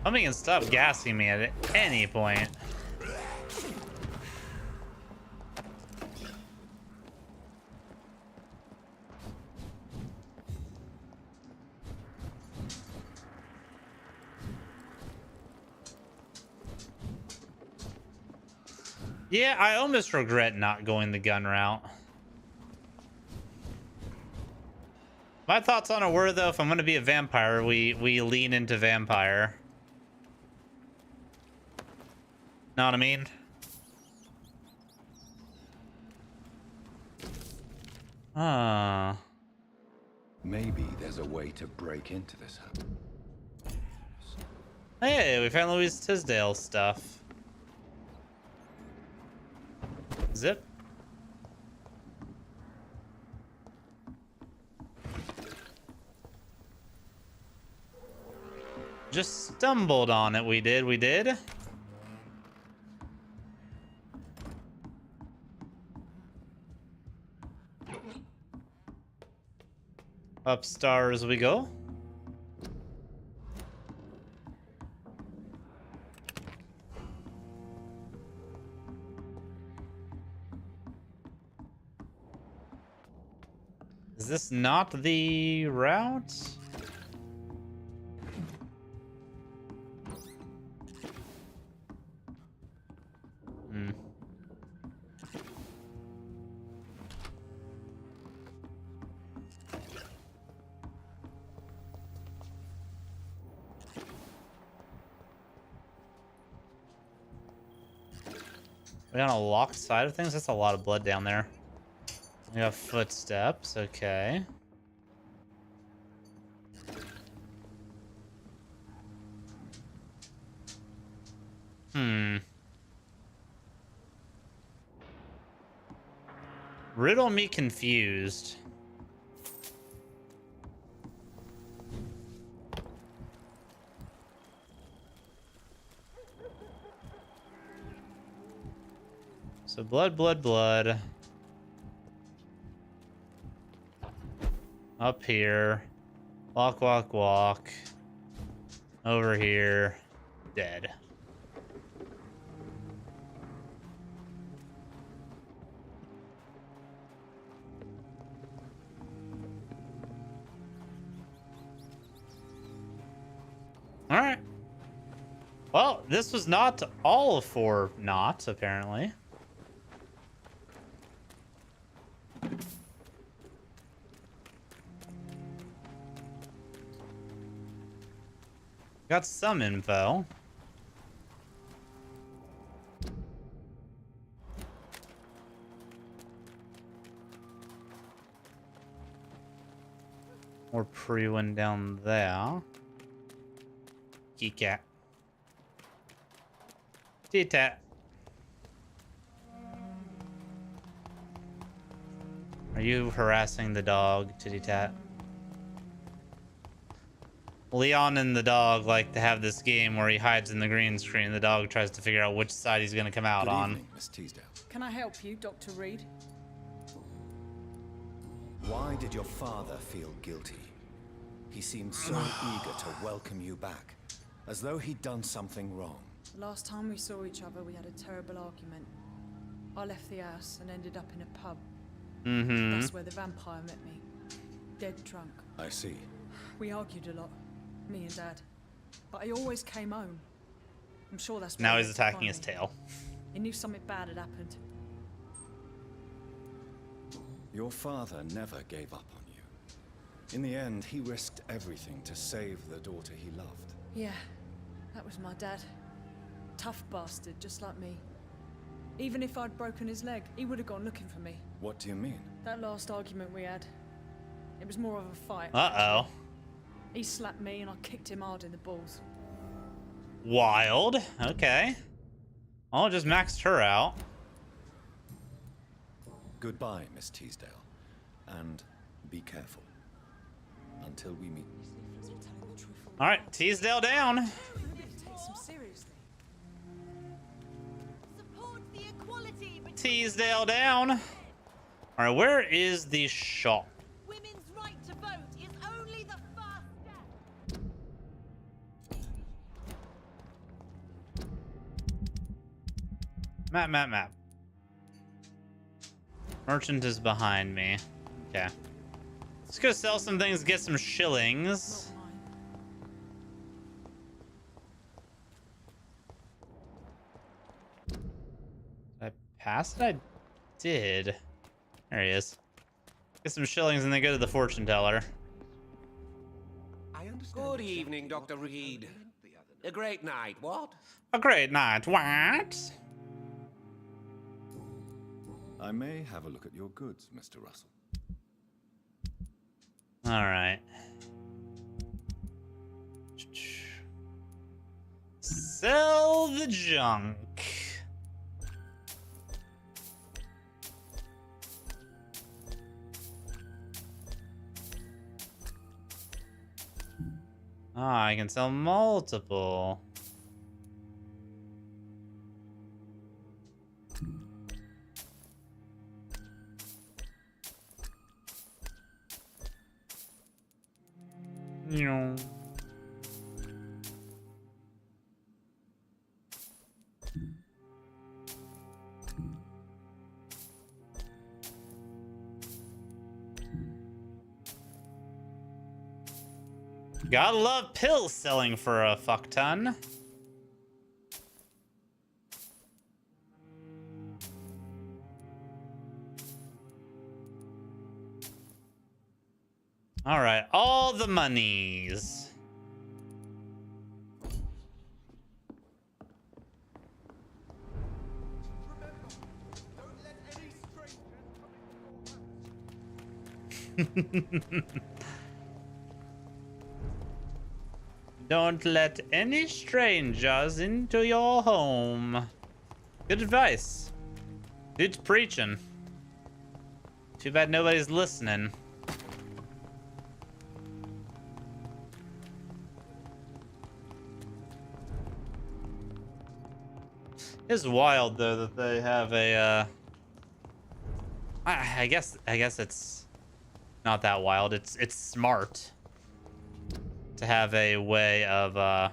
Speaker 5: Something can stop gassing me at any point. Yeah, I almost regret not going the gun route. My thoughts on it were, though, if I'm going to be a vampire, we lean into vampire. Know what I mean? Ah.
Speaker 2: Maybe there's a way to break into this house.
Speaker 5: Hey, we found Louise Tisdale's stuff. Zip. Just stumbled on it, we did. Upstairs we go. Is this not the route? Hmm. We on a locked side of things? That's a lot of blood down there. We got footsteps, okay. Riddle me confused. So blood, blood, blood. Up here. Walk, walk, walk. Over here. Dead. Alright. Well, this was not all for naught, apparently. Got some info. More pre-win down there. Keycat. T-tat. Are you harassing the dog, Titty-tat? Leon and the dog like to have this game where he hides in the green screen. The dog tries to figure out which side he's going to come out on.
Speaker 2: Good evening, Miss Teasdale.
Speaker 12: Can I help you, Dr. Reed?
Speaker 2: Why did your father feel guilty? He seemed so eager to welcome you back, as though he'd done something wrong.
Speaker 12: The last time we saw each other, we had a terrible argument. I left the house and ended up in a pub. That's where the vampire met me. Dead drunk.
Speaker 2: I see.
Speaker 12: We argued a lot, me and Dad. But he always came home. I'm sure that's why
Speaker 5: Now
Speaker 12: he
Speaker 5: he's
Speaker 12: had to
Speaker 5: attacking
Speaker 12: find
Speaker 5: his
Speaker 12: me.
Speaker 5: tail.
Speaker 12: He knew something bad had happened.
Speaker 2: Your father never gave up on you. In the end, he risked everything to save the daughter he loved.
Speaker 12: Yeah, that was my dad. Tough bastard, just like me. Even if I'd broken his leg, he would have gone looking for me.
Speaker 2: What do you mean?
Speaker 12: That last argument we had, it was more of a fight.
Speaker 5: Uh-oh.
Speaker 12: He slapped me and I kicked him hard in the balls.
Speaker 5: Wild. Okay. I'll just maxed her out.
Speaker 2: Goodbye, Miss Teasdale. And be careful. Until we meet.
Speaker 5: Alright, Teasdale down.
Speaker 12: Take some seriously.
Speaker 5: Teasdale down. Alright, where is the shop?
Speaker 8: Women's right to vote is only the first step.
Speaker 5: Map. Merchant is behind me. Okay. Let's go sell some things, get some shillings. Did I pass it? I did. There he is. Get some shillings and then go to the fortune teller.
Speaker 9: Good evening, Dr. Reed. A great night, what?
Speaker 5: A great night, what?
Speaker 2: I may have a look at your goods, Mr. Russell.
Speaker 5: Alright. Sell the junk. Ah, I can sell multiple. No. Gotta love pills selling for a fuck ton. All right, all the monies. Don't let any strangers into your home. Good advice. Dude's preaching. Too bad nobody's listening. It's wild though that they have a I guess it's not that wild. It's smart to have a way of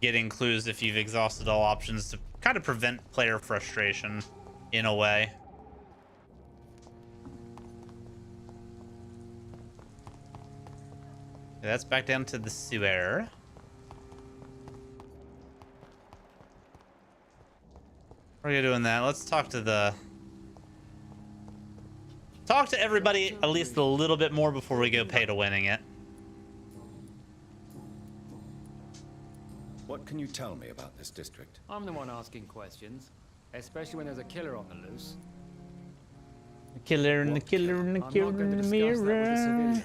Speaker 5: getting clues if you've exhausted all options to kind of prevent player frustration in a way. Okay, that's back down to the sewer. While you're doing that, let's talk to everybody at least a little bit more before we go pay to winning it.
Speaker 2: What can you tell me about this district?
Speaker 15: I'm the one asking questions, especially when there's a killer on the loose.
Speaker 5: The killer and the killer and the killer in the mirror.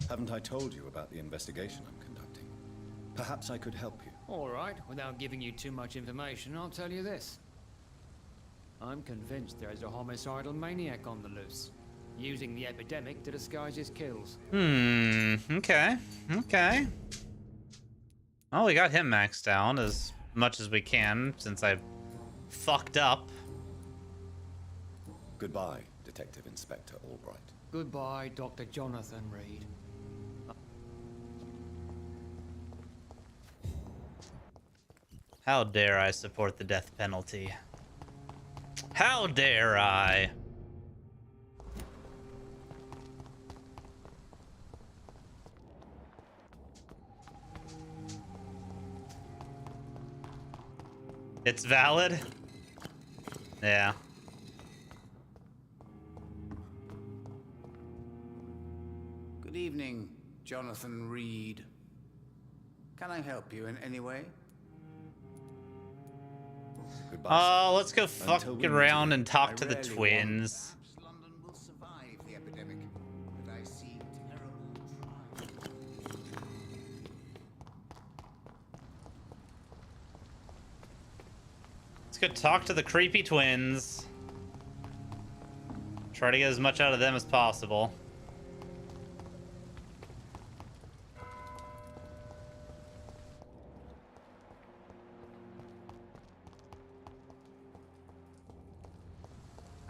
Speaker 2: Haven't I told you about the investigation I'm conducting? Perhaps I could help you.
Speaker 15: All right, without giving you too much information, I'll tell you this. I'm convinced there is a homicidal maniac on the loose, using the epidemic to disguise his kills.
Speaker 5: Okay. Okay. Well, we got him maxed out as much as we can since I fucked up.
Speaker 2: Goodbye, Detective Inspector Albright.
Speaker 15: Goodbye, Dr. Jonathan Reed.
Speaker 5: How dare I support the death penalty? How dare I? It's valid? Yeah.
Speaker 16: Good evening, Jonathan Reed. Can I help you in any way?
Speaker 2: Goodbye.
Speaker 5: Let's go fuck around and talk to the twins.
Speaker 16: London will survive the epidemic, but I see terrible
Speaker 5: Let's go talk to the creepy twins. Try to get as much out of them as possible.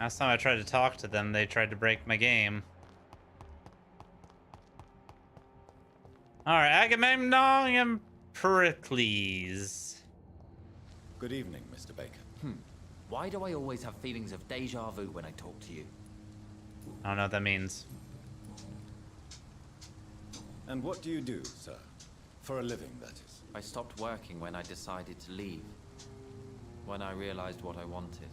Speaker 5: Last time I tried to talk to them, they tried to break my game. Alright, Agamemnon and Pericles.
Speaker 2: Good evening, Mr. Baker.
Speaker 17: Why do I always have feelings of deja vu when I talk to you?
Speaker 5: I don't know what that means.
Speaker 2: And what do you do, sir? For a living, that is.
Speaker 17: I stopped working when I decided to leave. When I realized what I wanted.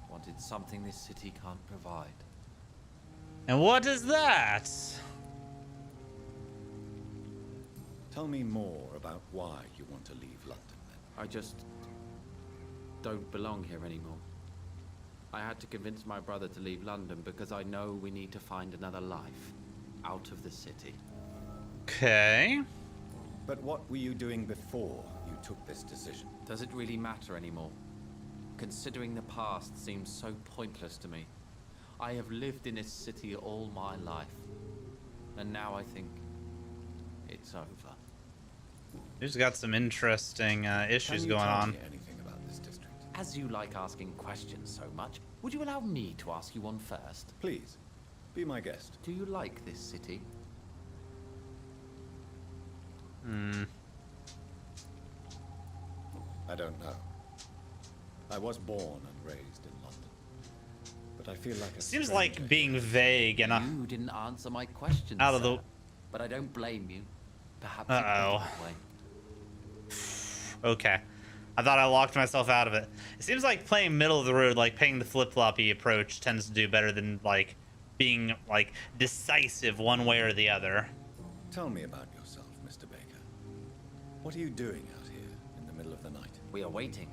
Speaker 17: Wanted something this city can't provide.
Speaker 5: And what is that?
Speaker 2: Tell me more about why you want to leave London, then.
Speaker 17: I just don't belong here anymore. I had to convince my brother to leave London because I know we need to find another life out of the city.
Speaker 5: Okay.
Speaker 2: But what were you doing before you took this decision?
Speaker 17: Does it really matter anymore? Considering the past seems so pointless to me. I have lived in this city all my life. And now I think it's over.
Speaker 5: We've got some interesting issues going on.
Speaker 2: Anything about this district?
Speaker 17: As you like asking questions so much, would you allow me to ask you one first?
Speaker 2: Please, be my guest.
Speaker 17: Do you like this city?
Speaker 2: I don't know. I was born and raised in London. But I feel like a
Speaker 5: Seems
Speaker 2: stranger
Speaker 5: like being vague and
Speaker 17: You didn't answer my question,
Speaker 5: out of the.
Speaker 17: sir, but I don't blame you. Perhaps
Speaker 5: Uh-oh.
Speaker 17: you felt that way.
Speaker 5: Okay. I thought I locked myself out of it. It seems like playing middle of the road, like paying the flip-floppy approach, tends to do better than like being like decisive one way or the other.
Speaker 2: Tell me about yourself, Mr. Baker. What are you doing out here in the middle of the night?
Speaker 17: We are waiting.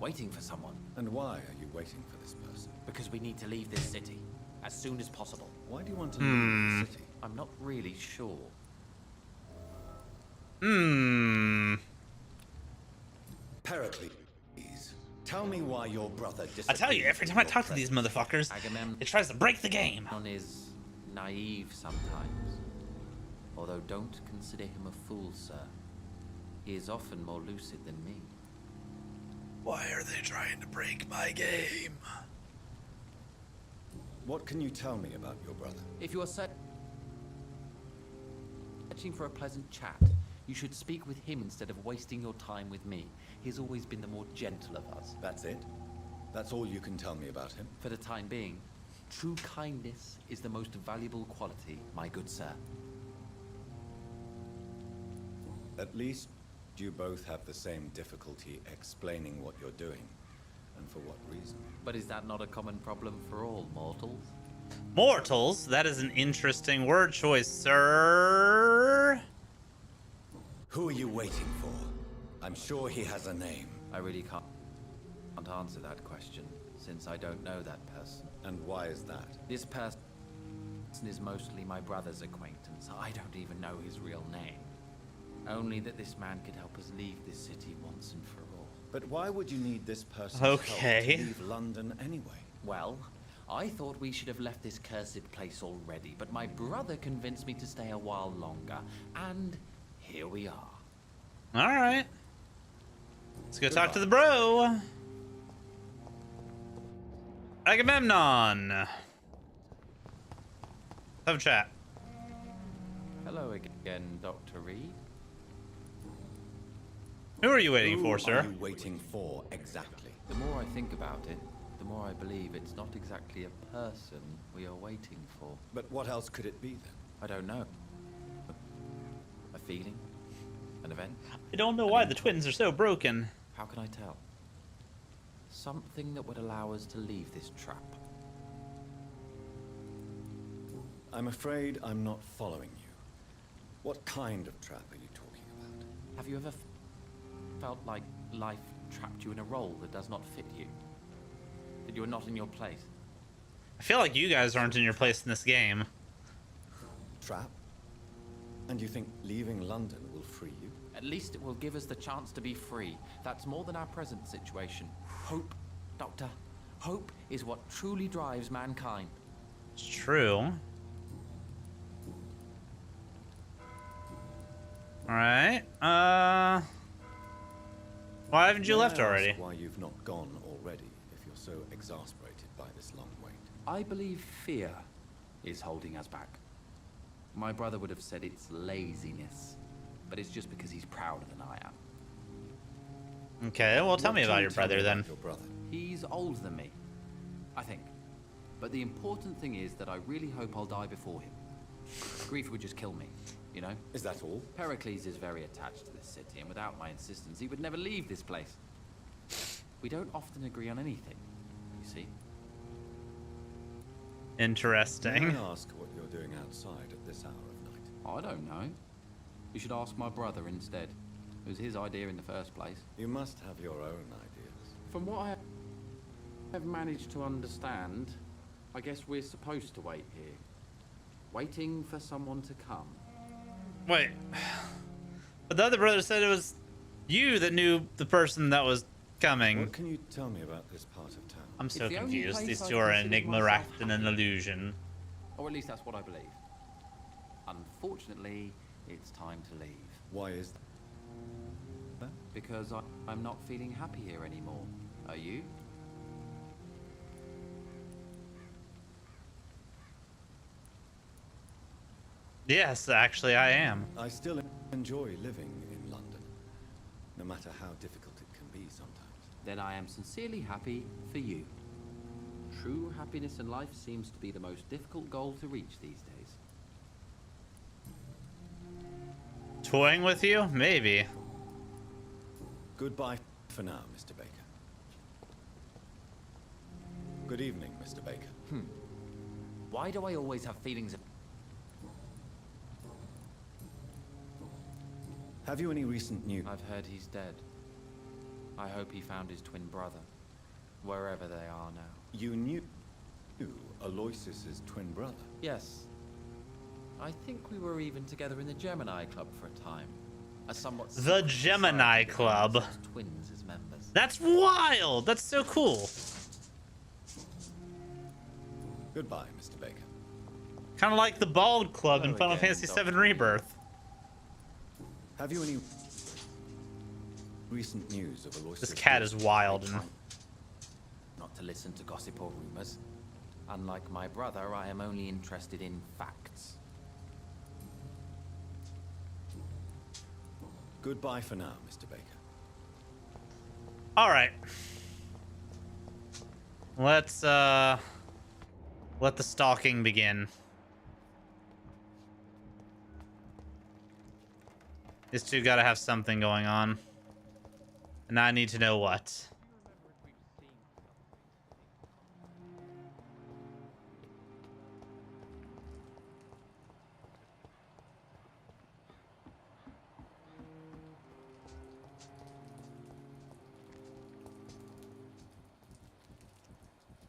Speaker 17: Waiting for someone.
Speaker 2: And why are you waiting for this person?
Speaker 17: Because we need to leave this city. as soon as possible.
Speaker 2: Why do you want to leave the city?
Speaker 17: I'm not really sure.
Speaker 2: Pericles, tell me why your brother
Speaker 1: I tell you, every time I talk to these motherfuckers, it tries to break the game.
Speaker 17: Agamemnon is naive sometimes. Although don't consider him a fool, sir. He is often more lucid than me.
Speaker 5: Why are they trying to break my game?
Speaker 2: What can you tell me about your brother?
Speaker 17: If you are searching for a pleasant chat, you should speak with him instead of wasting your time with me. He's always been the more gentle of us.
Speaker 2: That's it? That's all you can tell me about him?
Speaker 17: For the time being, true kindness is the most valuable quality, my good sir.
Speaker 2: At least you both have the same difficulty explaining what you're doing, and for what reason.
Speaker 17: But is that not a common problem for all mortals?
Speaker 1: Mortals? That is an interesting word choice, sir.
Speaker 2: Who are you waiting for? I'm sure he has a name.
Speaker 17: I really can't answer that question, since I don't know that person.
Speaker 2: And why is that?
Speaker 17: This person is mostly my brother's acquaintance. I don't even know his real name. Only that this man could help us leave this city once and for all.
Speaker 2: But why would you need this person's help to leave London anyway?
Speaker 17: Well, I thought we should have left this cursed place already, but my brother convinced me to stay a while longer, and here we are.
Speaker 1: All right. Let's go talk to the bro. Agamemnon. Have a chat.
Speaker 17: Hello again, Dr. Reed.
Speaker 1: Who are you waiting for, sir?
Speaker 2: Who are you waiting for, exactly?
Speaker 17: The more I think about it, the more I believe it's not exactly a person we are waiting for.
Speaker 2: But what else could it be, then?
Speaker 17: I don't know. A feeling? An event?
Speaker 1: I don't know why the twins are so broken.
Speaker 17: How can I tell? Something that would allow us to leave this trap.
Speaker 2: I'm afraid I'm not following you. What kind of trap are you talking about?
Speaker 17: Have you ever felt like life trapped you in a role that does not fit you? That you're not in your place?
Speaker 1: I feel like you guys aren't in your place in this game.
Speaker 2: Trap? And you think leaving London will free you?
Speaker 17: At least it will give us the chance to be free. That's more than our present situation. Hope, Doctor. Hope is what truly drives mankind.
Speaker 1: It's true. Alright, why haven't you left already?
Speaker 2: Why you've not gone already, if you're so exasperated by this long wait?
Speaker 17: I believe fear is holding us back. My brother would have said it's laziness, but it's just because he's prouder than I am.
Speaker 1: Okay, well tell me about your brother then.
Speaker 17: He's older than me, I think. But the important thing is that I really hope I'll die before him. Grief would just kill me. You know?
Speaker 2: Is that all?
Speaker 17: Pericles is very attached to this city, and without my insistence, he would never leave this place. We don't often agree on anything, you see.
Speaker 1: Interesting.
Speaker 2: May I ask what you're doing outside at this hour of night?
Speaker 17: I don't know. You should ask my brother instead. It was his idea in the first place.
Speaker 2: You must have your own ideas.
Speaker 17: From what I have managed to understand, I guess we're supposed to wait here. Waiting for someone to come.
Speaker 1: Wait, but the other brother said it was you that knew the person that was coming.
Speaker 2: What can you tell me about this part of town?
Speaker 1: I'm so confused. These two are an enigma wrapped in an illusion.
Speaker 17: Or at least that's what I believe. Unfortunately, it's time to leave.
Speaker 2: Why is that?
Speaker 17: Because I'm not feeling happy here anymore. Are you?
Speaker 1: Yes, actually I am.
Speaker 2: I still enjoy living in London, no matter how difficult it can be sometimes.
Speaker 17: Then I am sincerely happy for you. True happiness in life seems to be the most difficult goal to reach these days.
Speaker 1: Toying with you? Maybe.
Speaker 2: Goodbye for now, Mr. Baker. Good evening, Mr. Baker.
Speaker 17: Why do I always have feelings of...
Speaker 2: Have you any recent news?
Speaker 17: I've heard he's dead. I hope he found his twin brother, wherever they are now.
Speaker 2: You knew Aloysius's twin brother?
Speaker 17: Yes. I think we were even together in the Gemini Club for a time. A somewhat
Speaker 5: The Gemini Club.
Speaker 17: Twins as members.
Speaker 5: That's wild. That's so cool.
Speaker 2: Goodbye, Mr. Baker.
Speaker 5: Kind of like the Bald Club in
Speaker 17: Hello
Speaker 5: Final
Speaker 17: again,
Speaker 5: Fantasy
Speaker 17: Dr.
Speaker 5: VII Rebirth.
Speaker 2: Have you any recent news of Aloysius?
Speaker 5: This cat is wild. And
Speaker 17: Not to listen to gossip or rumors. Unlike my brother, I am only interested in facts.
Speaker 2: Goodbye for now, Mr. Baker.
Speaker 5: all right. Let's let the stalking begin. These two gotta have something going on. And I need to know what.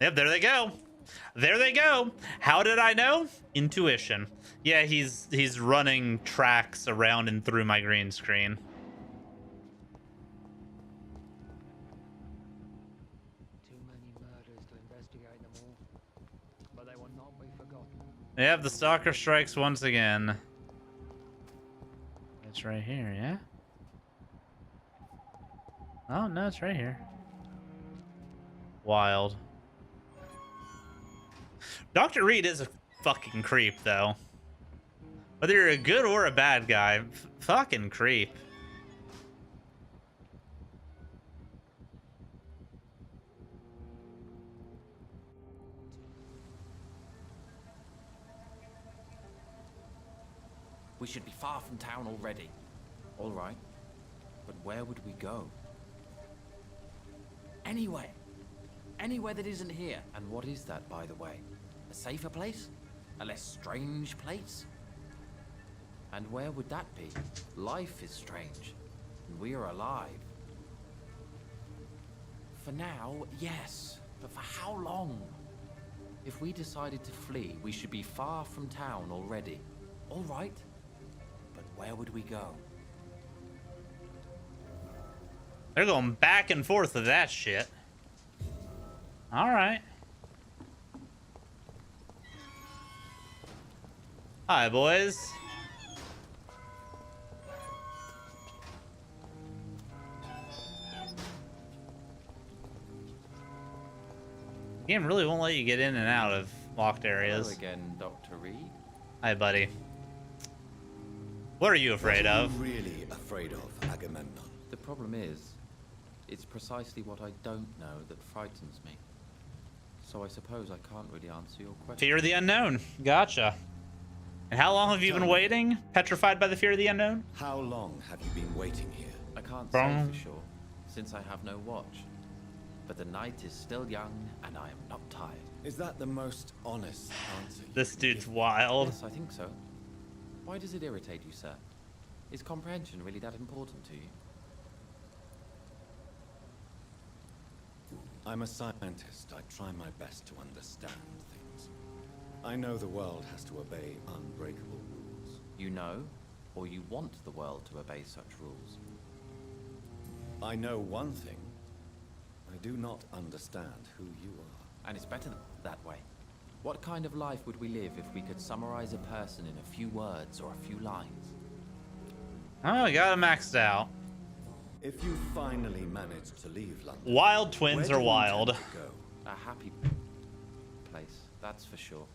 Speaker 5: Yep, there they go. There they go. How did I know? Intuition. Yeah, he's running tracks around and through my green screen.
Speaker 15: Too many murders to investigate them all, but they will not be forgotten.
Speaker 5: Yep, the stalker strikes once again. It's right here, yeah? Oh, no, it's right here. Wild. Dr. Reed is a fucking creep, though. Whether you're a good or a bad guy, fucking creep.
Speaker 17: We should be far from town already. All right. But where would we go? Anywhere. Anywhere that isn't here. And what is that, by the way? A safer place? A less strange place? And where would that be? Life is strange. And we are alive. For now, yes. But for how long? If we decided to flee, we should be far from town already. All right. But where would we go?
Speaker 5: They're going back and forth with that shit. All right. Hi, boys. The game really won't let you get in and out of locked areas.
Speaker 17: Hello again, Dr. Reed.
Speaker 5: Hi, buddy. What are you afraid
Speaker 2: What are
Speaker 5: of?
Speaker 2: you really afraid of, Agamemnon?
Speaker 17: The problem is, it's precisely what I don't know that frightens me. So I suppose I can't really answer your question.
Speaker 5: Fear of the unknown. Gotcha. And how long have you been waiting? Petrified by the fear of the unknown?
Speaker 2: How long have you been waiting here?
Speaker 17: I can't say for sure, since I have no watch. But the night is still young, and I am not tired.
Speaker 2: Is that the most honest answer?
Speaker 5: This dude's wild.
Speaker 17: Yes, I think so. Why does it irritate you, sir? Is comprehension really that important to you?
Speaker 2: I'm a scientist. I try my best to understand things. I know the world has to obey unbreakable rules.
Speaker 17: You know, or you want the world to obey such rules?
Speaker 2: I know one thing. I do not understand who you are.
Speaker 17: And it's better that way. What kind of life would we live if we could summarize a person in a few words or a few lines?
Speaker 5: Oh, I got it maxed out.
Speaker 2: If you finally manage to leave London,
Speaker 5: Wild twins
Speaker 2: where
Speaker 5: are
Speaker 2: do you
Speaker 5: wild.
Speaker 2: intend to go?
Speaker 17: A happy place, that's for sure.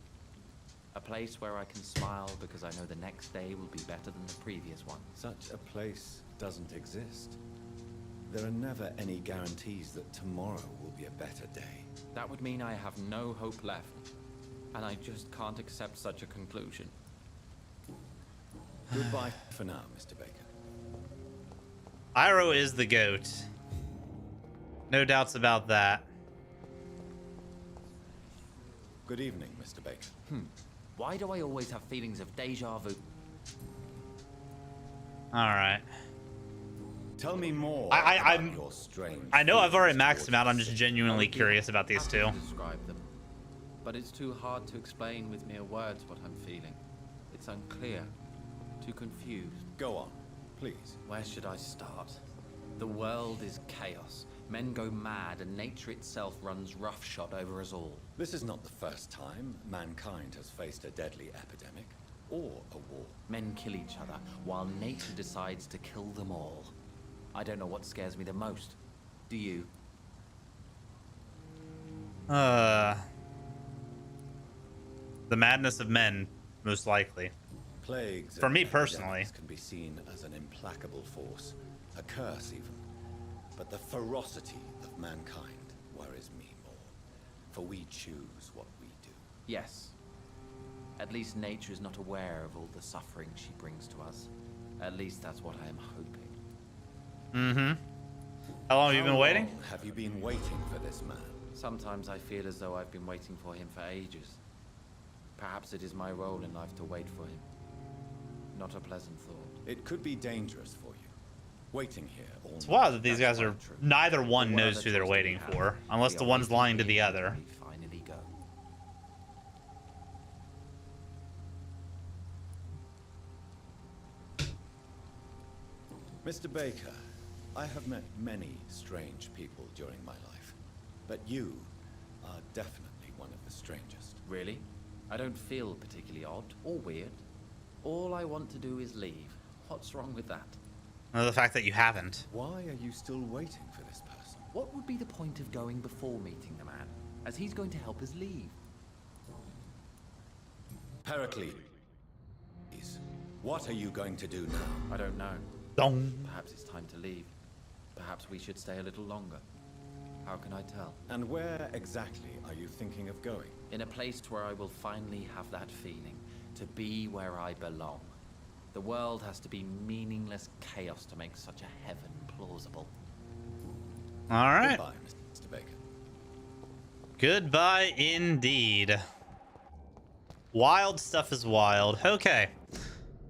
Speaker 17: A place where I can smile because I know the next day will be better than the previous one.
Speaker 2: Such a place doesn't exist. There are never any guarantees that tomorrow will be a better day.
Speaker 17: That would mean I have no hope left. And I just can't accept such a conclusion.
Speaker 2: Goodbye for now, Mr. Baker.
Speaker 5: Iroh is the goat. No doubts about that.
Speaker 2: Good evening, Mr. Baker.
Speaker 17: Why do I always have feelings of deja vu?
Speaker 5: Alright.
Speaker 2: Tell me more
Speaker 5: I'm
Speaker 2: about your strange
Speaker 5: I know I've already
Speaker 2: feelings
Speaker 5: maxed them out. I'm just genuinely curious about these two.
Speaker 17: Describe them. But it's too hard to explain with mere words what I'm feeling. It's unclear, too confused.
Speaker 2: Go on, please.
Speaker 17: Where should I start? The world is chaos. Men go mad, and nature itself runs roughshod over us all.
Speaker 2: This is not the first time mankind has faced a deadly epidemic or a war.
Speaker 17: Men kill each other, while nature decides to kill them all. I don't know what scares me the most. Do you?
Speaker 5: The madness of men, most likely.
Speaker 2: Plagues
Speaker 5: For
Speaker 2: and
Speaker 5: me personally.
Speaker 2: epidemics can be seen as an implacable force, a curse even. But the ferocity of mankind worries me more, for we choose what we do.
Speaker 17: Yes. At least nature is not aware of all the suffering she brings to us. At least that's what I am hoping.
Speaker 5: Mm-hmm. How long have you been waiting?
Speaker 2: How long have you been waiting for this man?
Speaker 17: Sometimes I feel as though I've been waiting for him for ages. Perhaps it is my role in life to wait for him. Not a pleasant thought.
Speaker 2: It could be dangerous for you. Waiting here all
Speaker 5: It's wild that these guys are... Neither one knows who they're waiting for, unless the one's lying to the other.
Speaker 17: Finally go.
Speaker 2: Mr. Baker, I have met many strange people during my life, but you are definitely one of the strangest.
Speaker 17: Really? I don't feel particularly odd or weird. All I want to do is leave. What's wrong with that?
Speaker 5: No, the fact that you haven't.
Speaker 2: Why are you still waiting for this person?
Speaker 17: What would be the point of going before meeting the man, as he's going to help us leave?
Speaker 2: Pericles, what are you going to do now?
Speaker 17: I don't know.
Speaker 5: Dong.
Speaker 17: Perhaps it's time to leave. Perhaps we should stay a little longer. How can I tell?
Speaker 2: And where exactly are you thinking of going?
Speaker 17: In a place where I will finally have that feeling, to be where I belong. The world has to be meaningless chaos to make such a heaven plausible.
Speaker 5: All right.
Speaker 2: Goodbye, Mr. Baker.
Speaker 5: Goodbye indeed. Wild stuff is wild. Okay.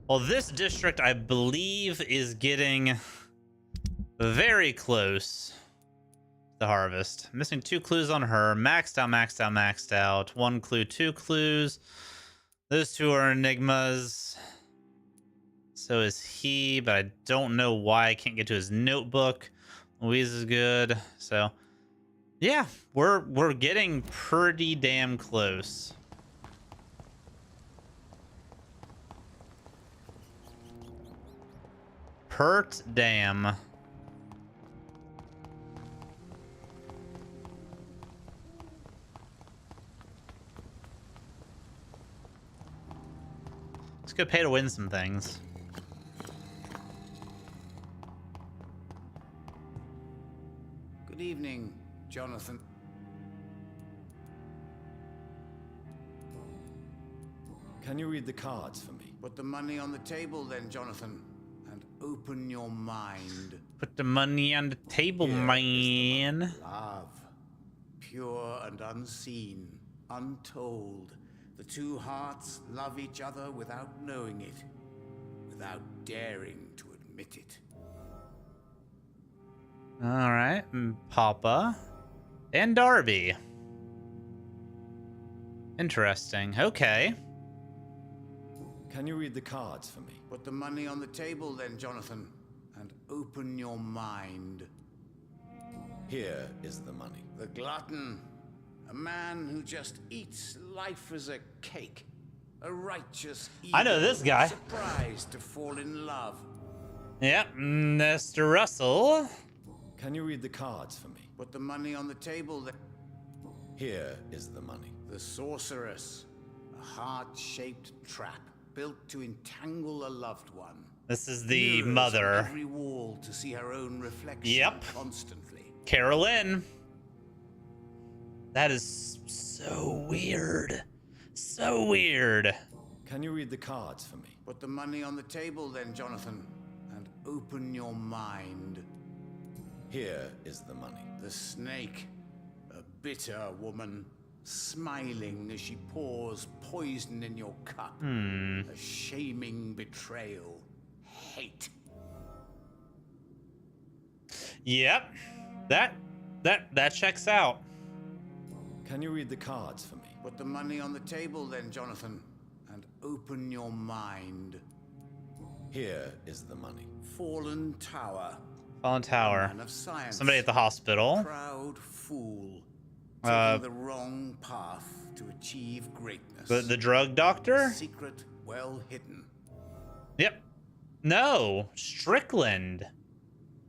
Speaker 5: Well, this district, I believe, is getting very close to harvest. Missing 2 clues on her. Maxed out, maxed out, maxed out. 1 clue, 2 clues. Those 2 are enigmas. So is he, but I don't know why I can't get to his notebook. Louise is good. So, yeah, we're getting pretty damn close. Pert damn. Let's go pay to win some things.
Speaker 16: Good evening, Jonathan.
Speaker 2: Can you read the cards for me?
Speaker 16: Put the money on the table then, Jonathan, and open your mind.
Speaker 5: Put the money on the table, man.
Speaker 16: Love, pure and unseen, untold. The 2 hearts love each other without knowing it, without daring to admit it.
Speaker 5: All right, Papa and Darby. Interesting. Okay.
Speaker 2: Can you read the cards for me?
Speaker 16: Put the money on the table then, Jonathan, and open your mind.
Speaker 2: Here is the money.
Speaker 16: The glutton. A man who just eats life as a cake. A righteous ego.
Speaker 5: I know this guy.
Speaker 16: Surprised to fall in love.
Speaker 5: Yep, Mr. Russell.
Speaker 2: Can you read the cards for me?
Speaker 16: Put the money on the table then.
Speaker 2: Here is the money.
Speaker 16: The sorceress. A heart-shaped trap built to entangle a loved one.
Speaker 5: This is the
Speaker 16: Mirrors
Speaker 5: mother.
Speaker 16: on every wall to see her own reflection.
Speaker 5: Yep.
Speaker 16: Constantly.
Speaker 5: Carolyn. That is so weird. So weird.
Speaker 2: Can you read the cards for me?
Speaker 16: Put the money on the table then, Jonathan, and open your mind.
Speaker 2: Here is the money.
Speaker 16: The snake. A bitter woman. Smiling as she pours poison in your cup. A shaming betrayal. Hate.
Speaker 5: Yep. That checks out.
Speaker 2: Can you read the cards for me?
Speaker 16: Put the money on the table then, Jonathan, and open your mind.
Speaker 2: Here is the money.
Speaker 16: Fallen Tower.
Speaker 5: Fallen Tower.
Speaker 16: Man of science.
Speaker 5: Somebody at the hospital.
Speaker 16: Proud fool. Taking the wrong path to achieve greatness.
Speaker 5: The drug doctor?
Speaker 16: Secret well hidden.
Speaker 5: Yep. No. Strickland.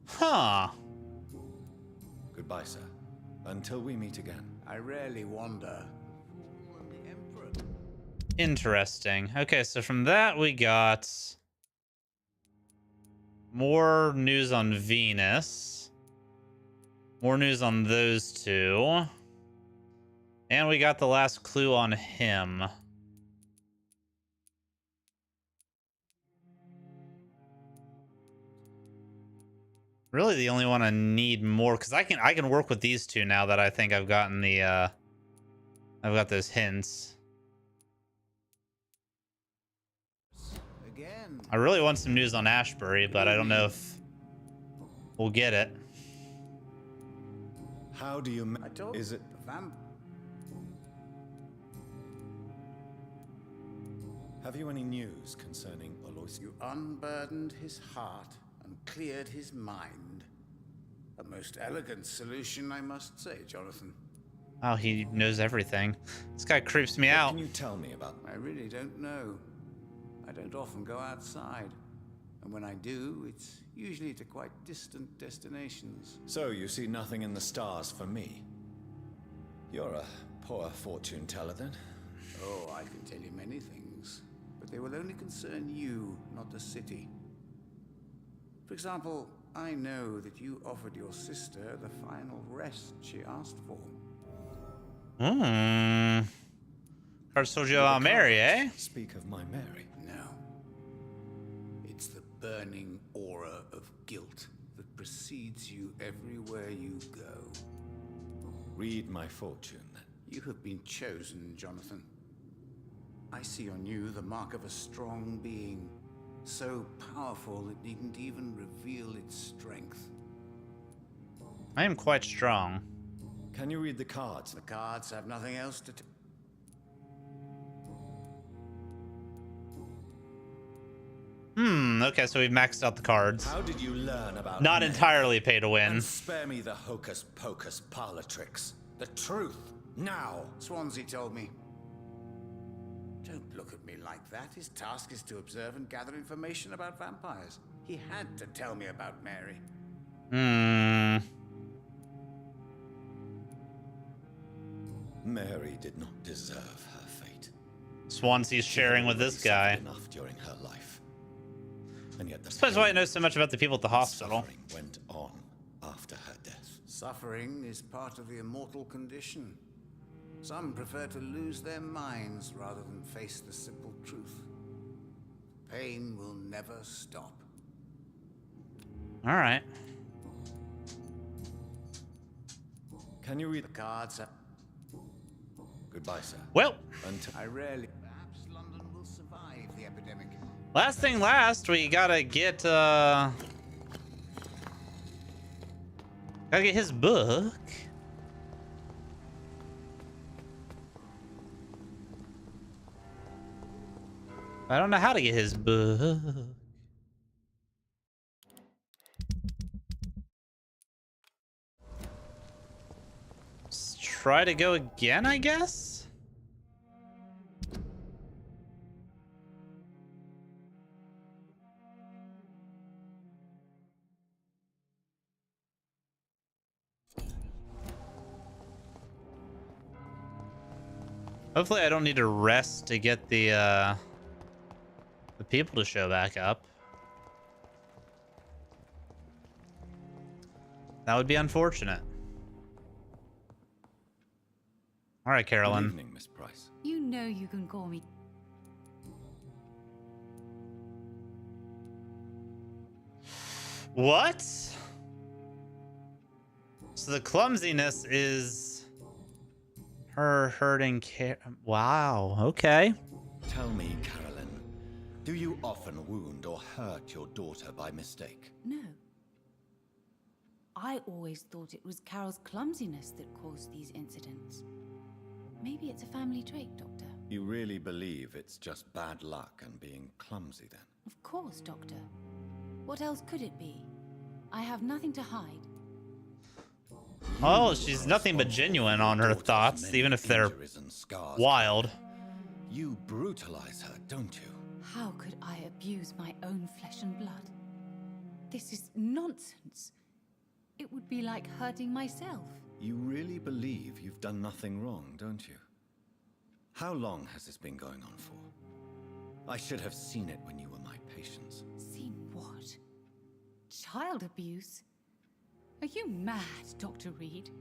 Speaker 5: Huh.
Speaker 2: Goodbye, sir. Until we meet again.
Speaker 16: I rarely wander.
Speaker 5: Interesting. Okay, so from that we got more news on Venus. More news on those two. And we got the last clue on him. Really the only one I need more, because I can work with these two now that I think I've gotten the I've got those hints.
Speaker 16: Again.
Speaker 5: I really want some news on Ashbury, but I don't know if we'll get it.
Speaker 2: How do you is it Have you any news concerning Aloysius?
Speaker 16: You unburdened his heart and cleared his mind. A most elegant solution, I must say, Jonathan.
Speaker 5: Oh, he knows everything. This guy creeps me out.
Speaker 2: What can you tell me about?
Speaker 16: I really don't know. I don't often go outside. And when I do, it's usually to quite distant destinations.
Speaker 2: So you see nothing in the stars for me? You're a poor fortune teller then.
Speaker 16: Oh, I can tell you many things. But they will only concern you, not the city. For example, I know that you offered your sister the final rest she asked for.
Speaker 5: Cards told you about Mary, eh?
Speaker 2: Speak of my Mary.
Speaker 16: No. It's the burning aura of guilt that precedes you everywhere you go.
Speaker 2: Read my fortune, then.
Speaker 16: You have been chosen, Jonathan. I see on you the mark of a strong being, so powerful it needn't even reveal its strength.
Speaker 5: I am quite strong.
Speaker 2: Can you read the cards?
Speaker 16: The cards have nothing else to
Speaker 5: Okay, so we've maxed out the cards.
Speaker 2: How did you learn about
Speaker 5: Not
Speaker 2: men?
Speaker 5: entirely pay to win.
Speaker 2: And spare me the hocus pocus parlor tricks. The truth, now.
Speaker 16: Swansea told me. Don't look at me like that. His task is to observe and gather information about vampires. He had to tell me about Mary.
Speaker 2: Mary did not deserve her fate.
Speaker 5: Swansea's sharing with this guy.
Speaker 2: Enough during her life. And yet
Speaker 5: That's why I know so much about the people at the hospital.
Speaker 2: Went on after her death.
Speaker 16: Suffering is part of the immortal condition. Some prefer to lose their minds rather than face the simple truth. Pain will never stop.
Speaker 5: All right.
Speaker 2: Can you read
Speaker 16: the cards?
Speaker 2: Goodbye, sir.
Speaker 5: Well,
Speaker 2: until
Speaker 16: I rarely. Perhaps London will survive the epidemic.
Speaker 5: Last thing last, we gotta get his book. I don't know how to get his book. Let's try to go again, I guess? Hopefully I don't need to rest to get the people to show back up. That would be unfortunate. All right, Carolyn.
Speaker 2: Good evening, Miss Price.
Speaker 13: You know you can call me.
Speaker 5: What? So the clumsiness is her hurting care. Wow. Okay.
Speaker 2: Tell me, Carolyn, do you often wound or hurt your daughter by mistake?
Speaker 13: No. I always thought it was Carol's clumsiness that caused these incidents. Maybe it's a family trait, Doctor.
Speaker 2: You really believe it's just bad luck and being clumsy, then?
Speaker 13: Of course, Doctor. What else could it be? I have nothing to hide.
Speaker 5: Oh, she's nothing but genuine on her thoughts, even if they're wild.
Speaker 2: You brutalize her, don't you?
Speaker 13: How could I abuse my own flesh and blood? This is nonsense. It would be like hurting myself.
Speaker 2: You really believe you've done nothing wrong, don't you? How long has this been going on for? I should have seen it when you were my patients.
Speaker 13: Seen what? Child abuse? Are you mad, Dr. Reed?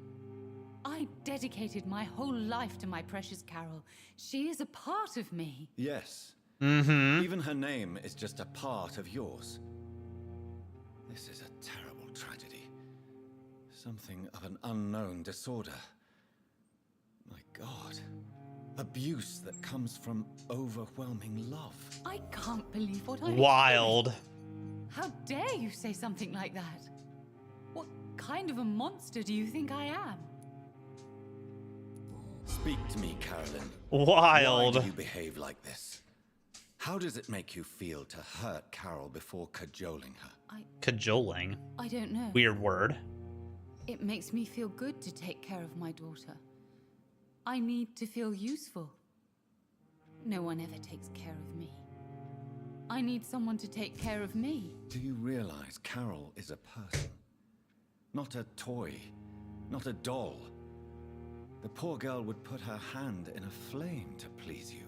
Speaker 13: I dedicated my whole life to my precious Carol. She is a part of me.
Speaker 2: Yes.
Speaker 5: Mm-hmm.
Speaker 2: Even her name is just a part of yours. This is a terrible tragedy. Something of an unknown disorder. My God. Abuse that comes from overwhelming love.
Speaker 13: I can't believe what I'm
Speaker 5: Wild.
Speaker 13: hearing. How dare you say something like that? What kind of a monster do you think I am?
Speaker 2: Speak to me, Carolyn.
Speaker 5: Wild.
Speaker 2: Why do you behave like this? How does it make you feel to hurt Carol before cajoling her?
Speaker 5: Cajoling?
Speaker 13: I don't know.
Speaker 5: Weird word.
Speaker 13: It makes me feel good to take care of my daughter. I need to feel useful. No one ever takes care of me. I need someone to take care of me.
Speaker 2: Do you realize Carol is a person? Not a toy. Not a doll. The poor girl would put her hand in a flame to please you.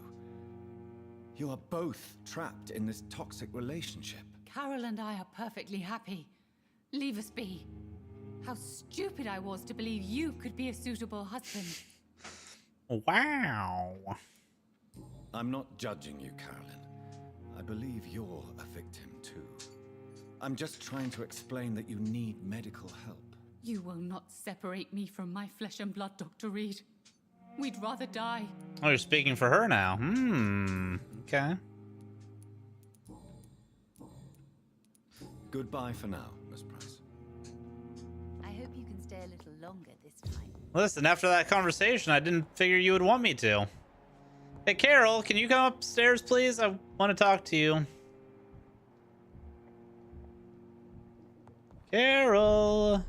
Speaker 2: You are both trapped in this toxic relationship.
Speaker 13: Carol and I are perfectly happy. Leave us be. How stupid I was to believe you could be a suitable husband.
Speaker 5: Wow.
Speaker 2: I'm not judging you, Carolyn. I believe you're a victim too. I'm just trying to explain that you need medical help.
Speaker 13: You will not separate me from my flesh and blood, Dr. Reed. We'd rather die.
Speaker 5: Oh, you're speaking for her now. Okay.
Speaker 2: Goodbye for now, Miss Price.
Speaker 13: I hope you can stay a little longer this time.
Speaker 5: Listen, after that conversation, I didn't figure you would want me to. Hey, Carol, can you come upstairs, please? I want to talk to you. Carol.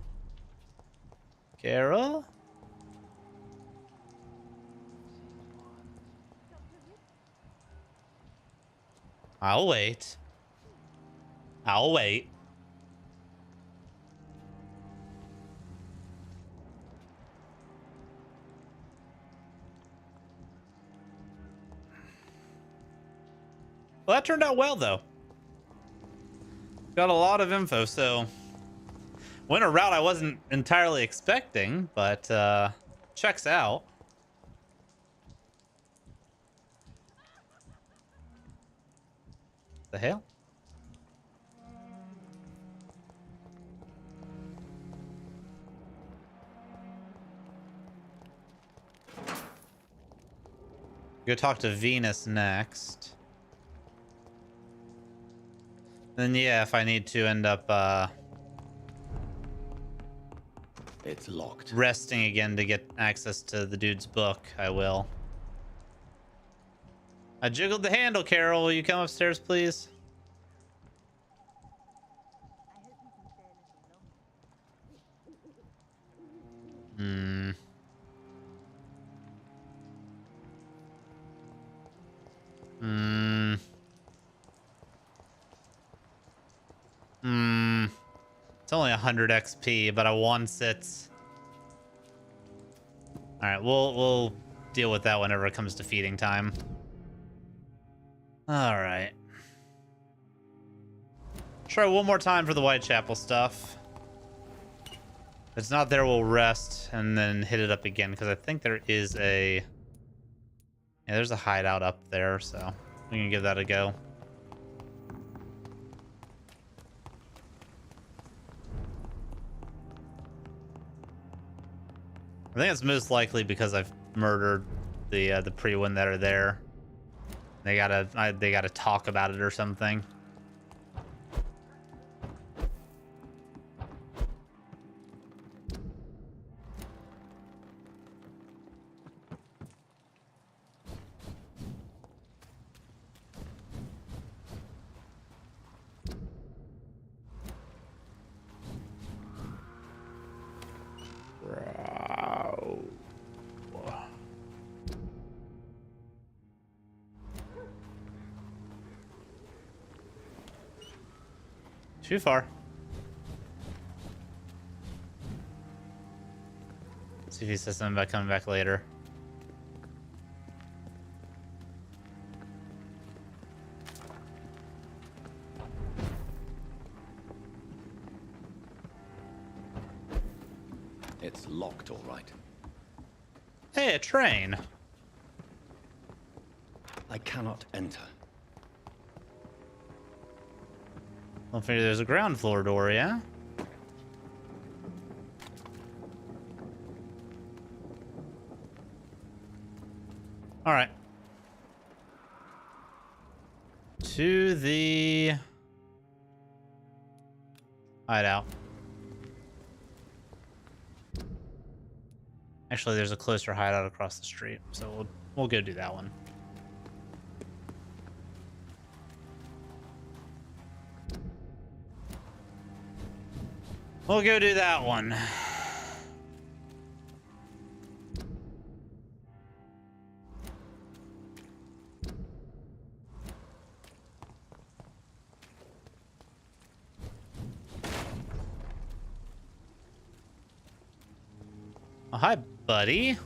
Speaker 5: Carol? I'll wait. I'll wait. Well, that turned out well, though. Got a lot of info, so went a route I wasn't entirely expecting, but checks out. The hell? Go talk to Venus next. Then yeah, if I need to end up
Speaker 2: it's locked.
Speaker 5: Resting again to get access to the dude's book, I will. I jiggled the handle, Carol. Will you come upstairs, please? It's only 100 XP, but I want it. All right, we'll deal with that whenever it comes to feeding time. All right. Try one more time for the Whitechapel stuff. If it's not there, we'll rest and then hit it up again, because I think there is a... Yeah, there's a hideout up there, so we can give that a go. I think it's most likely because I've murdered the Priwen that are there. They gotta talk about it or something. Too far. See if he says something about coming back later.
Speaker 2: It's locked, all right.
Speaker 5: Hey, a train.
Speaker 2: I cannot enter.
Speaker 5: Don't figure there's a ground floor door, yeah? All right. To the hideout. Actually, there's a closer hideout across the street, so we'll go do that one. We'll go do that one. Oh, hi, buddy.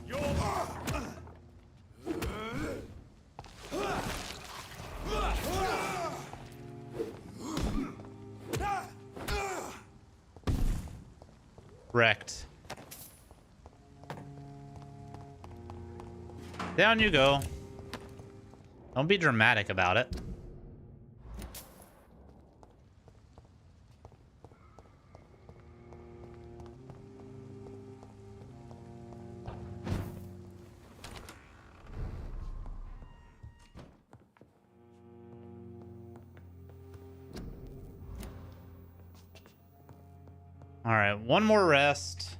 Speaker 5: Wrecked. Down you go. Don't be dramatic about it. All right, one more rest.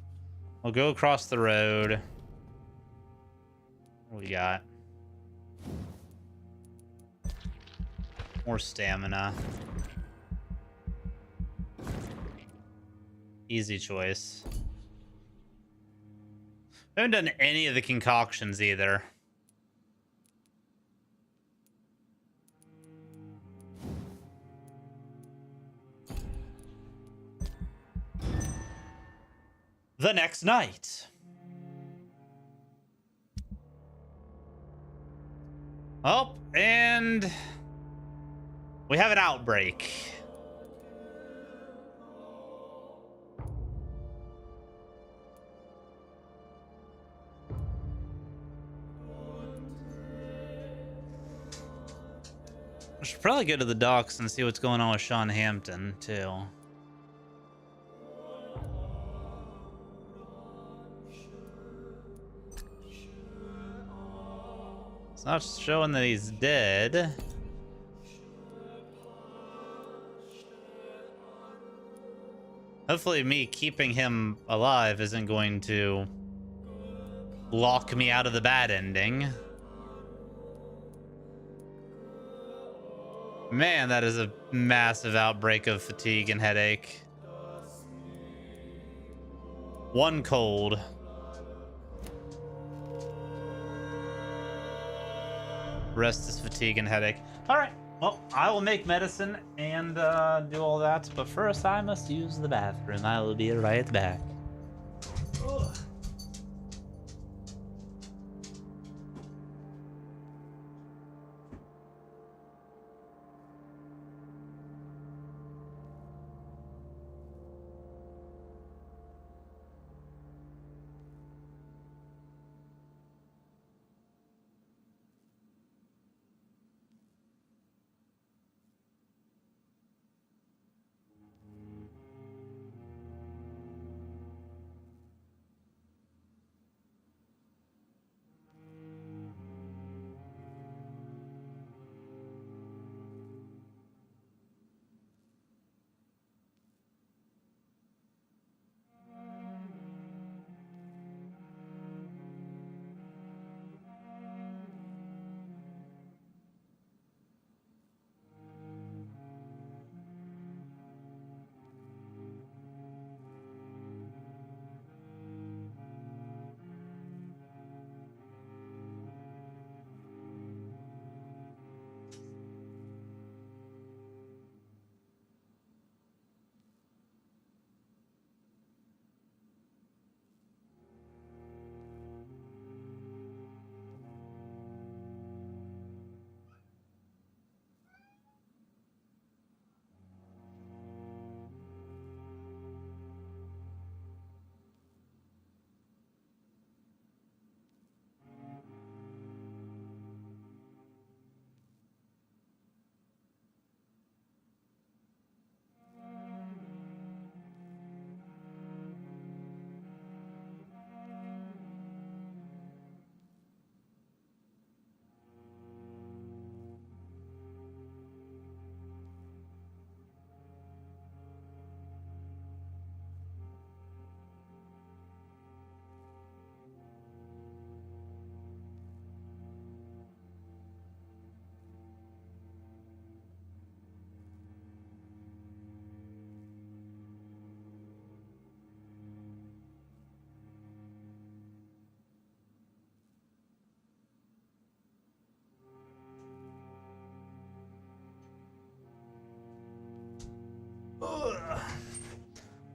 Speaker 5: We'll go across the road. What we got? More stamina. Easy choice. I haven't done any of the concoctions either. The next night. Oh, and we have an outbreak. I should probably go to the docks and see what's going on with Sean Hampton, too. It's not showing that he's dead. Hopefully me keeping him alive isn't going to lock me out of the bad ending. Man, that is a massive outbreak of fatigue and headache. One cold. Rest is fatigue and headache. All right. Well, I will make medicine and do all that. But first, I must use the bathroom. I will be right back. Ugh.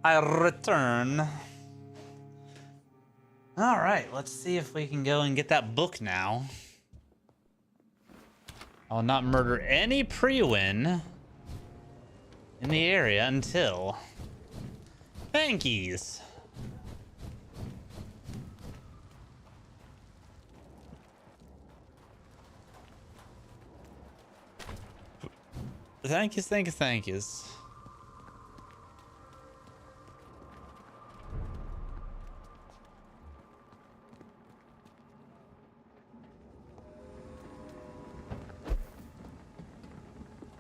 Speaker 1: I return. All right, let's see if we can go and get that book now. I will not murder any pre-win in the area until... Thankies. Thank yous, thank yous, thank yous.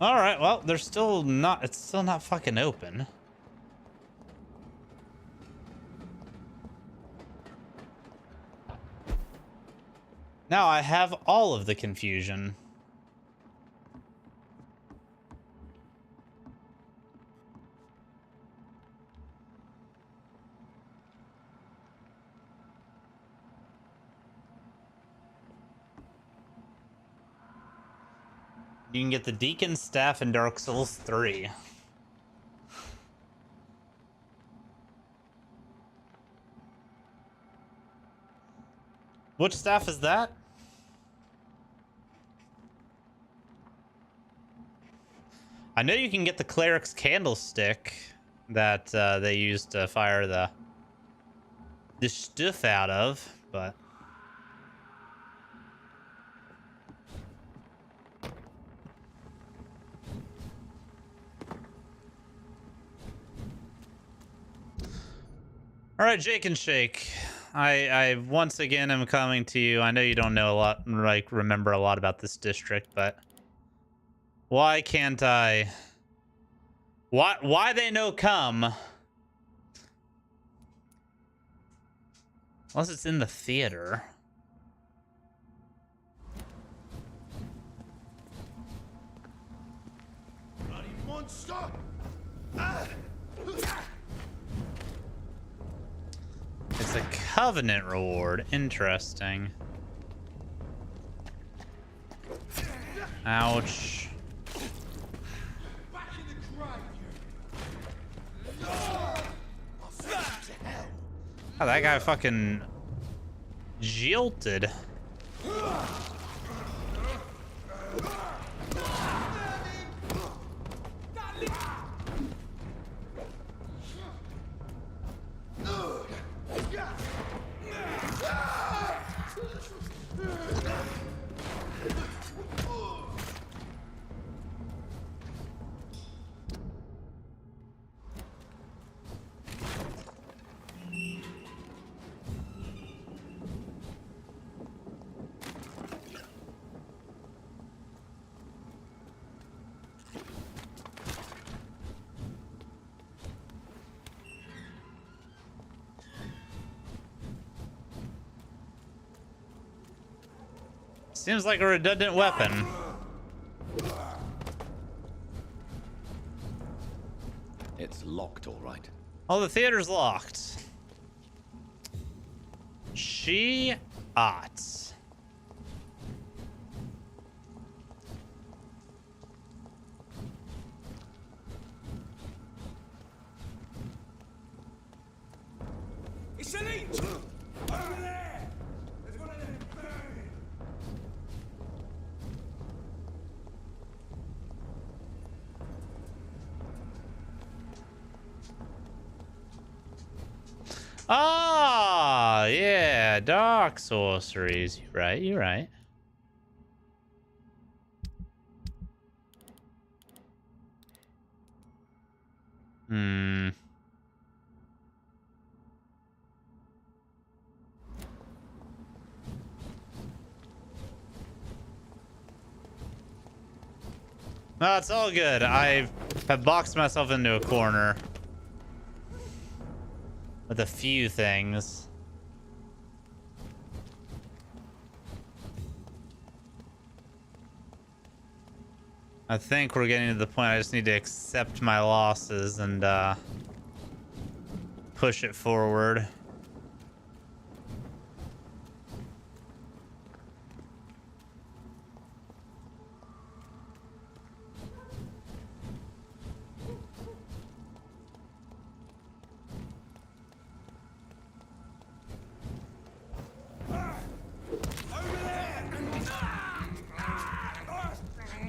Speaker 1: All right, well, they're still not, it's still not fucking open. Now I have all of the confusion. You can get the Deacon's Staff in Dark Souls 3. Which staff is that? I know you can get the Cleric's Candlestick that they used to fire the stuff out of, but... All right, Jake and Shake. I once again am coming to you. I know you don't know a lot, like remember a lot about this district, but why can't I? Why they no come? Unless it's in the theater.
Speaker 9: Bloody monster!
Speaker 1: It's a Covenant reward. Interesting. Ouch. Oh, that guy fucking jilted. Seems like a redundant weapon.
Speaker 2: It's locked, all right.
Speaker 1: Oh, the theater's locked. She ought.
Speaker 9: It's elite! Over there! There's one of them burning!
Speaker 1: Ah, yeah, dark sorceries. You're right, you're right. Hmm. No, it's all good. I have boxed myself into a corner with a few things. I think we're getting to the point I just need to accept my losses and push it forward.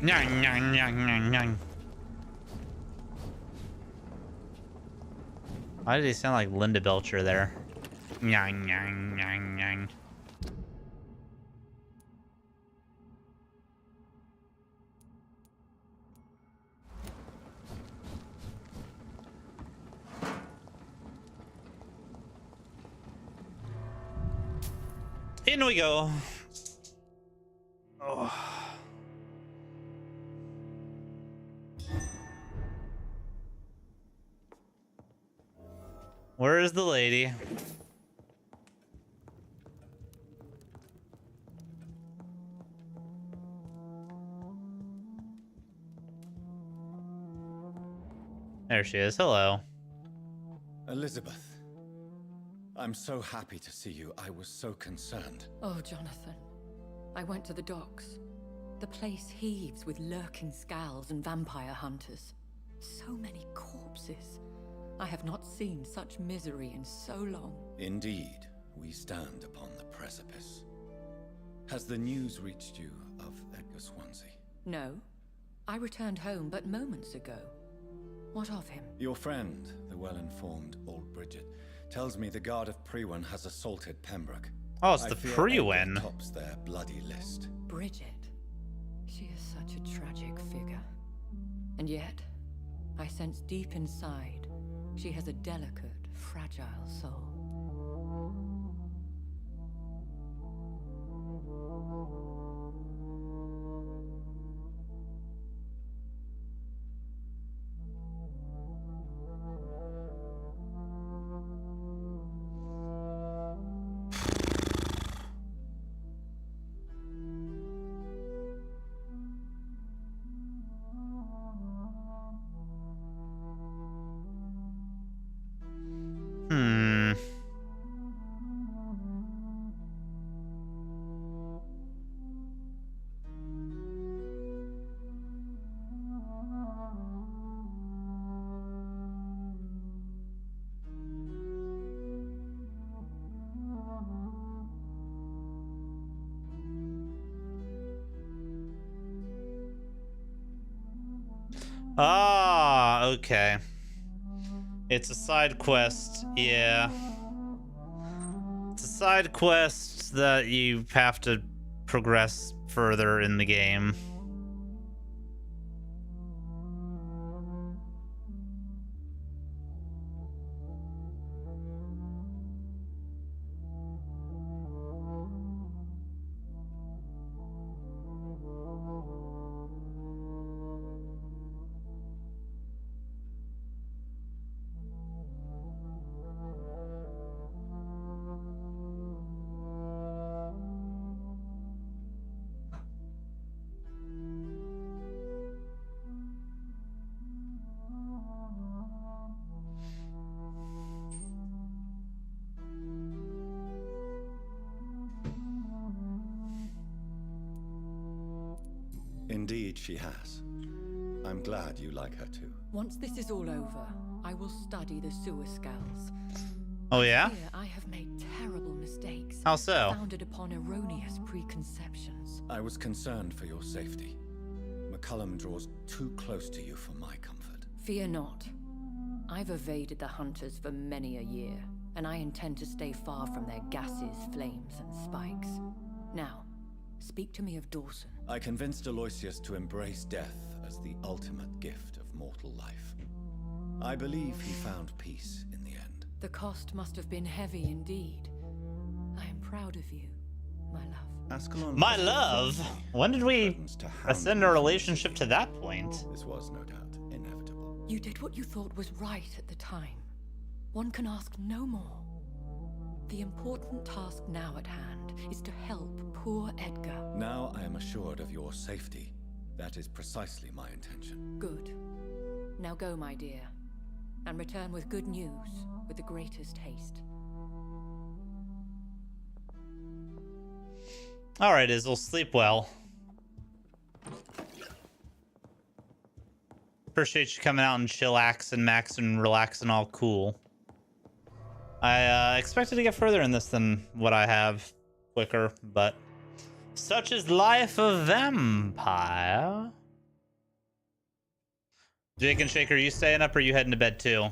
Speaker 5: Nyang, nyang, nyang, nyang, nyang. Why did he sound like Linda Belcher there? Nyang, nyang, nyang, nyang. In we go. Oh. Where is the lady? There she is. Hello.
Speaker 2: Elizabeth. I'm so happy to see you. I was so concerned.
Speaker 18: Oh, Jonathan. I went to the docks. The place heaves with lurking skulls and vampire hunters. So many corpses. I have not seen such misery in so long.
Speaker 2: Indeed, we stand upon the precipice. Has the news reached you of Edgar Swansea?
Speaker 18: No. I returned home but moments ago. What of him?
Speaker 2: Your friend, the well-informed old Bridget, tells me the Guard of Priwen has assaulted Pembroke.
Speaker 5: Oh, it's the Priwen.
Speaker 2: Tops their bloody list.
Speaker 18: Bridget. She is such a tragic figure. And yet, I sense deep inside, she has a delicate, fragile soul.
Speaker 5: Ah, okay. It's a side quest, yeah. It's a side quest that you have to progress further in the game.
Speaker 2: Indeed, she has. I'm glad you like her too.
Speaker 18: Once this is all over, I will study the sewer skulls.
Speaker 5: Oh, yeah?
Speaker 18: Here I have made terrible mistakes.
Speaker 5: How so?
Speaker 18: Founded upon erroneous preconceptions.
Speaker 2: I was concerned for your safety. McCullum draws too close to you for my comfort.
Speaker 18: Fear not. I've evaded the hunters for many a year, and I intend to stay far from their gases, flames, and spikes. Now, speak to me of Dawson.
Speaker 2: I convinced Aloysius to embrace death as the ultimate gift of mortal life. I believe he found peace in the end.
Speaker 18: The cost must have been heavy indeed. I am proud of you, my love.
Speaker 2: Ascalon
Speaker 5: My love? When did we ascend our relationship to that point?
Speaker 2: This was no doubt inevitable.
Speaker 18: You did what you thought was right at the time. One can ask no more. The important task now at hand is to help poor Edgar.
Speaker 2: Now I am assured of your safety. That is precisely my intention.
Speaker 18: Good. Now go, my dear, and return with good news with the greatest haste.
Speaker 5: All right, Izzle, sleep well. Appreciate you coming out and chillax and max and relax and all cool. I expected to get further in this than what I have quicker, but such is life of Vampyr. Jake and Shaker, are you staying up or are you heading to bed too?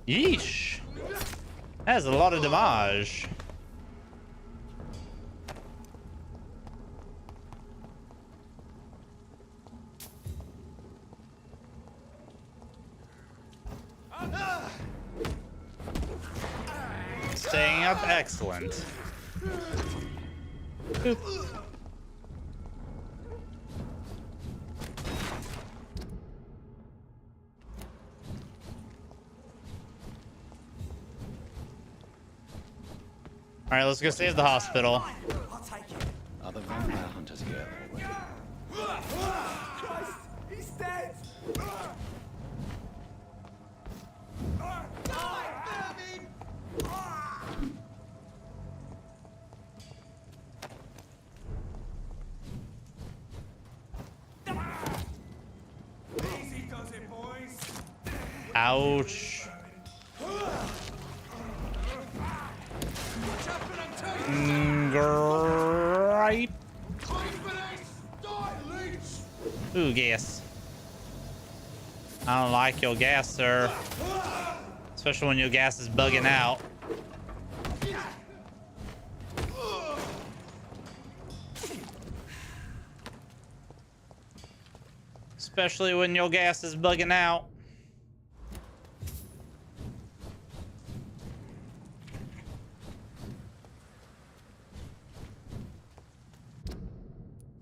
Speaker 5: Yeesh. That's a lot of damage. Staying up, excellent. Boop. All right, let's go save the hospital.
Speaker 2: Are the vampire hunters here already?
Speaker 10: Christ, he's dead!
Speaker 6: Easy does it, boys.
Speaker 5: Ouch. Great. Ooh, gas. I don't like your gas, sir. Especially when your gas is bugging out. Especially when your gas is bugging out.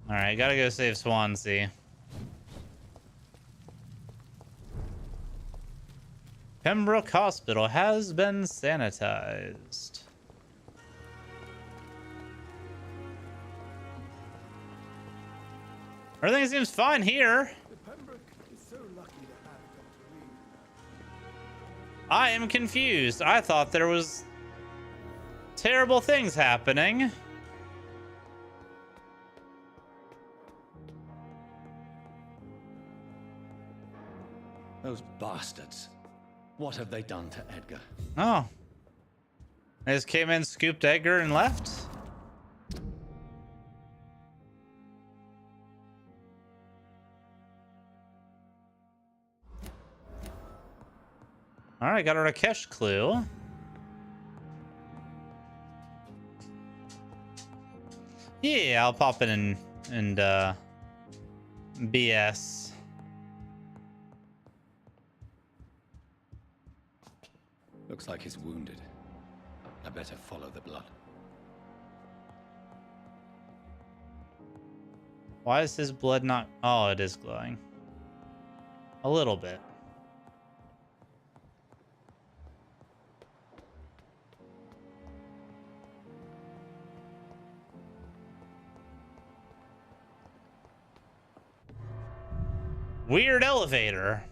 Speaker 5: All right, gotta go save Swansea. Pembroke Hospital has been sanitized. Everything seems fine here.
Speaker 10: Pembroke is so lucky to have Dr. Reed.
Speaker 5: I am confused. I thought there was terrible things happening.
Speaker 2: Those bastards. What have they done to Edgar?
Speaker 5: Oh. They just came in, scooped Edgar, and left? Alright, got a Rakesh clue. Yeah, I'll pop in and BS.
Speaker 2: Looks like he's wounded. I better follow the blood.
Speaker 5: Why is his blood not... Oh, it is glowing. A little bit. Weird elevator.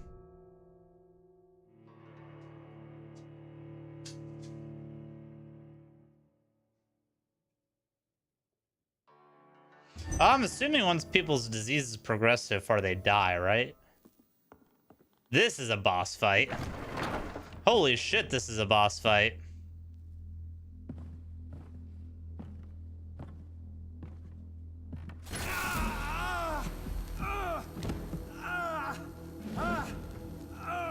Speaker 5: I'm assuming once people's diseases progress so far, they die, right? This is a boss fight. Holy shit, this is a boss fight.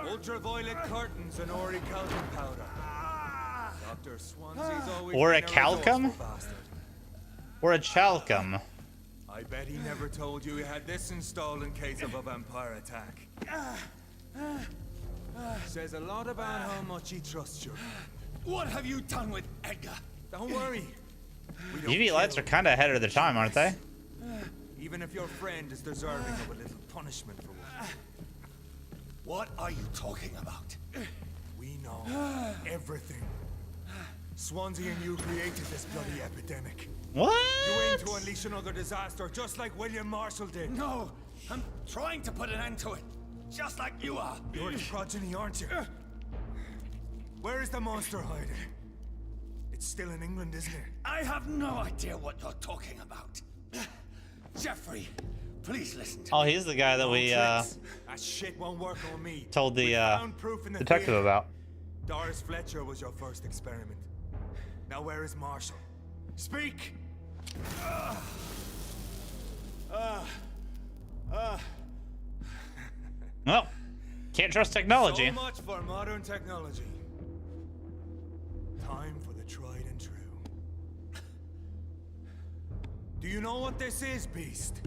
Speaker 6: Ultraviolet curtains and orichalcum powder. Dr. Swansea's always
Speaker 5: Orichalcum? Or a chalcum?
Speaker 6: I bet he never told you he had this installed in case of a vampire attack. Says a lot about how much he trusts you. What have you done with Edgar? Don't worry.
Speaker 5: UV lights are kind of ahead of their time, aren't they?
Speaker 6: Even if your friend is deserving of a little punishment for what. What are you talking about? We know everything. Swansea and you created this bloody epidemic.
Speaker 5: What?
Speaker 6: You aim to unleash another disaster, just like William Marshall did. No, I'm trying to put an end to it, just like you are. You're the progeny, aren't you? Where is the monster hiding?
Speaker 19: It's still in England, isn't it?
Speaker 6: I have no idea what you're talking about. Jeffrey, please listen to
Speaker 5: Oh,
Speaker 6: me.
Speaker 5: he's the guy that we
Speaker 19: That shit won't work on me.
Speaker 5: told the
Speaker 19: We found proof in the
Speaker 5: detective
Speaker 19: theater.
Speaker 5: about.
Speaker 19: Doris Fletcher was your first experiment. Now where is Marshall? Speak!
Speaker 5: Well, can't trust technology.
Speaker 19: So much for modern technology. Time for the tried and true. Do you know what this is, Beast?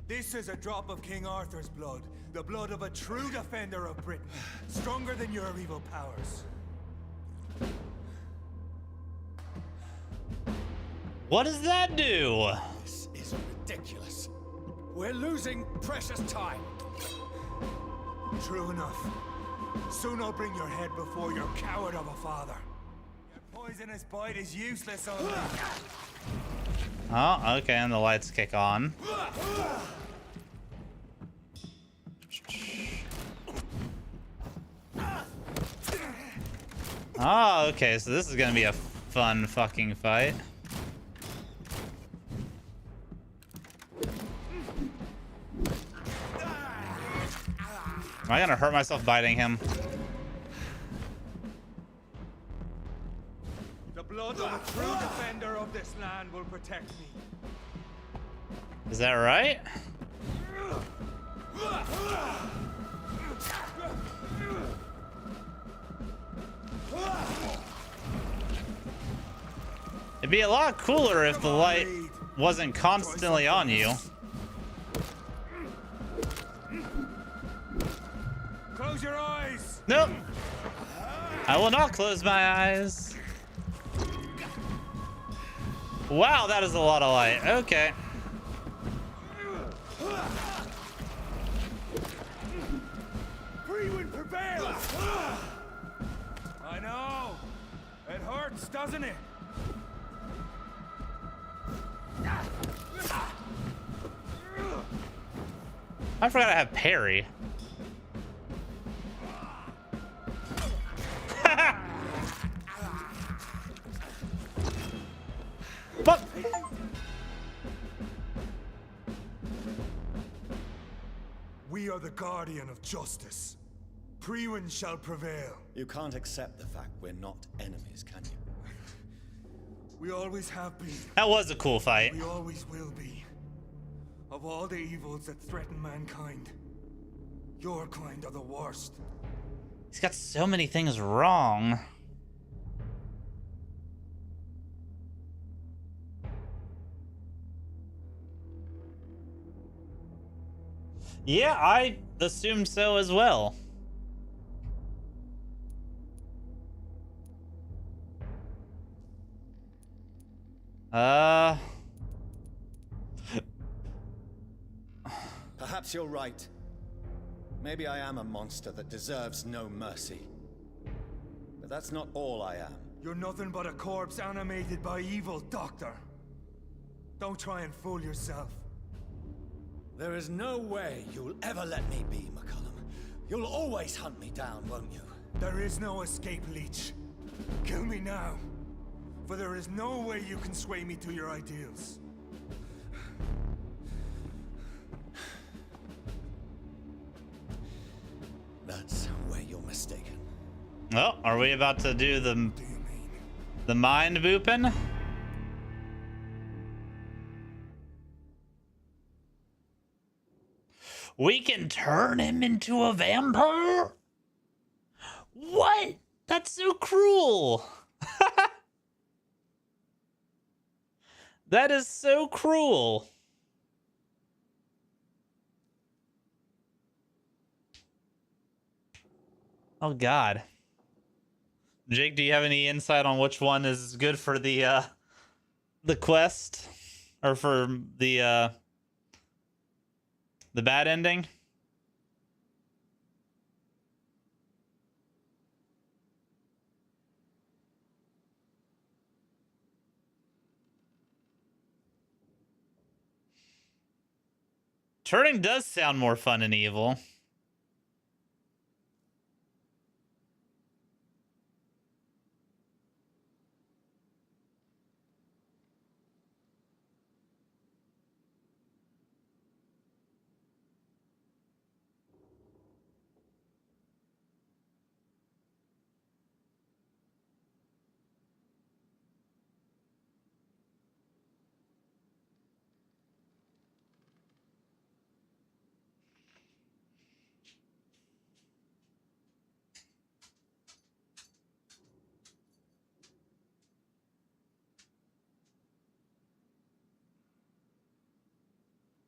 Speaker 19: This is a drop of King Arthur's blood. The blood of a true defender of Britain. Stronger than your evil powers.
Speaker 5: What does that do?
Speaker 6: This is ridiculous. We're losing precious time.
Speaker 19: True enough. Soon I'll bring your head before your coward of a father. Your poisonous bite is useless on me.
Speaker 5: Oh, okay, and the lights kick on. Oh, okay, so this is gonna be a fun fucking fight. Am I gonna hurt myself biting him?
Speaker 19: The blood of a true defender of this land will protect me.
Speaker 5: Is that right? It'd be a lot cooler if the light wasn't constantly on you.
Speaker 19: Close your eyes.
Speaker 5: Nope. I will not close my eyes. Wow, that is a lot of light. Okay.
Speaker 19: Freewind prevails. I know. It hurts, doesn't it?
Speaker 5: I forgot I have parry. Fuck.
Speaker 19: We are the guardian of justice. Freewind shall prevail.
Speaker 2: You can't accept the fact we're not enemies, can you?
Speaker 19: We always have been.
Speaker 5: That was a cool fight.
Speaker 19: We always will be. Of all the evils that threaten mankind, your kind are the worst.
Speaker 5: He's got so many things wrong. Yeah, I assumed so as well.
Speaker 2: Perhaps you're right. Maybe I am a monster that deserves no mercy. But that's not all I am.
Speaker 19: You're nothing but a corpse animated by evil, Doctor. Don't try and fool yourself.
Speaker 6: There is no way you'll ever let me be, McCullum. You'll always hunt me down, won't you?
Speaker 19: There is no escape, Leech. Kill me now. For there is no way you can sway me to your ideals.
Speaker 2: That's where you're mistaken.
Speaker 5: Oh, are we about to do the mind booping? We can turn him into a vampire? What? That's so cruel. That is so cruel. Oh God. Jake, do you have any insight on which one is good for the quest or for the bad ending? Turning does sound more fun and evil.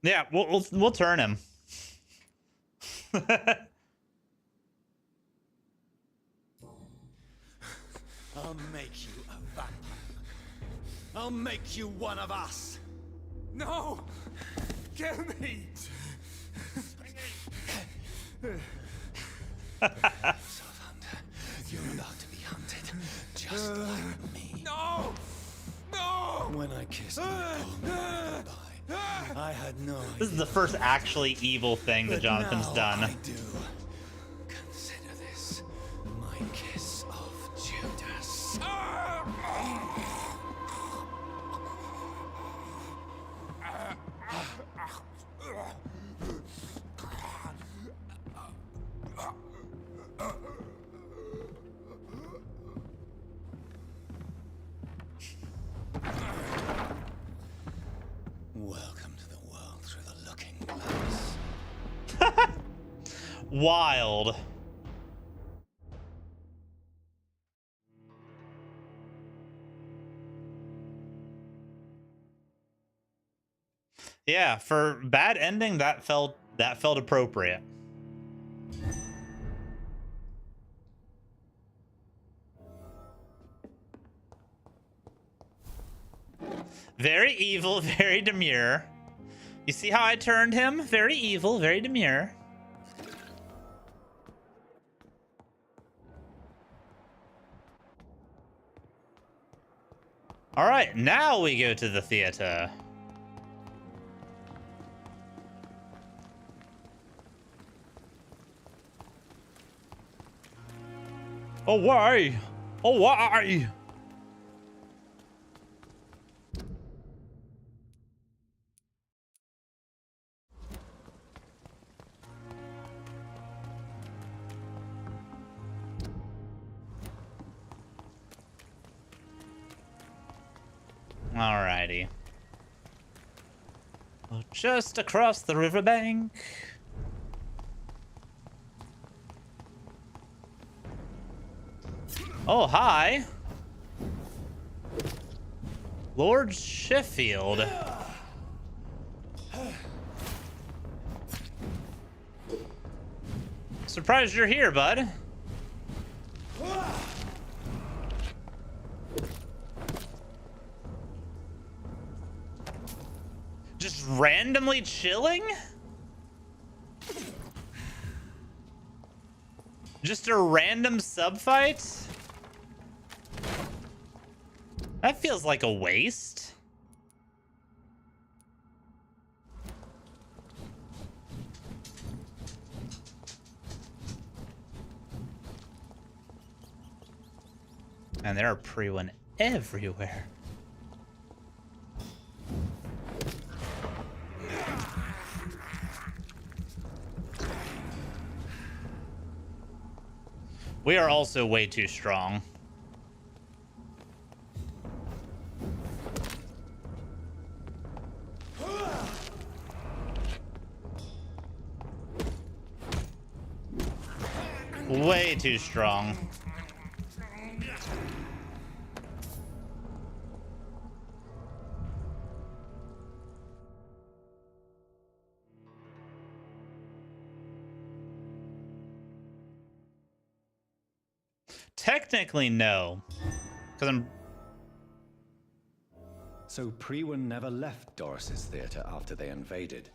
Speaker 5: Yeah, we'll turn him.
Speaker 2: I'll make you a vampire. I'll make you one of us.
Speaker 19: No! Kill me!
Speaker 2: You're about to be hunted, just like me.
Speaker 19: No! No!
Speaker 2: When I kissed my poor mother goodbye, I had no idea.
Speaker 5: This is the first actually evil thing that Jonathan's done.
Speaker 2: I do. Consider this my kiss of Judas. Welcome to the world through the looking glass.
Speaker 5: Wild. Yeah, for bad ending, that felt appropriate. Very evil, very demure. You see how I turned him? Very evil, very demure. All right, now we go to the theater. Away! Away! Alrighty. Just across the riverbank. Oh, hi. Lord Sheffield. Surprised you're here, bud. Just randomly chilling? Just a random sub fight? That feels like a waste. And there are pre-win everywhere. We are also way too strong. Way too strong. Technically, no. Because I'm...
Speaker 2: So Priwen never left Doris's theater after they invaded.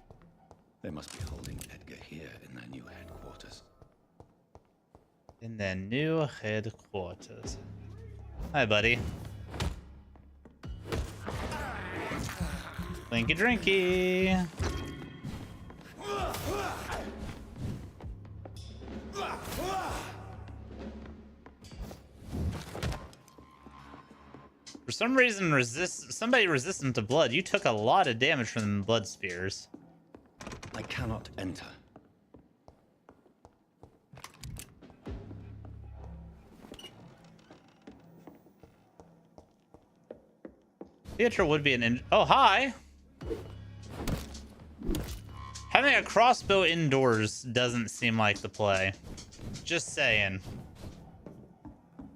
Speaker 2: They must be holding Edgar here in their new headquarters.
Speaker 5: In their new headquarters. Hi, buddy. Blinky drinky. For some reason, somebody resistant to blood. You took a lot of damage from the blood spears.
Speaker 2: I cannot enter.
Speaker 5: Theater would be an oh, hi! Having a crossbow indoors doesn't seem like the play. Just saying.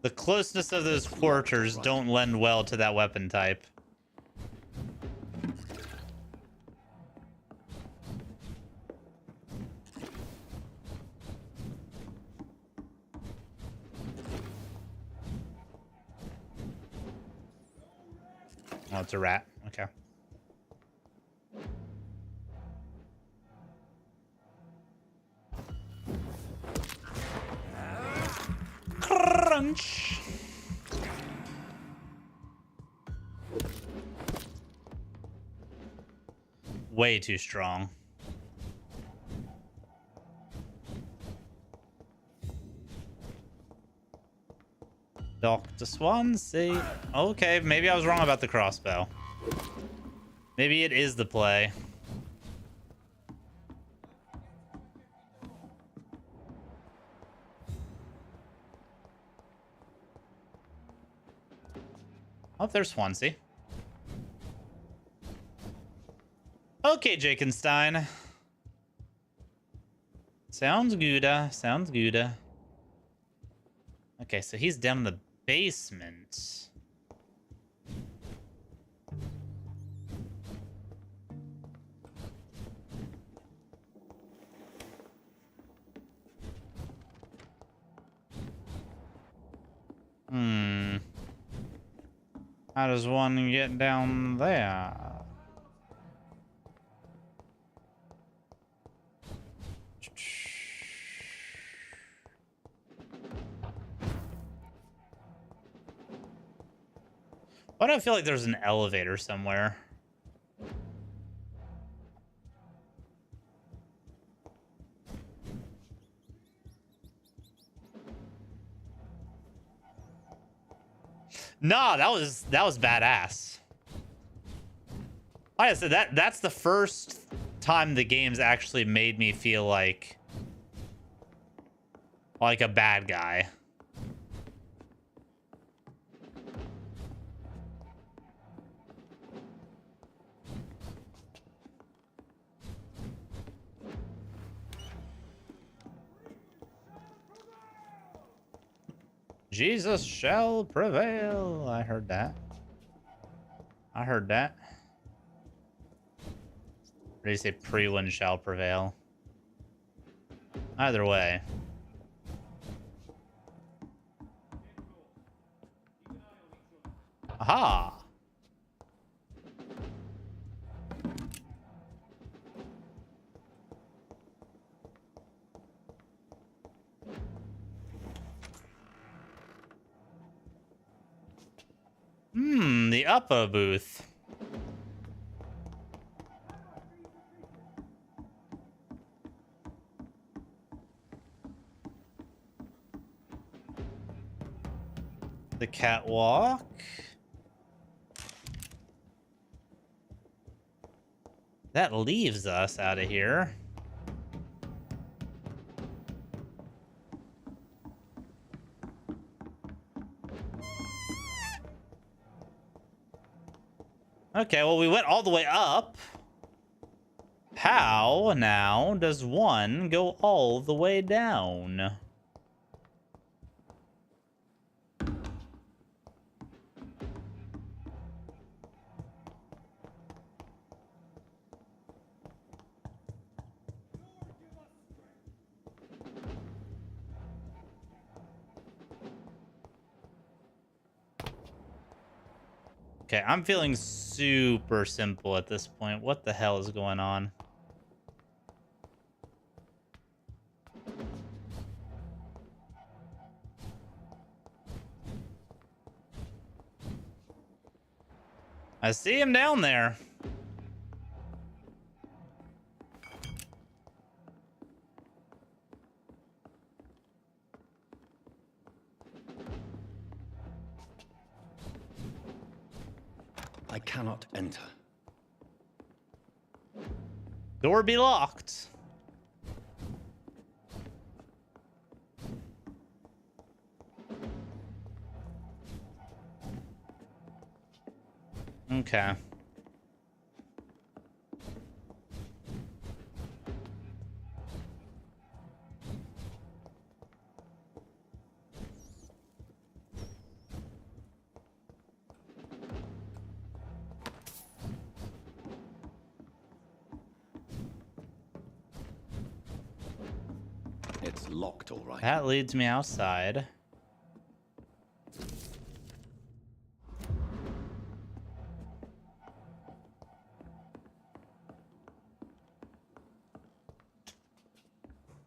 Speaker 5: The closeness of those quarters don't lend well to that weapon type.
Speaker 1: Oh, it's a rat. Okay. Crunch. Way too strong. Dr. Swansea. Okay, maybe I was wrong about the crossbow. Maybe it is the play. Oh, there's Swansea. Okay, Jakenstein. Sounds good. Sounds good. Okay, so he's down in the basement. How does one get down there? Why do I feel like there's an elevator somewhere? Nah, that was badass. Like I said, that's the first time the game's actually made me feel like a bad guy. Jesus shall prevail. I heard that. I heard that. Or do you say Prewin shall prevail? Either way. Aha! The upper booth. The catwalk. That leaves us out of here. Okay, well, we went all the way up. How now does one go all the way down? Okay, I'm feeling super simple at this point. What the hell is going on? I see him down there.
Speaker 2: I cannot enter.
Speaker 1: Door be locked. Okay.
Speaker 2: It's locked, all right.
Speaker 1: That leads me outside.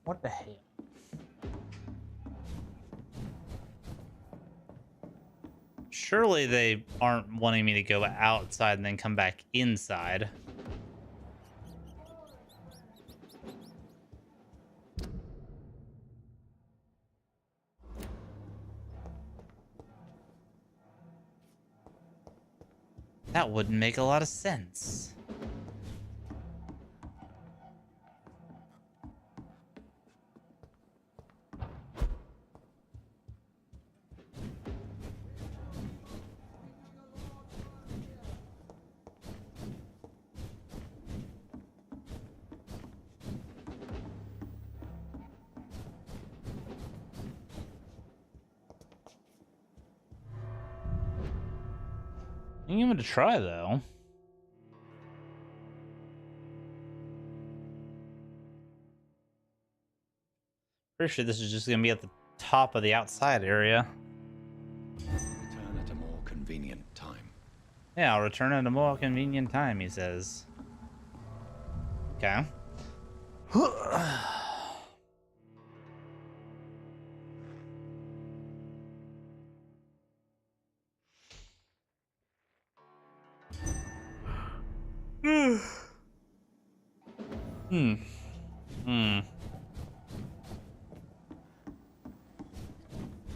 Speaker 1: What the hell? Surely they aren't wanting me to go outside and then come back inside. That wouldn't make a lot of sense. I'm giving it a try, though. Pretty sure this is just going to be at the top of the outside area.
Speaker 2: Return at a more convenient time.
Speaker 1: Yeah, I'll return at a more convenient time, he says. Okay.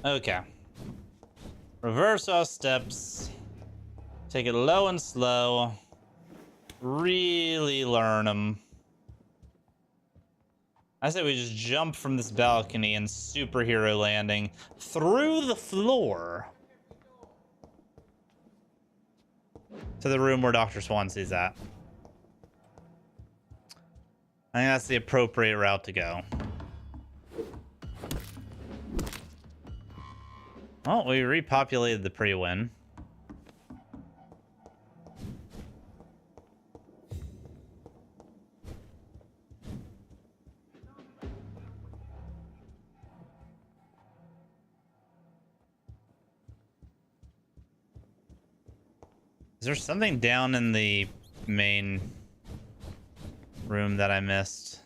Speaker 1: Okay. Reverse our steps. Take it low and slow. Really learn them. I say we just jump from this balcony and superhero landing through the floor to the room where Dr. Swansea's at. I think that's the appropriate route to go. Oh, we repopulated the pre-win. Is there something down in the main room that I missed?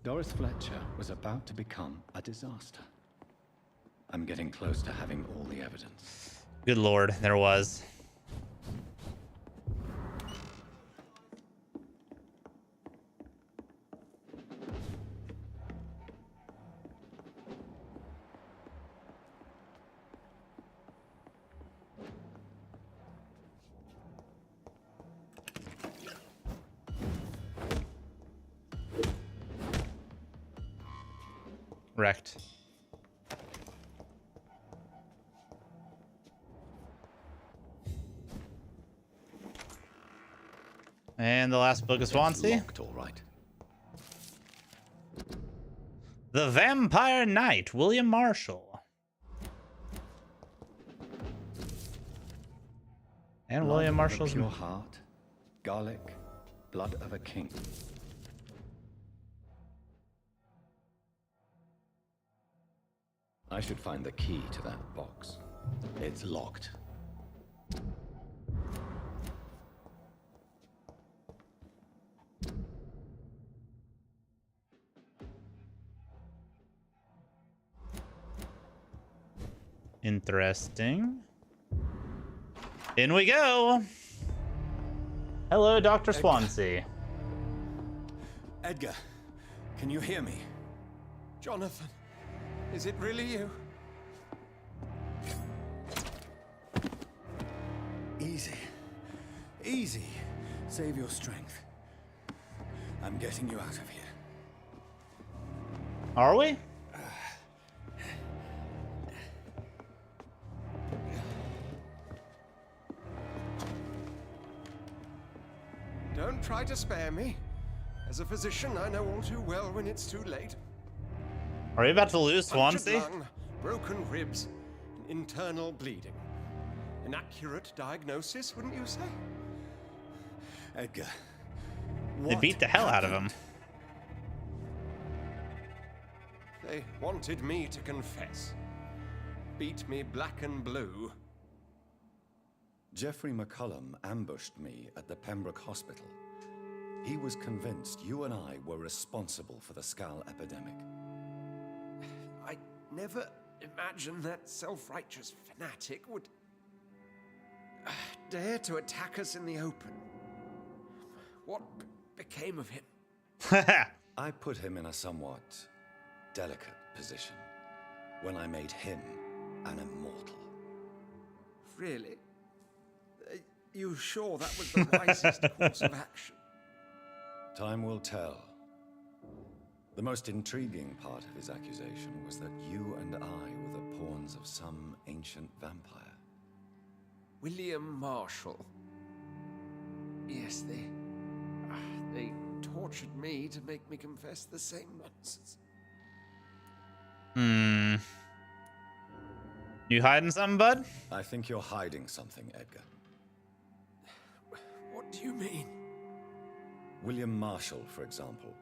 Speaker 2: Doris Fletcher was about to become a disaster. I'm getting close to having all the evidence.
Speaker 1: Good lord, there was. Wrecked. And the last book of Swansea.
Speaker 2: Locked, all right.
Speaker 1: The Vampire Knight, William Marshall. And
Speaker 2: Blood
Speaker 1: William
Speaker 2: of a
Speaker 1: Marshall's
Speaker 2: pure heart, garlic, blood of a king. I should find the key to that box. It's locked.
Speaker 1: Interesting. In we go. Hello, Dr. Swansea.
Speaker 6: Edgar, can you hear me?
Speaker 4: Jonathan, is it really you?
Speaker 6: Easy. Easy. Save your strength. I'm getting you out of here.
Speaker 1: Are we?
Speaker 4: Don't try to spare me. As a physician, I know all too well when it's too late.
Speaker 1: Are you about to lose
Speaker 4: Punctured
Speaker 1: Swansea?
Speaker 4: lung, broken ribs, and internal bleeding. An accurate diagnosis, wouldn't you say?
Speaker 6: Edgar.
Speaker 1: They beat the hell out of him.
Speaker 4: They wanted me to confess. Beat me black and blue.
Speaker 2: Jeffrey McCullum ambushed me at the Pembroke Hospital. He was convinced you and I were responsible for the Skal epidemic.
Speaker 4: I never imagined that self-righteous fanatic would dare to attack us in the open. What became of him?
Speaker 2: I put him in a somewhat delicate position when I made him an immortal.
Speaker 4: Really? You sure that was the wisest course of action?
Speaker 2: Time will tell. The most intriguing part of his accusation was that you and I were the pawns of some ancient vampire.
Speaker 4: William Marshall. Yes, they tortured me to make me confess the same nonsense.
Speaker 5: You hiding something, bud?
Speaker 2: I think you're hiding something, Edgar.
Speaker 4: What do you mean?
Speaker 2: William Marshall, for example.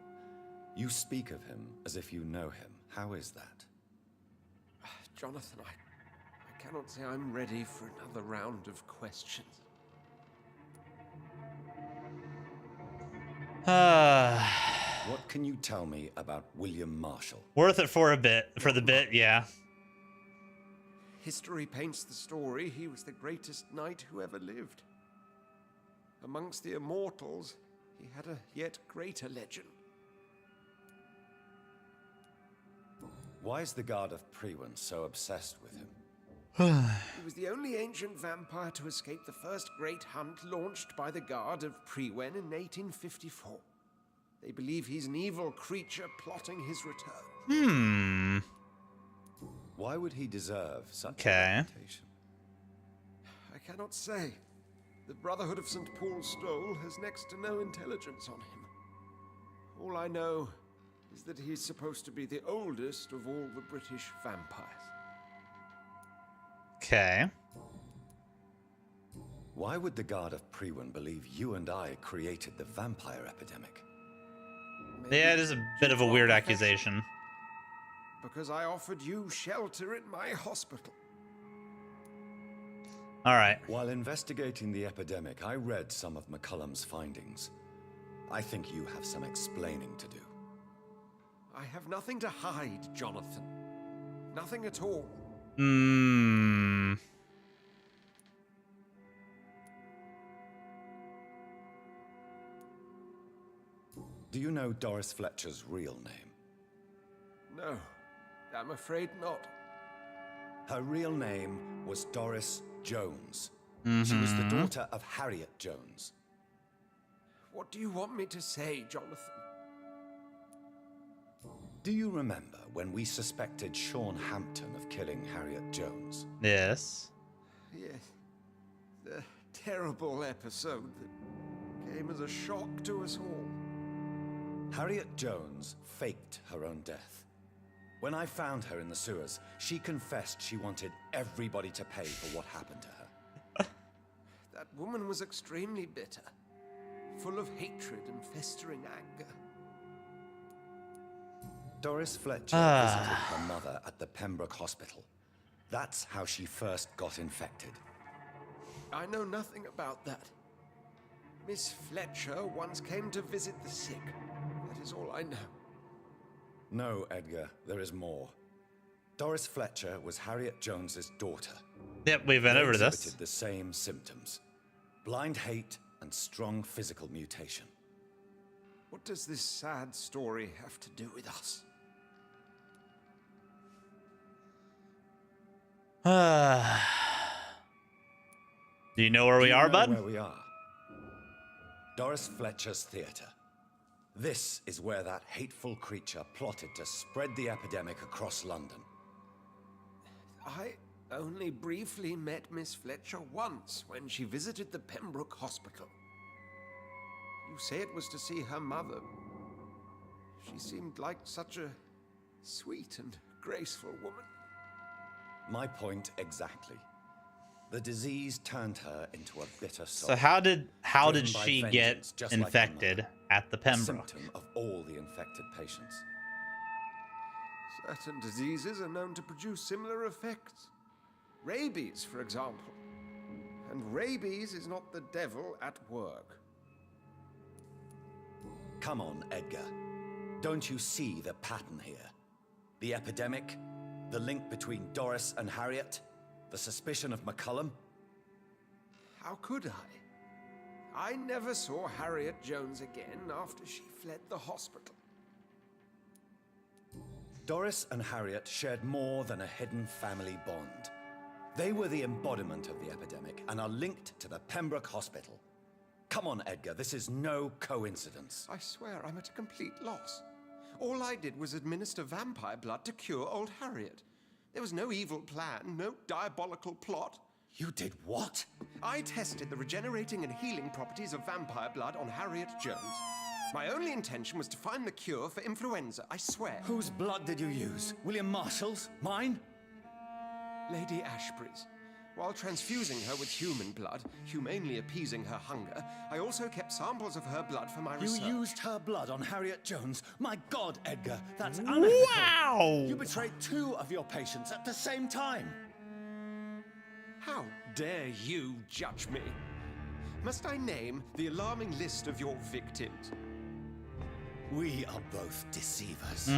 Speaker 2: You speak of him as if you know him. How is that?
Speaker 4: Jonathan, I cannot say I'm ready for another round of questions.
Speaker 2: What can you tell me about William Marshall?
Speaker 5: Worth it for a bit, for the bit, yeah.
Speaker 4: History paints the story he was the greatest knight who ever lived. Amongst the immortals, he had a yet greater legend.
Speaker 2: Why is the Guard of Priwen so obsessed with him?
Speaker 4: He was the only ancient vampire to escape the first great hunt launched by the Guard of Priwen in 1854. They believe he's an evil creature plotting his return.
Speaker 2: Why would he deserve such a reputation?
Speaker 4: I cannot say. The Brotherhood of St. Paul's Stole has next to no intelligence on him. All I know is that he's supposed to be the oldest of all the British vampires.
Speaker 5: Okay.
Speaker 2: Why would the Guard of Priwen believe you and I created the vampire epidemic?
Speaker 5: Yeah, it is a bit of a weird accusation.
Speaker 4: Because I offered you shelter in my hospital.
Speaker 5: All right.
Speaker 2: While investigating the epidemic, I read some of McCullum's findings. I think you have some explaining to do.
Speaker 4: I have nothing to hide, Jonathan. Nothing at all.
Speaker 2: Do you know Doris Fletcher's real name?
Speaker 4: No, I'm afraid not.
Speaker 2: Her real name was Doris Jones. She was the daughter of Harriet Jones.
Speaker 4: What do you want me to say, Jonathan?
Speaker 2: Do you remember when we suspected Sean Hampton of killing Harriet Jones?
Speaker 5: Yes.
Speaker 4: Yes. The terrible episode that came as a shock to us all.
Speaker 2: Harriet Jones faked her own death. When I found her in the sewers, she confessed she wanted everybody to pay for what happened to her.
Speaker 4: That woman was extremely bitter, full of hatred and festering anger.
Speaker 2: Doris Fletcher visited her mother at the Pembroke Hospital. That's how she first got infected.
Speaker 4: I know nothing about that. Miss Fletcher once came to visit the sick. That is all I know.
Speaker 2: No, Edgar, there is more. Doris Fletcher was Harriet Jones's daughter.
Speaker 5: Yep, we've been over this.
Speaker 2: They exhibited the same symptoms. Blind hate and strong physical mutation.
Speaker 4: What does this sad story have to do with us?
Speaker 5: Do you know where we are, bud?
Speaker 2: Where we are? Doris Fletcher's theater. This is where that hateful creature plotted to spread the epidemic across London.
Speaker 4: I only briefly met Miss Fletcher once when she visited the Pembroke Hospital. You say it was to see her mother. She seemed like such a sweet and graceful woman.
Speaker 2: My point exactly. The disease turned her into a bitter soul.
Speaker 5: So how did she get infected at the Pembroke?
Speaker 2: A symptom of all the infected patients.
Speaker 4: Certain diseases are known to produce similar effects. Rabies, for example. And rabies is not the devil at work.
Speaker 2: Come on, Edgar. Don't you see the pattern here? The epidemic, the link between Doris and Harriet, the suspicion of McCullum.
Speaker 4: How could I? I never saw Harriet Jones again after she fled the hospital.
Speaker 2: Doris and Harriet shared more than a hidden family bond. They were the embodiment of the epidemic and are linked to the Pembroke Hospital. Come on, Edgar, this is no coincidence.
Speaker 4: I swear I'm at a complete loss. All I did was administer vampire blood to cure old Harriet. There was no evil plan, no diabolical plot.
Speaker 2: You did what?
Speaker 4: I tested the regenerating and healing properties of vampire blood on Harriet Jones. My only intention was to find the cure for influenza, I swear.
Speaker 2: Whose blood did you use? William Marshall's? Mine?
Speaker 4: Lady Ashbury's. While transfusing her with human blood, humanely appeasing her hunger, I also kept samples of her blood for my research.
Speaker 2: You used her blood on Harriet Jones? My God, Edgar, that's unethical.
Speaker 5: Wow!
Speaker 2: You betrayed 2 of your patients at the same time.
Speaker 4: How dare you judge me? Must I name the alarming list of your victims?
Speaker 2: We are both deceivers.
Speaker 5: He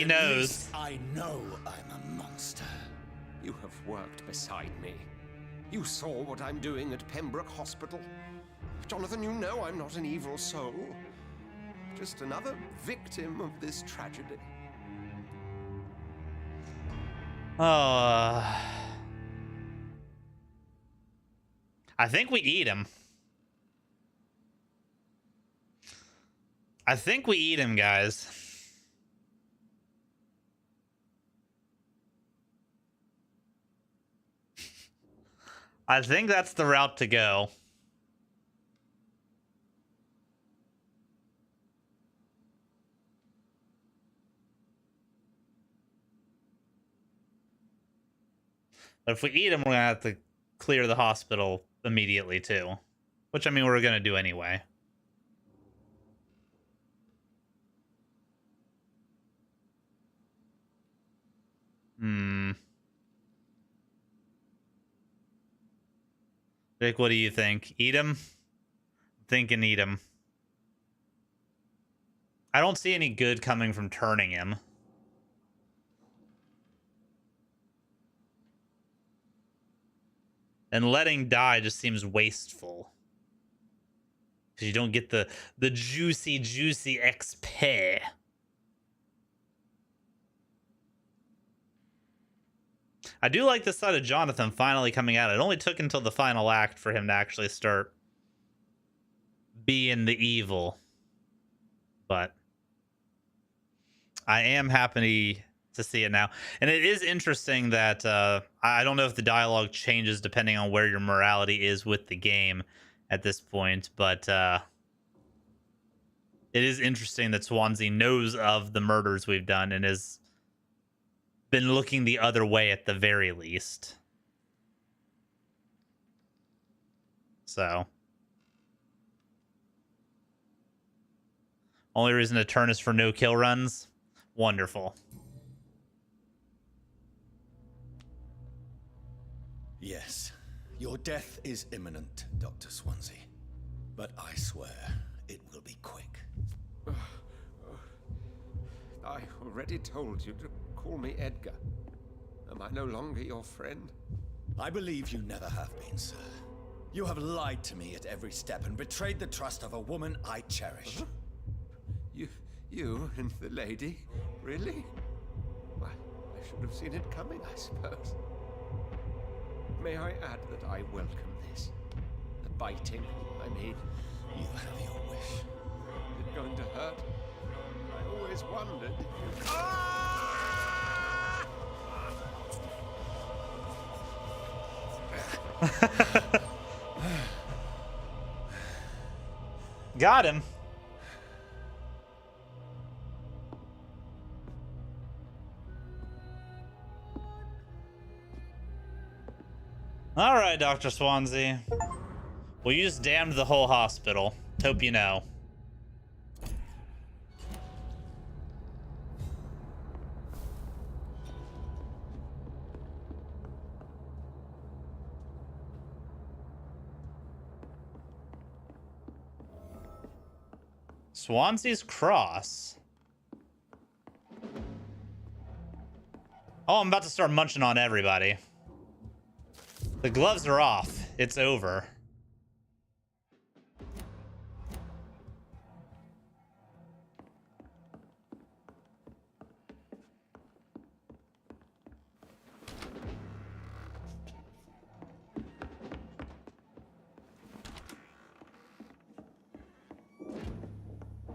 Speaker 5: knows.
Speaker 2: At least I know I'm a monster.
Speaker 4: You have worked beside me. You saw what I'm doing at Pembroke Hospital. Jonathan, you know I'm not an evil soul. Just another victim of this tragedy.
Speaker 5: I think we eat him. I think we eat him, guys. I think that's the route to go. But if we eat him, we're gonna have to clear the hospital immediately too. Which, I mean, we're gonna do anyway. Vic, what do you think? Eat him? I'm thinking eat him. I don't see any good coming from turning him. And letting die just seems wasteful. Because you don't get the juicy XP. I do like the side of Jonathan finally coming out. It only took until the final act for him to actually start being the evil. But I am happy to see it now. And it is interesting that I don't know if the dialogue changes depending on where your morality is with the game at this point, but it is interesting that Swansea knows of the murders we've done and has been looking the other way at the very least. So only reason to turn is for no kill runs. Wonderful.
Speaker 2: Yes, your death is imminent, Dr. Swansea. But I swear it will be quick.
Speaker 4: I already told you to call me Edgar. Am I no longer your friend?
Speaker 2: I believe you never have been, sir. You have lied to me at every step and betrayed the trust of a woman I cherish.
Speaker 4: You and the lady? Really? Well, I should have seen it coming, I suppose. May I add that I welcome this? The biting, I mean.
Speaker 2: You have your wish.
Speaker 4: Is it going to hurt? I always wondered.
Speaker 5: Got him. All right, Dr. Swansea. Well, you just damned the whole hospital. Hope you know. Swansea's Cross. Oh, I'm about to start munching on everybody. The gloves are off. It's over.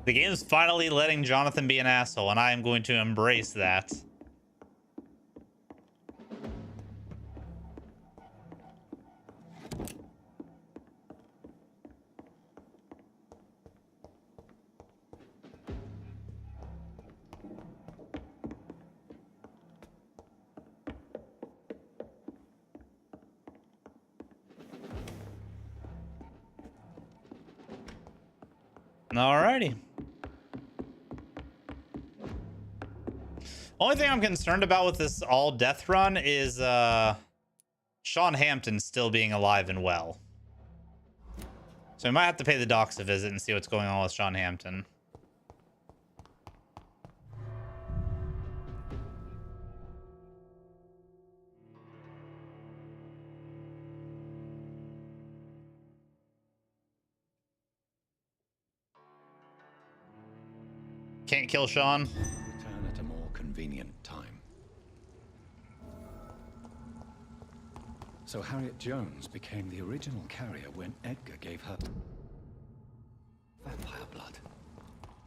Speaker 5: The game's finally letting Jonathan be an asshole, and I am going to embrace that. Alrighty. Only thing I'm concerned about with this all death run is Sean Hampton still being alive and well. So we might have to pay the docks a visit and see what's going on with Sean Hampton. Can't kill Sean.
Speaker 2: Return at a more convenient time. So Harriet Jones became the original carrier when Edgar gave her vampire blood.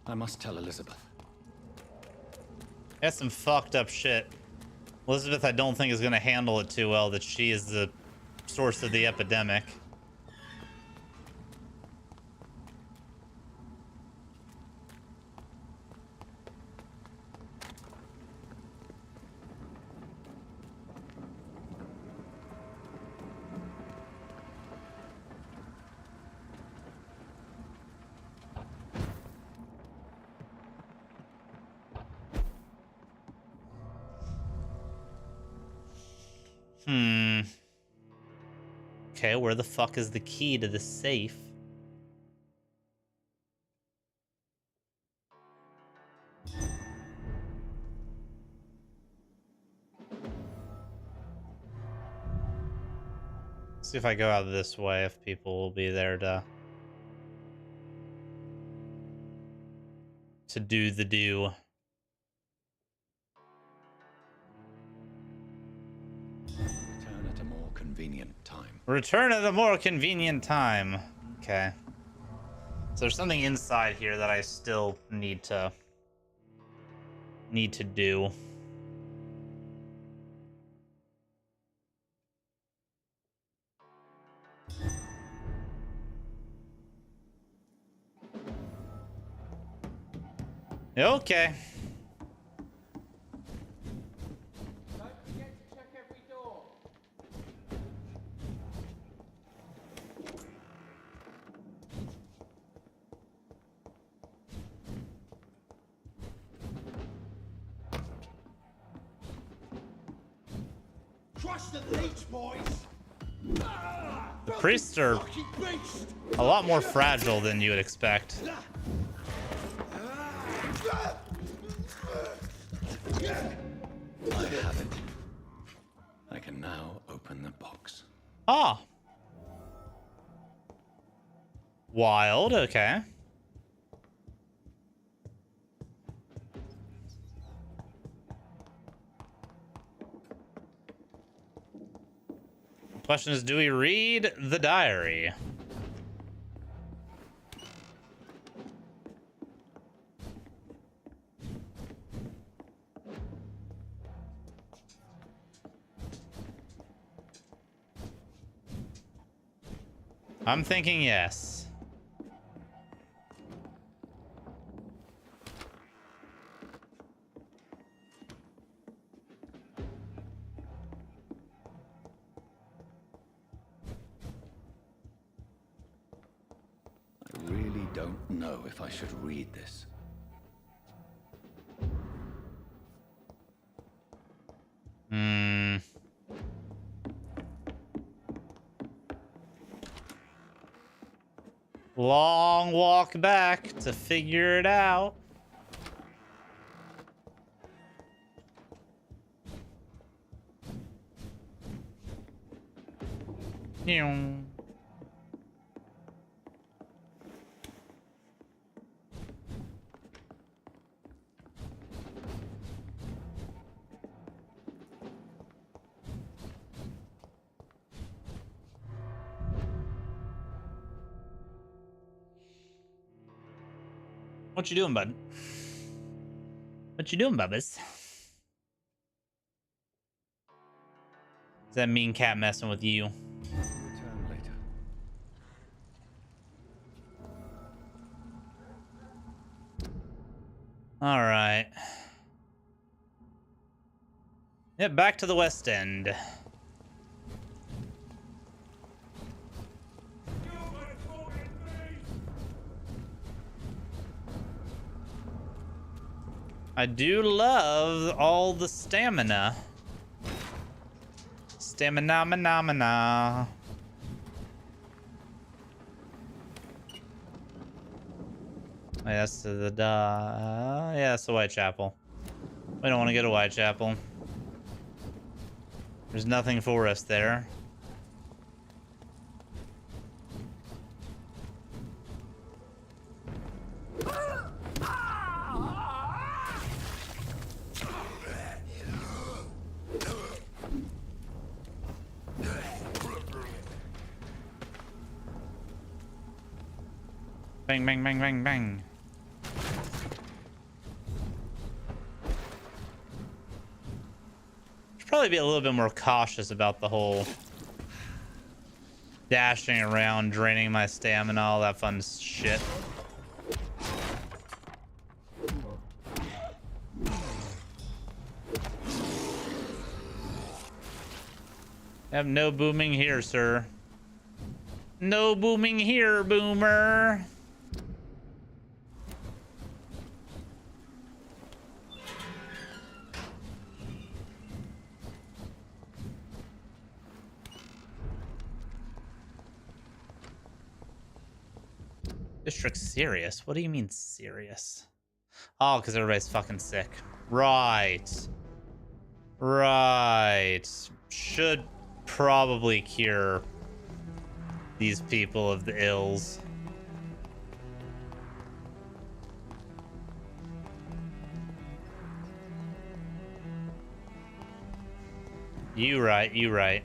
Speaker 2: I must tell Elizabeth.
Speaker 5: That's some fucked up shit. Elizabeth, I don't think is going to handle it too well that she is the source of the epidemic. Okay, where the fuck is the key to the safe? See if I go out this way, if people will be there to do the do.
Speaker 2: Return at a more convenient time.
Speaker 5: Return at a more convenient time. Okay. So there's something inside here that I still need to do. Okay.
Speaker 19: Trust the leech, boys.
Speaker 5: The priests are a lot more fragile than you would expect.
Speaker 2: I have it. I can now open the box.
Speaker 5: Ah. Wild, okay. The question is, do we read the diary? I'm thinking yes.
Speaker 2: I really don't know if I should read this.
Speaker 5: Long walk back to figure it out. What you doing, bud? What you doing, Bubbas? Is that mean cat messing with you?
Speaker 2: Return later.
Speaker 5: All right. Yep, back to the West End. I do love all the stamina. Stamina-mana-mana. Oh, yeah, that's the yeah, that's the Whitechapel. We don't want to go to Whitechapel. There's nothing for us there. Bang, bang, bang, bang, bang. Should probably be a little bit more cautious about the whole dashing around, draining my stamina, all that fun shit. Have no booming here, sir. No booming here, boomer. District serious? What do you mean serious? Oh, because everybody's fucking sick. Right. Right. Should probably cure these people of the ills. You right, you right.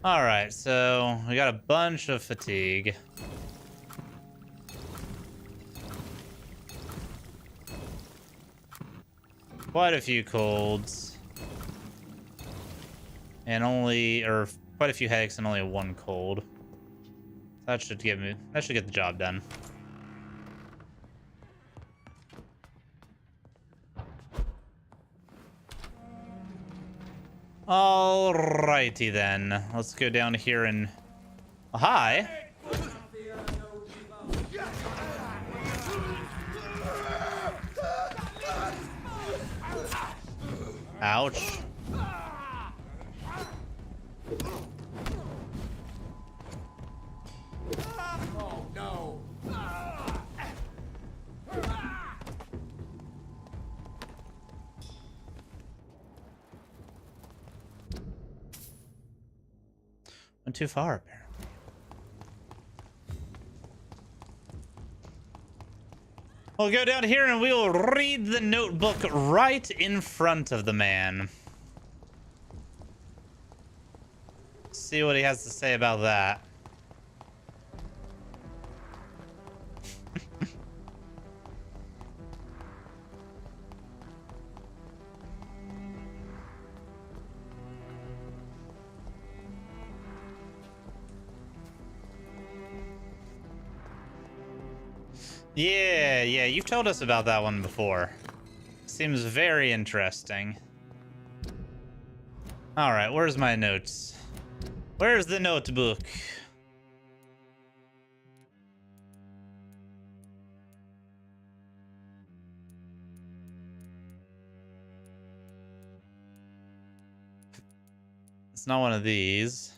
Speaker 5: All right, so we got a bunch of fatigue. Quite a few colds. And quite a few headaches and only one cold. That should get the job done. Alrighty then. Let's go down here and... Oh, hi! Ouch.
Speaker 9: Oh, no.
Speaker 5: 'Went too far, apparently. We'll go down here and we will read the notebook right in front of the man. See what he has to say about that. Yeah, you've told us about that one before. Seems very interesting. Alright, where's my notes?
Speaker 1: Where's the notebook? It's not one of these.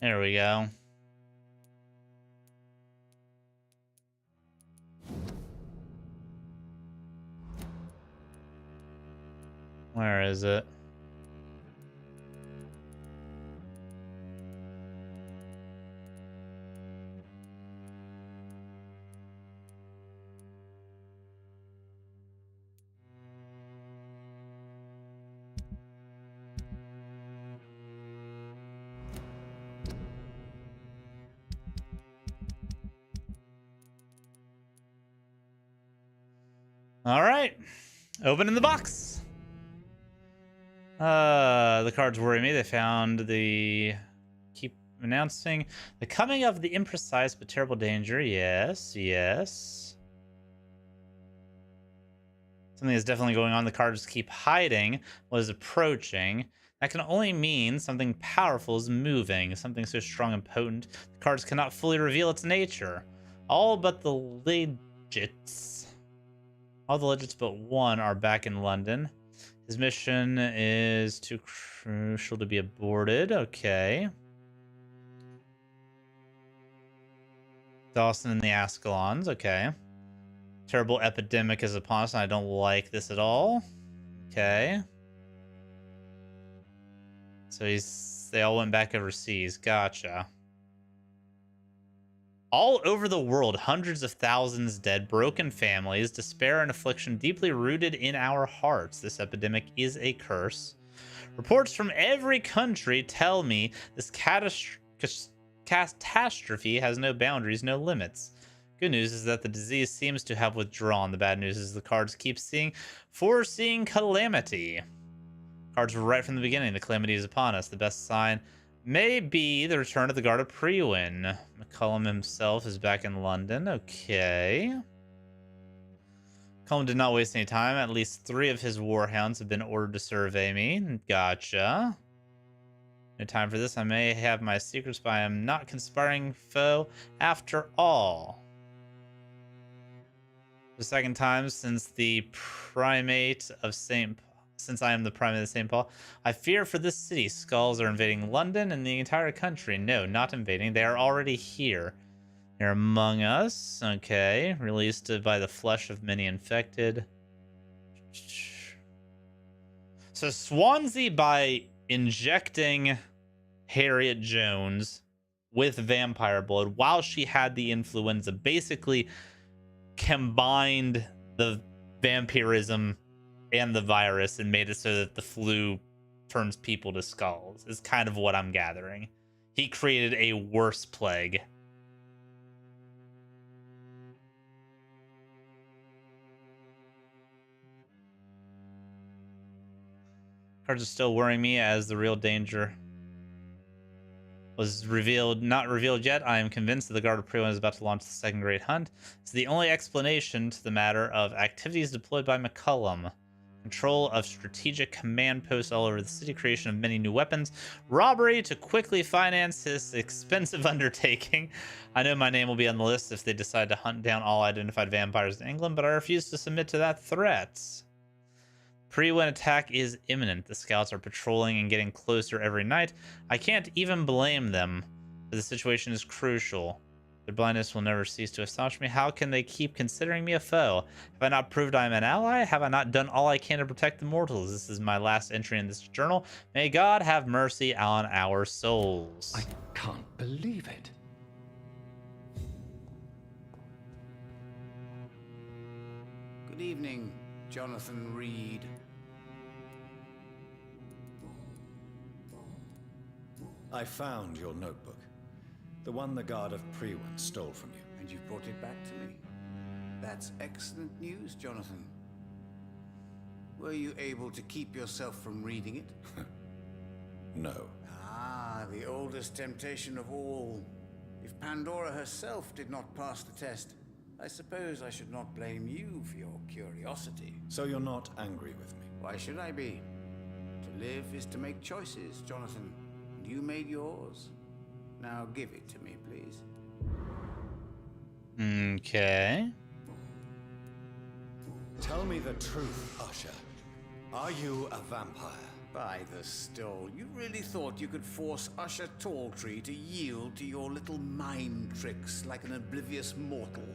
Speaker 1: There we go. Where is it? All right, opening the box. The cards worry me. They found the keep announcing the coming of the imprecise but terrible danger. Yes, yes. Something is definitely going on. The cards keep hiding what is approaching. That can only mean something powerful is moving, something so strong and potent. The cards cannot fully reveal its nature. All but the legits. All the legends but one are back in London. His mission is too crucial to be aborted. Okay. Dawson and the Ascalons. Okay. Terrible epidemic is upon us, and I don't like this at all. Okay. So they all went back overseas. Gotcha. All over the world, hundreds of thousands dead, broken families, despair and affliction deeply rooted in our hearts. This epidemic is a curse. Reports from every country tell me this catastrophe has no boundaries, no limits. Good news is that the disease seems to have withdrawn. The bad news is the cards keep foreseeing calamity. Cards were right from the beginning. The calamity is upon us. The best sign may be the return of the Guard of Prewin. McCullum himself is back in London. Okay. McCullum did not waste any time. At least 3 of his warhounds have been ordered to survey me. Gotcha. No time for this. I may have my secrets, but I am not conspiring foe after all. The second time since the primate of Since I am the primate of St. Paul, I fear for this city. Skulls are invading London and the entire country. No, not invading. They are already here. They're among us. Okay. Released by the flesh of many infected. So Swansea, by injecting Harriet Jones with vampire blood while she had the influenza, basically combined the vampirism and the virus and made it so that the flu turns people to skulls, is kind of what I'm gathering. He created a worse plague. Cards are still worrying me as the real danger was not revealed yet. I am convinced that the Guard of Prewin is about to launch the second Great Hunt. It's the only explanation to the matter of activities deployed by McCullum. Control of strategic command posts all over the city, creation of many new weapons, robbery to quickly finance his expensive undertaking. I know my name will be on the list if they decide to hunt down all identified vampires in England, but I refuse to submit to that threat. Pre-win attack is imminent. The scouts are patrolling and getting closer every night. I can't even blame them, but the situation is crucial. Their blindness will never cease to astonish me. How can they keep considering me a foe? Have I not proved I am an ally? Have I not done all I can to protect the mortals? This is my last entry in this journal. May God have mercy on our souls.
Speaker 2: I can't believe it.
Speaker 16: Good evening, Jonathan Reed.
Speaker 2: I found your notebook. The one the Guard of Prewin stole from you.
Speaker 16: And you've brought it back to me. That's excellent news, Jonathan. Were you able to keep yourself from reading it?
Speaker 2: No.
Speaker 16: Ah, the oldest temptation of all. If Pandora herself did not pass the test, I suppose I should not blame you for your curiosity.
Speaker 2: So you're not angry with me?
Speaker 16: Why should I be? To live is to make choices, Jonathan. And you made yours. Now give it to me, please.
Speaker 5: Okay.
Speaker 2: Tell me the truth, Usher. Are you a vampire?
Speaker 16: By the stole, you really thought you could force Usher Talltree to yield to your little mind tricks like an oblivious mortal?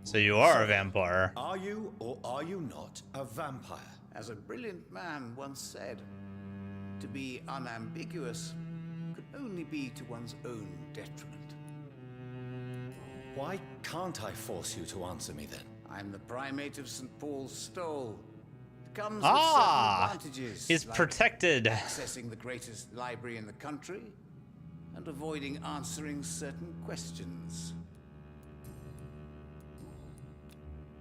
Speaker 5: So you are a vampire.
Speaker 2: Are you or are you not a vampire?
Speaker 16: As a brilliant man once said, to be unambiguous could only be to one's own detriment.
Speaker 2: Why can't I force you to answer me then?
Speaker 16: I'm the primate of St. Paul's Stole. It comes with certain advantages.
Speaker 5: He's
Speaker 16: like
Speaker 5: protected.
Speaker 16: Accessing the greatest library in the country and avoiding answering certain questions.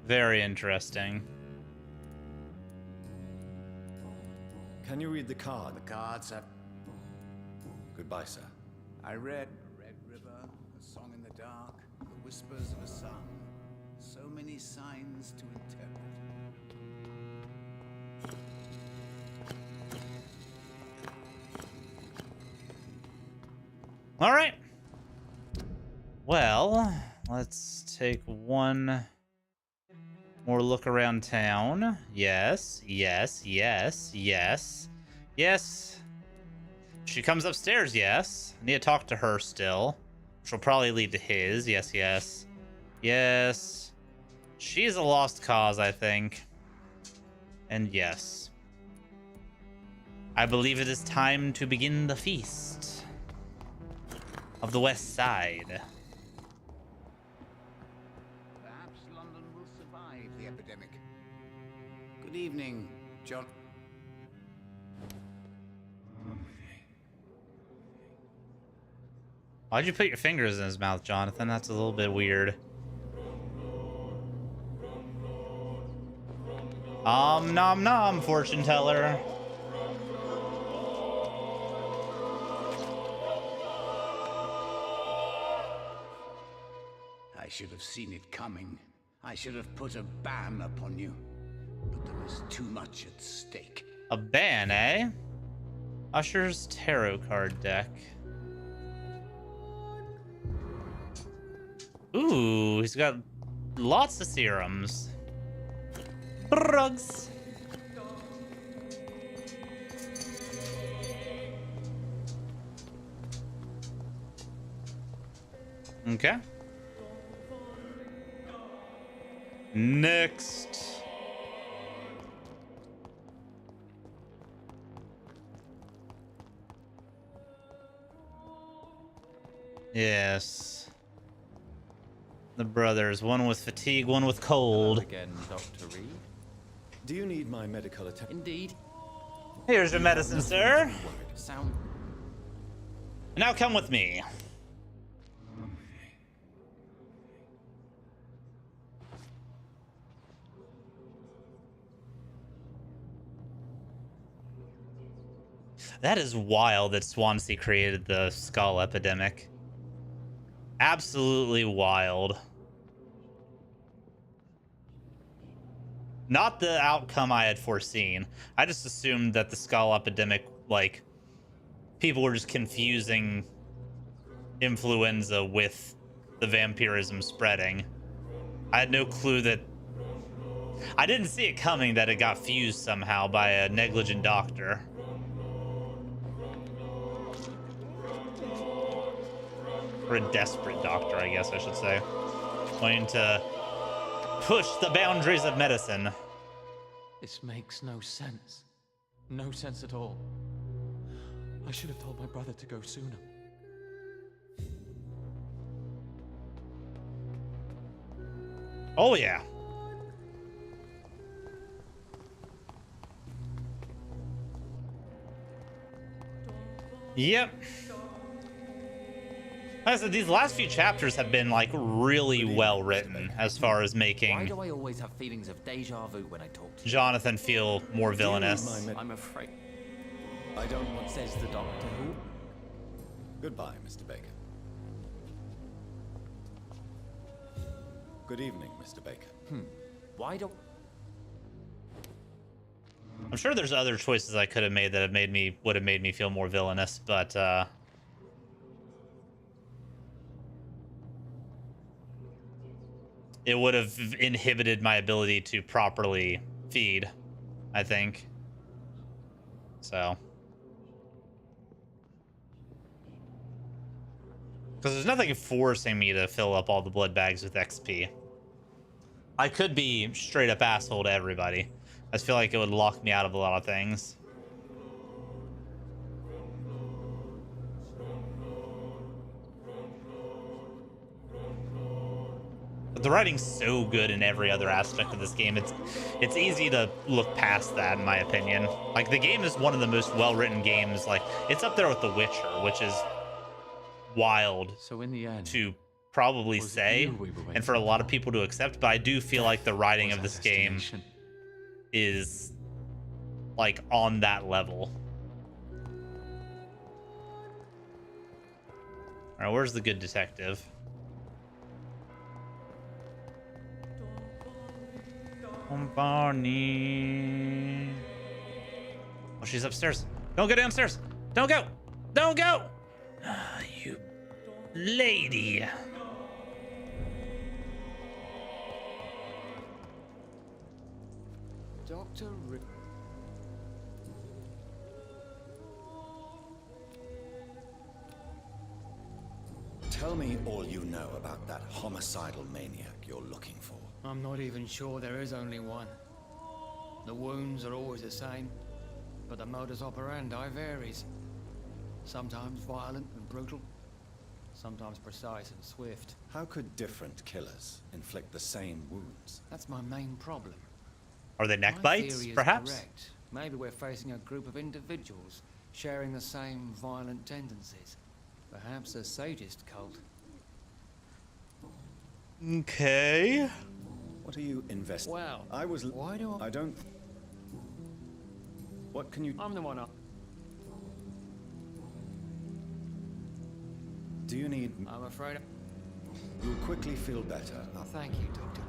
Speaker 5: Very interesting.
Speaker 2: Can you read the card?
Speaker 16: The cards have...
Speaker 2: Goodbye, sir.
Speaker 16: I read Red River, A Song in the Dark, The Whispers of a Sun. So many signs to interpret.
Speaker 5: All right. Well, let's take one more look around town. Yes, yes, yes, yes, yes. She comes upstairs, yes. I need to talk to her still, which will probably lead to his. Yes, yes, yes. She's a lost cause, I think. And yes. I believe it is time to begin the feast of the West Side.
Speaker 16: Perhaps London will survive the epidemic. Good evening, John.
Speaker 5: Why'd you put your fingers in his mouth, Jonathan? That's a little bit weird. Nom nom, fortune teller.
Speaker 16: I should have seen it coming. I should have put a ban upon you. But there was too much at stake.
Speaker 5: A ban, eh? Usher's tarot card deck. Ooh, he's got lots of serums. Drugs. Okay. Next. Yes. The brothers, one with fatigue, one with cold.
Speaker 17: Hello again, Dr. Reed.
Speaker 2: Do you need my medical attention?
Speaker 17: Indeed.
Speaker 5: Here's your medicine, sir.
Speaker 17: Sound.
Speaker 5: Now come with me. That is wild that Swansea created the skull epidemic. Absolutely wild. Not the outcome I had foreseen. I just assumed that the skull epidemic, like, people were just confusing influenza with the vampirism spreading. I had no clue that... I didn't see it coming that it got fused somehow by a negligent doctor. Or a desperate doctor, I guess I should say. Wanting to push the boundaries of medicine.
Speaker 17: This makes no sense. No sense at all. I should have told my brother to go sooner.
Speaker 5: Oh, yeah. Yep. Like I said, these last few chapters have been, like, really well written as far as making
Speaker 17: Why do I always have feelings of deja vu when I talk to you?
Speaker 5: Jonathan feel more villainous.
Speaker 17: I'm afraid.
Speaker 2: I don't want...
Speaker 17: Says the Doctor Who.
Speaker 2: Goodbye, Mr. Baker. Good evening, Mr. Baker.
Speaker 17: Why don't...
Speaker 5: I'm sure there's other choices I could have made that would have made me feel more villainous, but it would have inhibited my ability to properly feed, I think. So, because there's nothing forcing me to fill up all the blood bags with XP. I could be straight up asshole to everybody. I just feel like it would lock me out of a lot of things. But the writing's so good in every other aspect of this game. It's easy to look past that, in my opinion. Like, the game is one of the most well-written games. Like, it's up there with The Witcher, which is wild
Speaker 17: so in the end,
Speaker 5: to probably say, and for a lot of people to accept. But I do feel like the writing of this game is like on that level. All right, where's the good detective? Barney. Oh, she's upstairs. Don't go downstairs. Don't go. Don't go. You lady.
Speaker 15: Dr. Rick.
Speaker 2: Tell me all you know about that homicidal maniac you're looking for.
Speaker 15: I'm not even sure there is only one. The wounds are always the same, but the modus operandi varies. Sometimes violent and brutal, sometimes precise and swift.
Speaker 2: How could different killers inflict the same wounds?
Speaker 15: That's my main problem.
Speaker 5: Are they neck
Speaker 15: My
Speaker 5: bites,
Speaker 15: theory is
Speaker 5: perhaps?
Speaker 15: correct. Maybe we're facing a group of individuals sharing the same violent tendencies. Perhaps a sadist cult.
Speaker 5: Okay.
Speaker 2: What are you investing?
Speaker 15: Well,
Speaker 2: why do I don't... What can you...
Speaker 15: I'm the one up.
Speaker 2: Do you need...
Speaker 15: I'm afraid...
Speaker 2: You'll quickly feel better.
Speaker 15: Thank you, Doctor.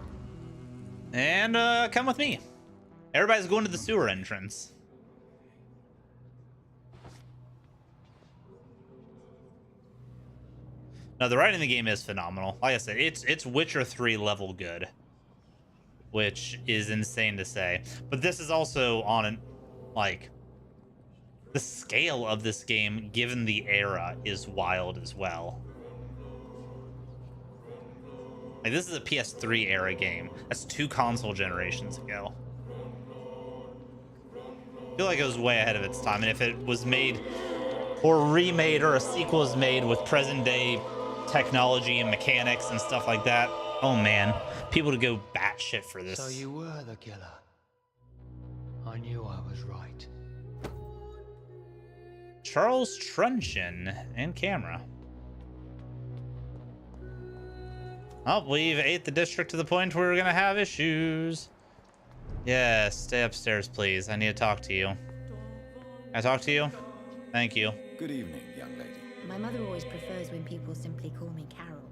Speaker 5: And come with me. Everybody's going to the sewer entrance. Now, the writing in the game is phenomenal. Like I said, it's Witcher 3 level good, which is insane to say. But this is also on an, like, the scale of this game, given the era, is wild as well. Like, this is a PS3 era game. That's 2 console generations ago. I feel like it was way ahead of its time, and if it was made or remade or a sequel was made with present day technology and mechanics and stuff like that, oh man, people would go batshit for this.
Speaker 15: So you were the killer. I knew I was right.
Speaker 5: Charles Truncheon and camera. Oh, we've ate the district to the point where we're gonna have issues. Yes, stay upstairs, please. I need to talk to you. Can I talk to you? Thank you.
Speaker 2: Good evening, young lady.
Speaker 20: My mother always prefers when people simply call me Carol.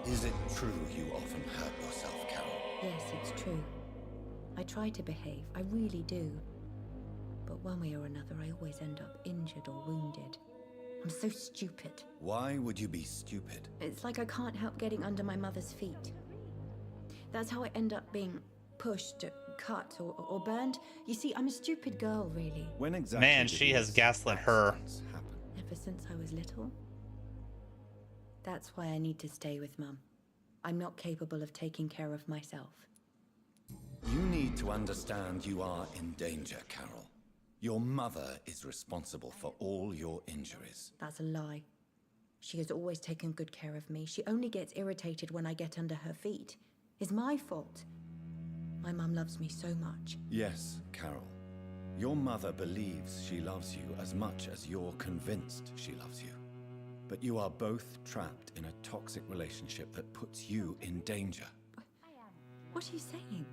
Speaker 2: Is it true you often hurt yourself, Carol?
Speaker 20: Yes, it's true. I try to behave, I really do. But one way or another, I always end up injured or wounded. I'm so stupid.
Speaker 2: Why would you be stupid?
Speaker 20: It's like I can't help getting under my mother's feet. That's how I end up being pushed, cut, or burned. You see, I'm a stupid girl, really.
Speaker 2: When exactly?
Speaker 5: Man, she has gaslit her.
Speaker 20: Ever since I was little. That's why I need to stay with Mum. I'm not capable of taking care of myself.
Speaker 2: You need to understand you are in danger, Carol. Your mother is responsible for all your injuries.
Speaker 20: That's a lie. She has always taken good care of me. She only gets irritated when I get under her feet. It's my fault. My mum loves me so much.
Speaker 2: Yes, Carol. Your mother believes she loves you as much as you're convinced she loves you. But you are both trapped in a toxic relationship that puts you in danger.
Speaker 20: What are you saying?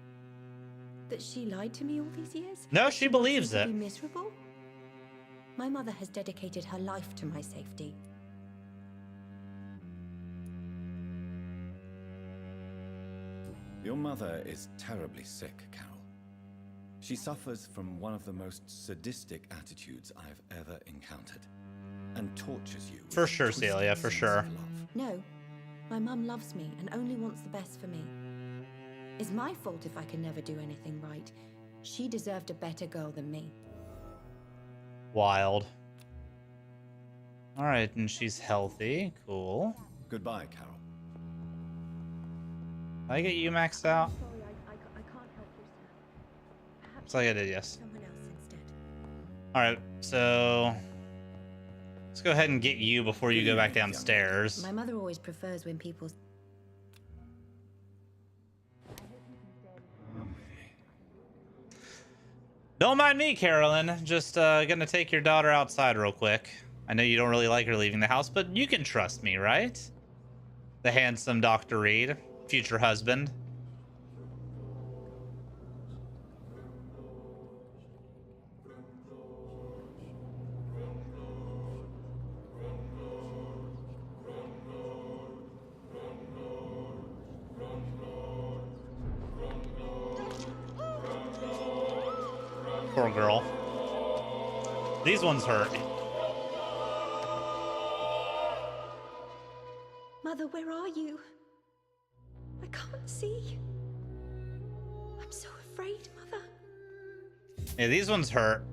Speaker 20: That she lied to me all these years?
Speaker 1: No,
Speaker 20: That
Speaker 1: she
Speaker 20: wants me
Speaker 1: believes
Speaker 20: to
Speaker 1: it.
Speaker 20: be miserable? My mother has dedicated her life to my safety.
Speaker 2: Your mother is terribly sick, Carol. She suffers from one of the most sadistic attitudes I've ever encountered, and tortures you.
Speaker 1: For sure, Celia, for sure.
Speaker 20: No, my mum loves me and only wants the best for me. It's my fault if I can never do anything right. She deserved a better girl than me.
Speaker 1: Wild. All right, and she's healthy. Cool.
Speaker 2: Goodbye, Carol.
Speaker 1: Did I get you maxed out?
Speaker 20: Sorry, I can't help you, sir. Perhaps
Speaker 1: Looks like I did, yes.
Speaker 20: someone else instead.
Speaker 1: All right, so let's go ahead and get you before you go back downstairs.
Speaker 20: My mother always prefers when people...
Speaker 1: Don't mind me, Carolyn. Just gonna take your daughter outside real quick. I know you don't really like her leaving the house, but you can trust me, right? The handsome Dr. Reed, future husband. Poor girl. These ones hurt.
Speaker 20: Mother, where are you? I can't see. I'm so afraid, Mother.
Speaker 1: Yeah, these ones hurt.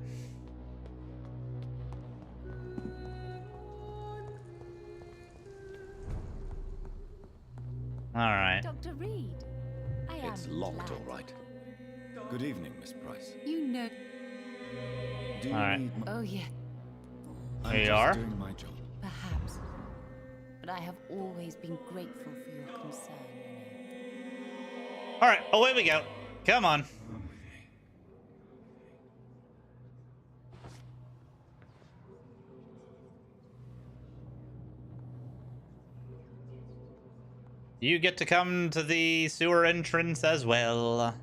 Speaker 1: All right.
Speaker 13: Dr. Reed, I am
Speaker 2: It's locked,
Speaker 13: glad.
Speaker 2: all right. Good evening, Miss Price.
Speaker 13: You know.
Speaker 2: Do you
Speaker 1: All right.
Speaker 2: need
Speaker 13: Oh, yeah,
Speaker 2: I'm
Speaker 1: There you
Speaker 2: just
Speaker 1: are.
Speaker 2: doing my job.
Speaker 13: perhaps. But I have always been grateful for your concern.
Speaker 1: All right, away we go. Come on. You get to come to the sewer entrance as well.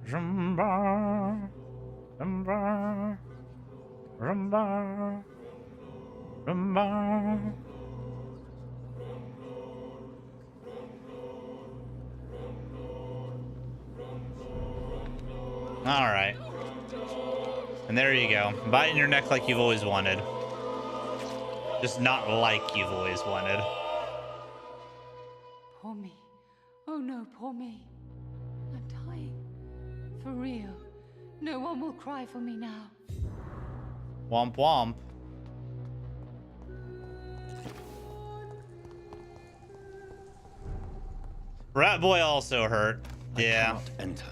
Speaker 1: Rumba, rumba, rumba, rumba. All right. And there you go. Biting your neck like you've always wanted. Just not like you've always wanted.
Speaker 13: Poor me. Oh no, poor me. I'm dying. For real. No one will cry for me now.
Speaker 1: Womp womp. Rat Boy also hurt. Yeah.
Speaker 2: Cannot enter.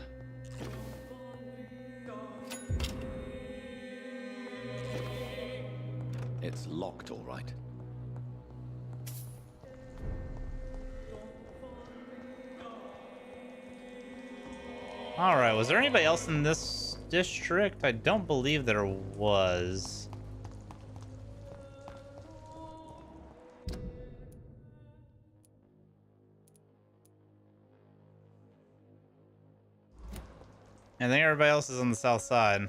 Speaker 2: It's locked, all right.
Speaker 1: All right. Was there anybody else in this district? I don't believe there was. I think everybody else is on the south side.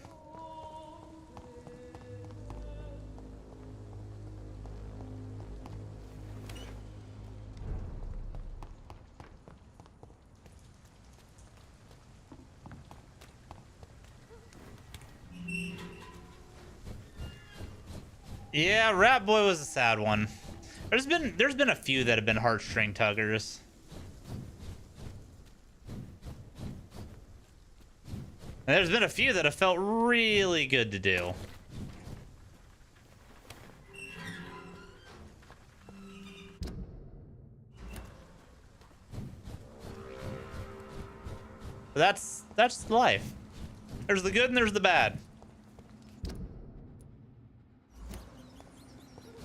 Speaker 1: Yeah, Rat Boy was a sad one. There's been a few that have been heartstring tuggers. And there's been a few that have felt really good to do. But that's life. There's the good and there's the bad.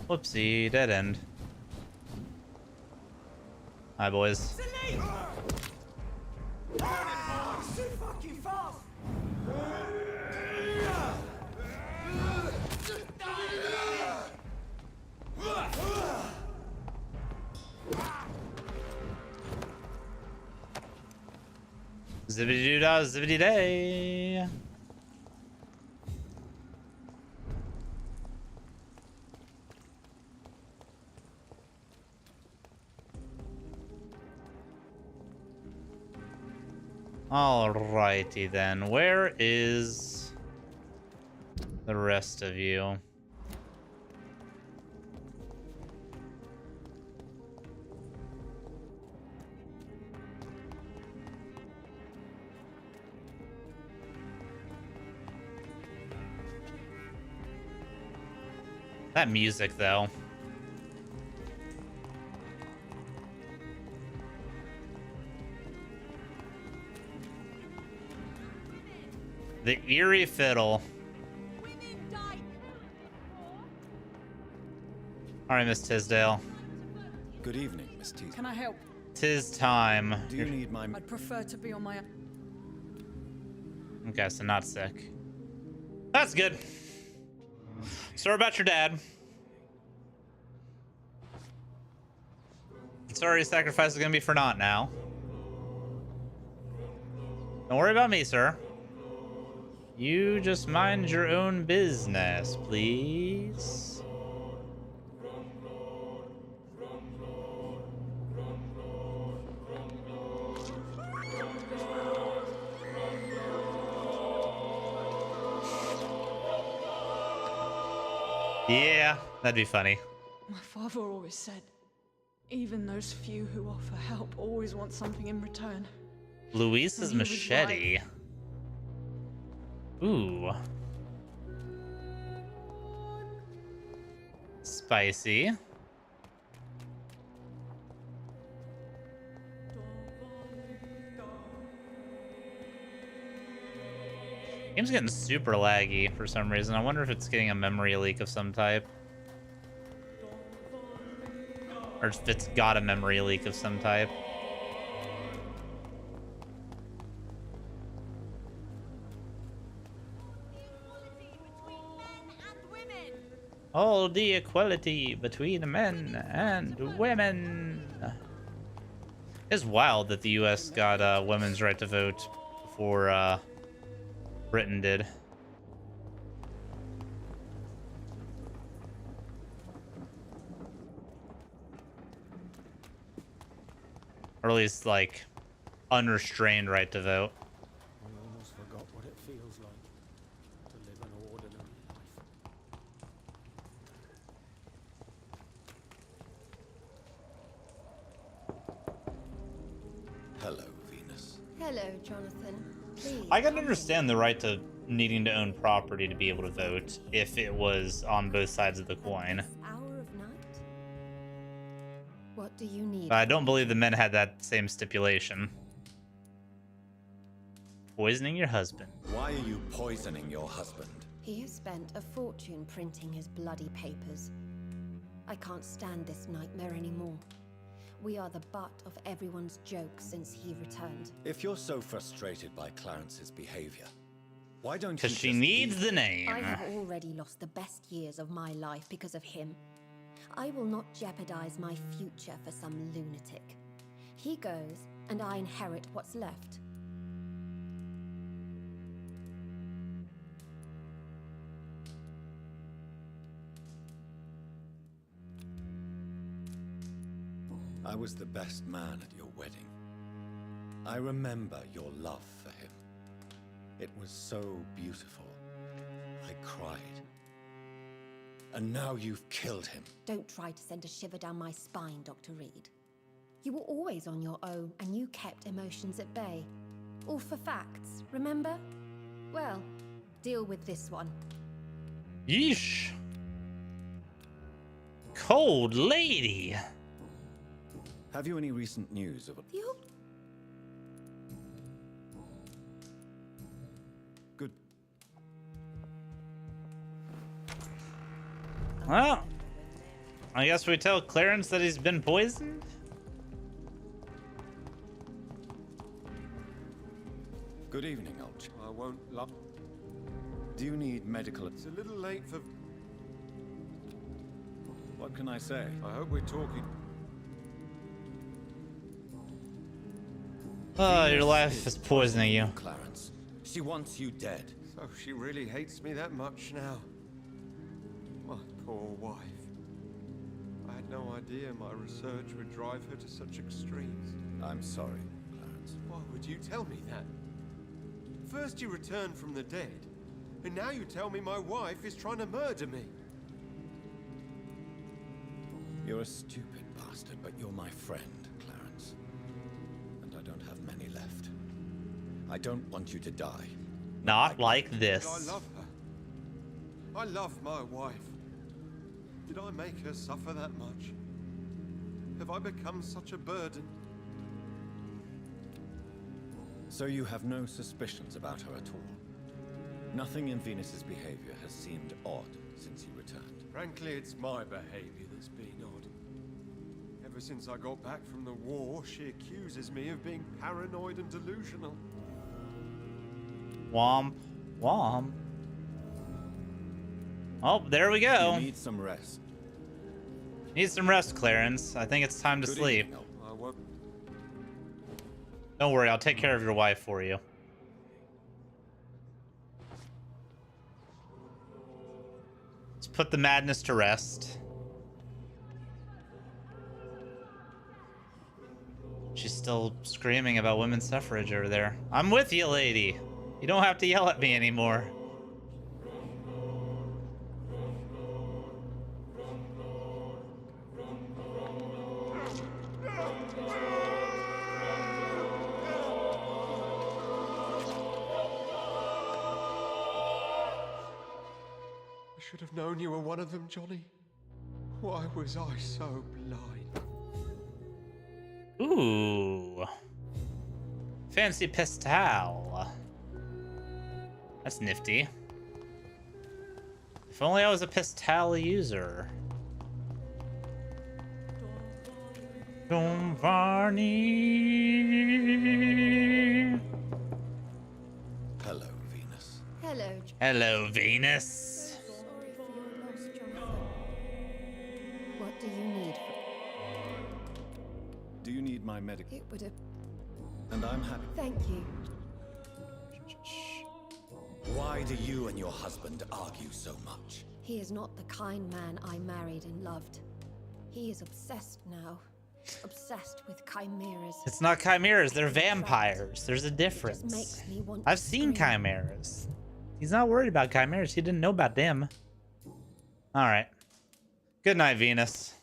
Speaker 1: Whoopsie, dead end. Hi, boys. Zippity doo dah, zippity day. Alrighty then, where is the rest of you? That music, though. The eerie fiddle. All right, Miss Tisdale.
Speaker 2: Good evening, Miss Tisdale.
Speaker 12: Can I help?
Speaker 1: Tis time.
Speaker 2: Do you need my...
Speaker 12: I'd prefer to be on my own.
Speaker 1: Okay, so not sick. That's good. Sorry about your dad. Sorry your sacrifice is gonna be for naught now. Don't worry about me, sir. You just mind your own business, please. Yeah, that'd be funny.
Speaker 12: My father always said, even those few who offer help always want something in return.
Speaker 1: Luis's
Speaker 12: And he was
Speaker 1: machete.
Speaker 12: right.
Speaker 1: Ooh. Spicy. Game's getting super laggy for some reason. I wonder if it's getting a memory leak of some type. Or if it's got a memory leak of some type. All the equality between men and women. It's wild that the US got women's right to vote before Britain did. Or at least, like, unrestrained right to vote.
Speaker 6: I almost forgot what it feels like to live an ordinary life.
Speaker 2: Hello, Venus.
Speaker 3: Hello, Jonathan. Please.
Speaker 1: I can understand the right to needing to own property to be able to vote if it was on both sides of the coin.
Speaker 3: Hour of night? What do you need?
Speaker 1: But I don't believe the men had that same stipulation. Poisoning your husband.
Speaker 2: Why are you poisoning your husband?
Speaker 3: He has spent a fortune printing his bloody papers. I can't stand this nightmare anymore. We are the butt of everyone's jokes since he returned.
Speaker 2: If you're so frustrated by Clarence's behavior, why don't you
Speaker 1: Because she
Speaker 2: just
Speaker 1: needs
Speaker 2: leave?
Speaker 1: the name.
Speaker 3: I have already lost the best years of my life because of him. I will not jeopardize my future for some lunatic. He goes, and I inherit what's left.
Speaker 2: I was the best man at your wedding. I remember your love for him. It was so beautiful. I cried. And now you've killed him.
Speaker 3: Don't try to send a shiver down my spine, Dr. Reed. You were always on your own, and you kept emotions at bay. All for facts, remember? Well, deal with this one.
Speaker 1: Yeesh. Cold lady.
Speaker 2: Have you any recent news of
Speaker 3: The old...
Speaker 2: Good.
Speaker 1: Well, I guess we tell Clarence that he's been poisoned?
Speaker 2: Good evening, old chap.
Speaker 4: I won't lie.
Speaker 2: Do you need medical...
Speaker 4: It's a little late for...
Speaker 2: What can I say?
Speaker 4: I hope we're talking...
Speaker 5: Oh, your life is poisoning you.
Speaker 2: Clarence. She wants you dead.
Speaker 4: So she really hates me that much now. My poor wife. I had no idea my research would drive her to such extremes.
Speaker 2: I'm sorry, Clarence.
Speaker 4: Why would you tell me that? First you returned from the dead, and now you tell me my wife is trying to murder me.
Speaker 2: You're a stupid bastard, but you're my friend, Clarence. And I don't have many left. I don't want you to die.
Speaker 5: Not like this.
Speaker 4: I love her. I love my wife. Did I make her suffer that much? Have I become such a burden?
Speaker 2: So you have no suspicions about her at all? Nothing in Venus's behavior has seemed odd since you returned?
Speaker 4: Frankly, it's my behavior that's been odd. Ever since I got back from the war, she accuses me of being paranoid and delusional.
Speaker 5: Womp. Womp. Oh, there we go.
Speaker 2: You need some rest.
Speaker 5: Need some rest, Clarence. I think it's time to sleep. Don't worry, I'll take care of your wife for you. Let's put the madness to rest. She's still screaming about women's suffrage over there. I'm with you, lady. You don't have to yell at me anymore.
Speaker 4: I should have known you were one of them, Johnny. Why was I so blind?
Speaker 5: Ooh. Fancy pistol. That's nifty. If only I was a pistol user. Don Varney.
Speaker 2: Hello, Venus.
Speaker 3: Hello,
Speaker 5: Hello, Venus.
Speaker 3: Sorry for your loss, Jonathan. What do you need?
Speaker 2: Do you need my medical?
Speaker 3: It would have.
Speaker 2: And I'm happy.
Speaker 3: Thank you.
Speaker 2: Why do you and your husband argue so much?
Speaker 3: He is not the kind man I married and loved. He is obsessed now. Obsessed with chimeras.
Speaker 5: It's not chimeras, they're vampires. There's a difference.
Speaker 3: Makes me want
Speaker 5: I've
Speaker 3: to
Speaker 5: seen
Speaker 3: scream.
Speaker 5: chimeras. He's not worried about chimeras. He didn't know about them. All right. Good night, Venus.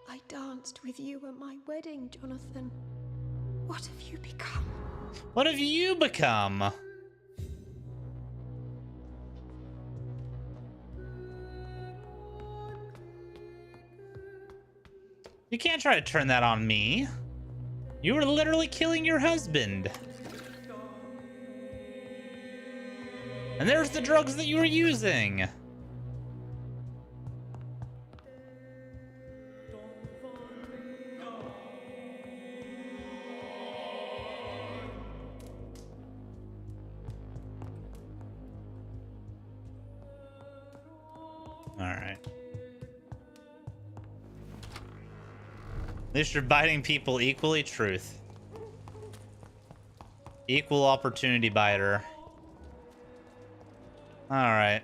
Speaker 3: I danced with you at my wedding, Jonathan. What have you become?
Speaker 5: What have you become? You can't try to turn that on me. You were literally killing your husband. And there's the drugs that you were using. Alright. At least you're biting people equally. Truth. Equal opportunity biter. Alright.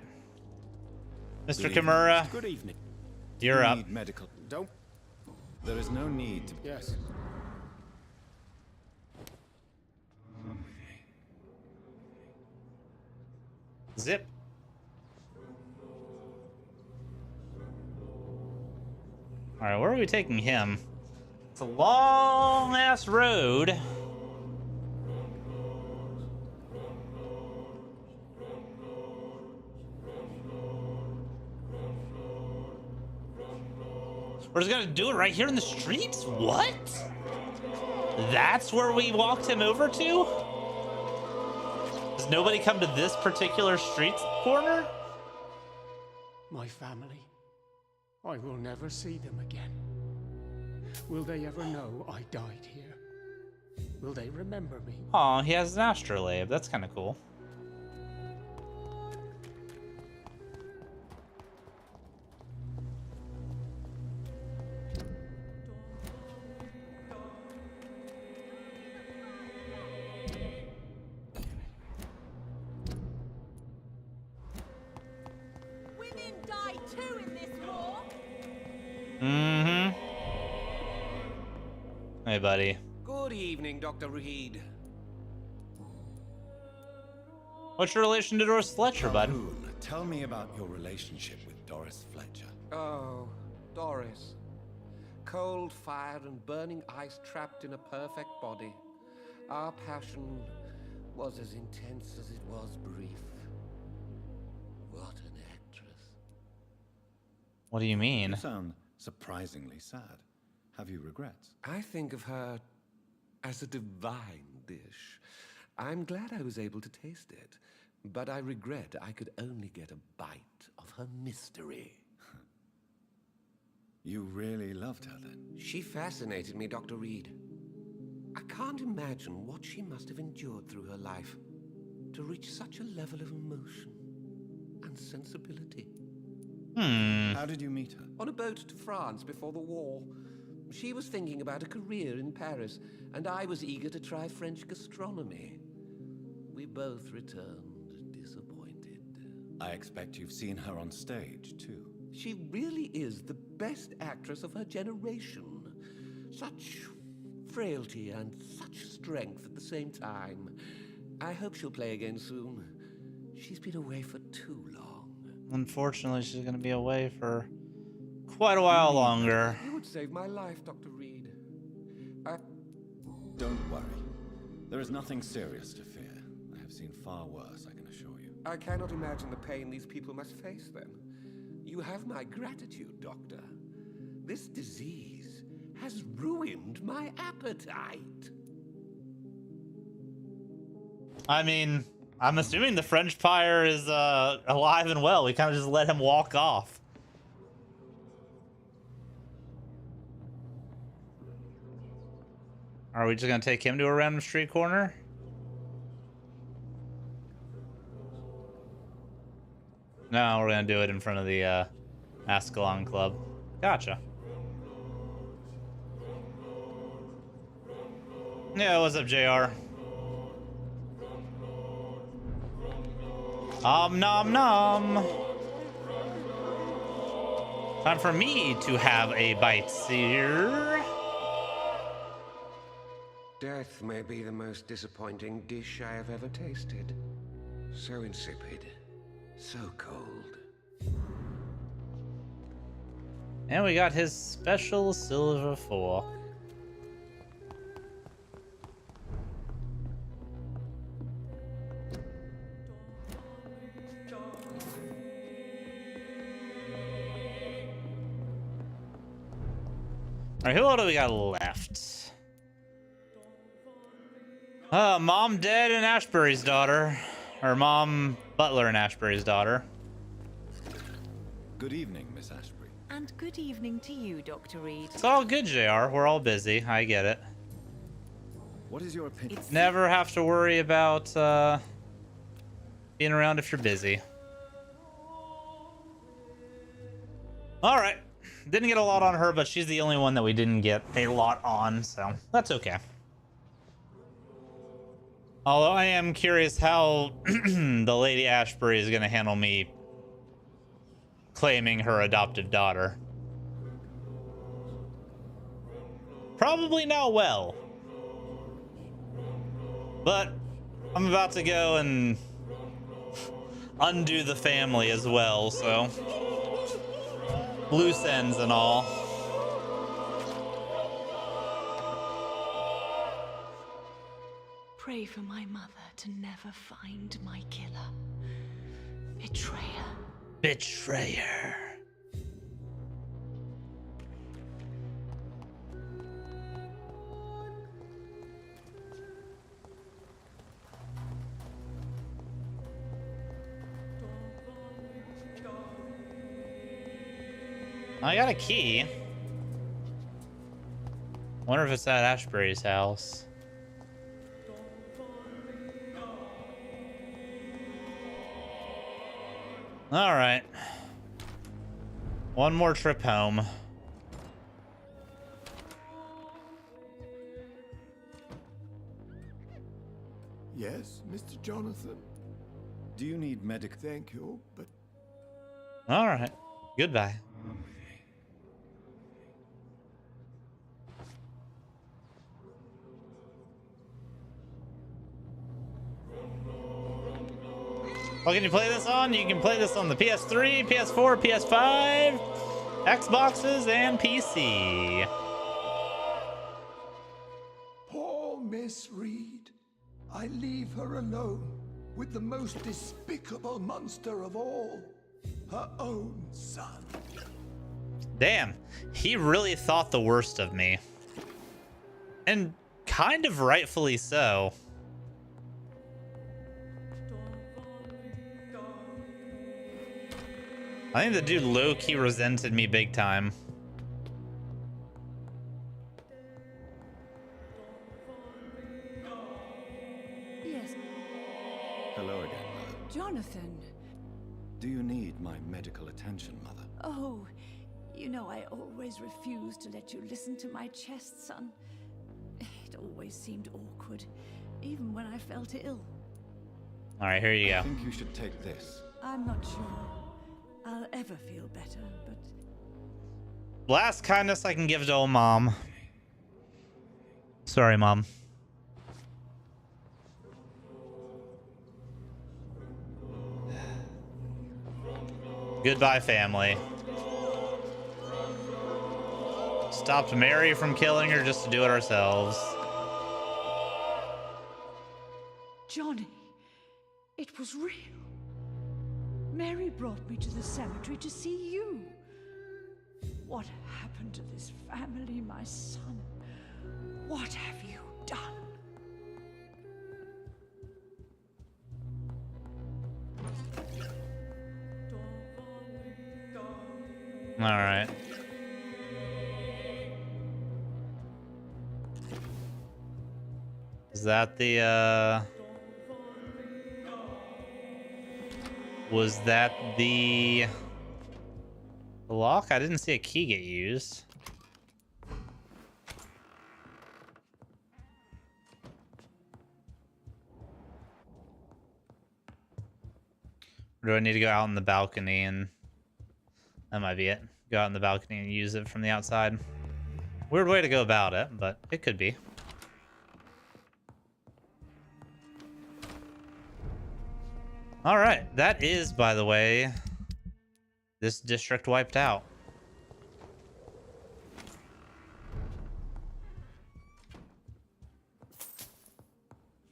Speaker 5: Mr. Kimura.
Speaker 2: Good evening.
Speaker 5: You're up.
Speaker 2: Need medical. Don't. There is no need.
Speaker 6: Yes.
Speaker 5: Zip. Alright, where are we taking him? It's a long ass road. We're just gonna do it right here in the streets? What? That's where we walked him over to? Does nobody come to this particular street corner?
Speaker 6: My family. I will never see them again. Will they ever know I died here? Will they remember me?
Speaker 5: Oh, he has an astrolabe. That's kind of cool.
Speaker 8: Women die too in this war.
Speaker 5: Mm-hmm. Hey, buddy.
Speaker 4: Good evening, Dr. Reed.
Speaker 5: What's your relation to Doris Fletcher, bud?
Speaker 2: Calhoun, tell me about your relationship with Doris Fletcher.
Speaker 4: Oh, Doris. Cold fire and burning ice trapped in a perfect body. Our passion was as intense as it was brief. What an actress.
Speaker 5: What do you mean?
Speaker 2: You sound surprisingly sad. Have you regrets?
Speaker 4: I think of her as a divine dish. I'm glad I was able to taste it, but I regret I could only get a bite of her mystery.
Speaker 2: You really loved her then?
Speaker 4: She fascinated me, Dr. Reed. I can't imagine what she must have endured through her life to reach such a level of emotion and sensibility.
Speaker 2: How did you meet her?
Speaker 4: On a boat to France before the war. She was thinking about a career in Paris, and I was eager to try French gastronomy. We both returned disappointed.
Speaker 2: I expect you've seen her on stage, too.
Speaker 4: She really is the best actress of her generation. Such frailty and such strength at the same time. I hope she'll play again soon. She's been away for too long.
Speaker 5: Unfortunately, she's going to be away for quite a while longer.
Speaker 4: You would save my life, Dr. Reed.
Speaker 2: Don't worry. There is nothing serious to fear. I have seen far worse, I can assure you.
Speaker 4: I cannot imagine the pain these people must face then. You have my gratitude, Doctor. This disease has ruined my appetite.
Speaker 5: I mean, I'm assuming the French pyre is alive and well. We kind of just let him walk off. Are we just going to take him to a random street corner? No, we're going to do it in front of the Ascalon Club. Gotcha. Yeah, what's up, JR? Nom nom. Time for me to have a bite here.
Speaker 4: Death may be the most disappointing dish I have ever tasted. So insipid. So cold.
Speaker 5: And we got his special silver fork. Alright, who all do we got left? Mom dead and Ashbury's daughter. Or Mom Butler and Ashbury's daughter.
Speaker 2: Good evening, Miss Ashbury.
Speaker 7: And good evening to you, Dr. Reed.
Speaker 5: It's all good, JR. We're all busy. I get it.
Speaker 2: What is your opinion?
Speaker 5: Never have to worry about being around if you're busy. Alright. Didn't get a lot on her, but she's the only one that we didn't get a lot on, so that's okay. Although I am curious how the Lady Ashbury is going to handle me claiming her adoptive daughter. Probably not well. But I'm about to go and undo the family as well, so loose ends and all.
Speaker 8: Pray for my mother to never find my killer. Betrayer.
Speaker 5: Betrayer.
Speaker 1: I got a key. Wonder if it's at Ashbury's house. All right. One more trip home.
Speaker 10: Yes, Mr. Jonathan.
Speaker 2: Do you need medic?
Speaker 10: Thank you, but
Speaker 1: All right. Goodbye. What can you play this on? You can play this on the PS3, PS4, PS5, Xboxes, and PC.
Speaker 10: poor Miss Reed. I leave her alone with the most despicable monster of all, her own son.
Speaker 1: Damn, he really thought the worst of me. And kind of rightfully so. I think the dude low-key resented me big time.
Speaker 11: Yes,
Speaker 2: Hello again, Mother.
Speaker 11: Jonathan.
Speaker 2: Do you need my medical attention, Mother?
Speaker 11: Oh, you know I always refused to let you listen to my chest, son. It always seemed awkward, even when I felt ill.
Speaker 1: All right, here you go.
Speaker 2: I think you should take this.
Speaker 11: I'm not sure I'll ever feel better, but
Speaker 1: Last kindness I can give to old Mom. Sorry, Mom. Goodbye, family. Stopped Mary from killing her just to do it ourselves.
Speaker 11: Johnny, it was real. Mary brought me to the cemetery to see you. What happened to this family, my son? What have you done?
Speaker 1: All right. Is that the, was that the lock? I didn't see a key get used. Or do I need to go out on the balcony and... That might be it. Go out on the balcony and use it from the outside. Weird way to go about it, but it could be. All right, that is, by the way, this district wiped out.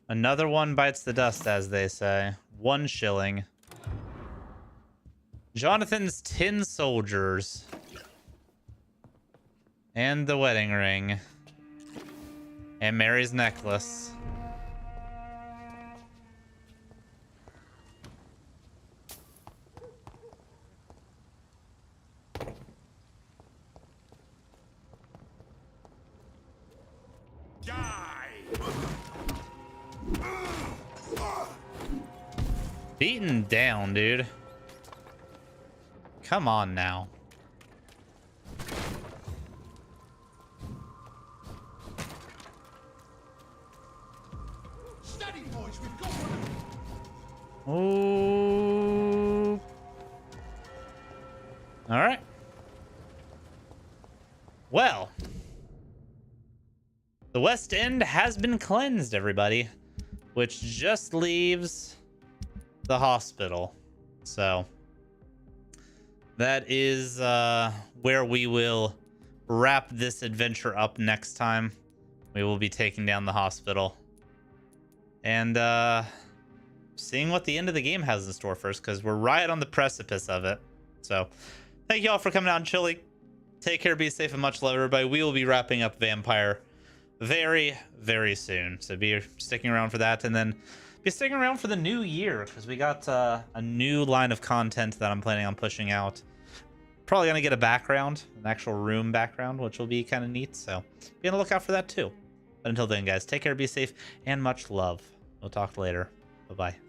Speaker 1: Another one bites the dust, as they say. 1 shilling. Jonathan's tin soldiers. And the wedding ring. And Mary's necklace. Beaten down, dude. Come on now.
Speaker 19: Steady, boys, we've got one.
Speaker 1: Oh. All right. Well, the West End has been cleansed, everybody, which just leaves the hospital. So that is where we will wrap this adventure up next time. We will be taking down the hospital and seeing what the end of the game has in store for us, because we're right on the precipice of it. So thank you all for coming out and chilling. Take care, be safe, and much love, everybody. We will be wrapping up Vampyr very, very soon. So be sticking around for that, and then be sticking around for the new year, because we got a new line of content that I'm planning on pushing out probably going to get a background, an actual room background, which will be kind of neat. So be on the lookout for that too. But until then, guys, take care, be safe, and much love. We'll talk later. Bye-bye.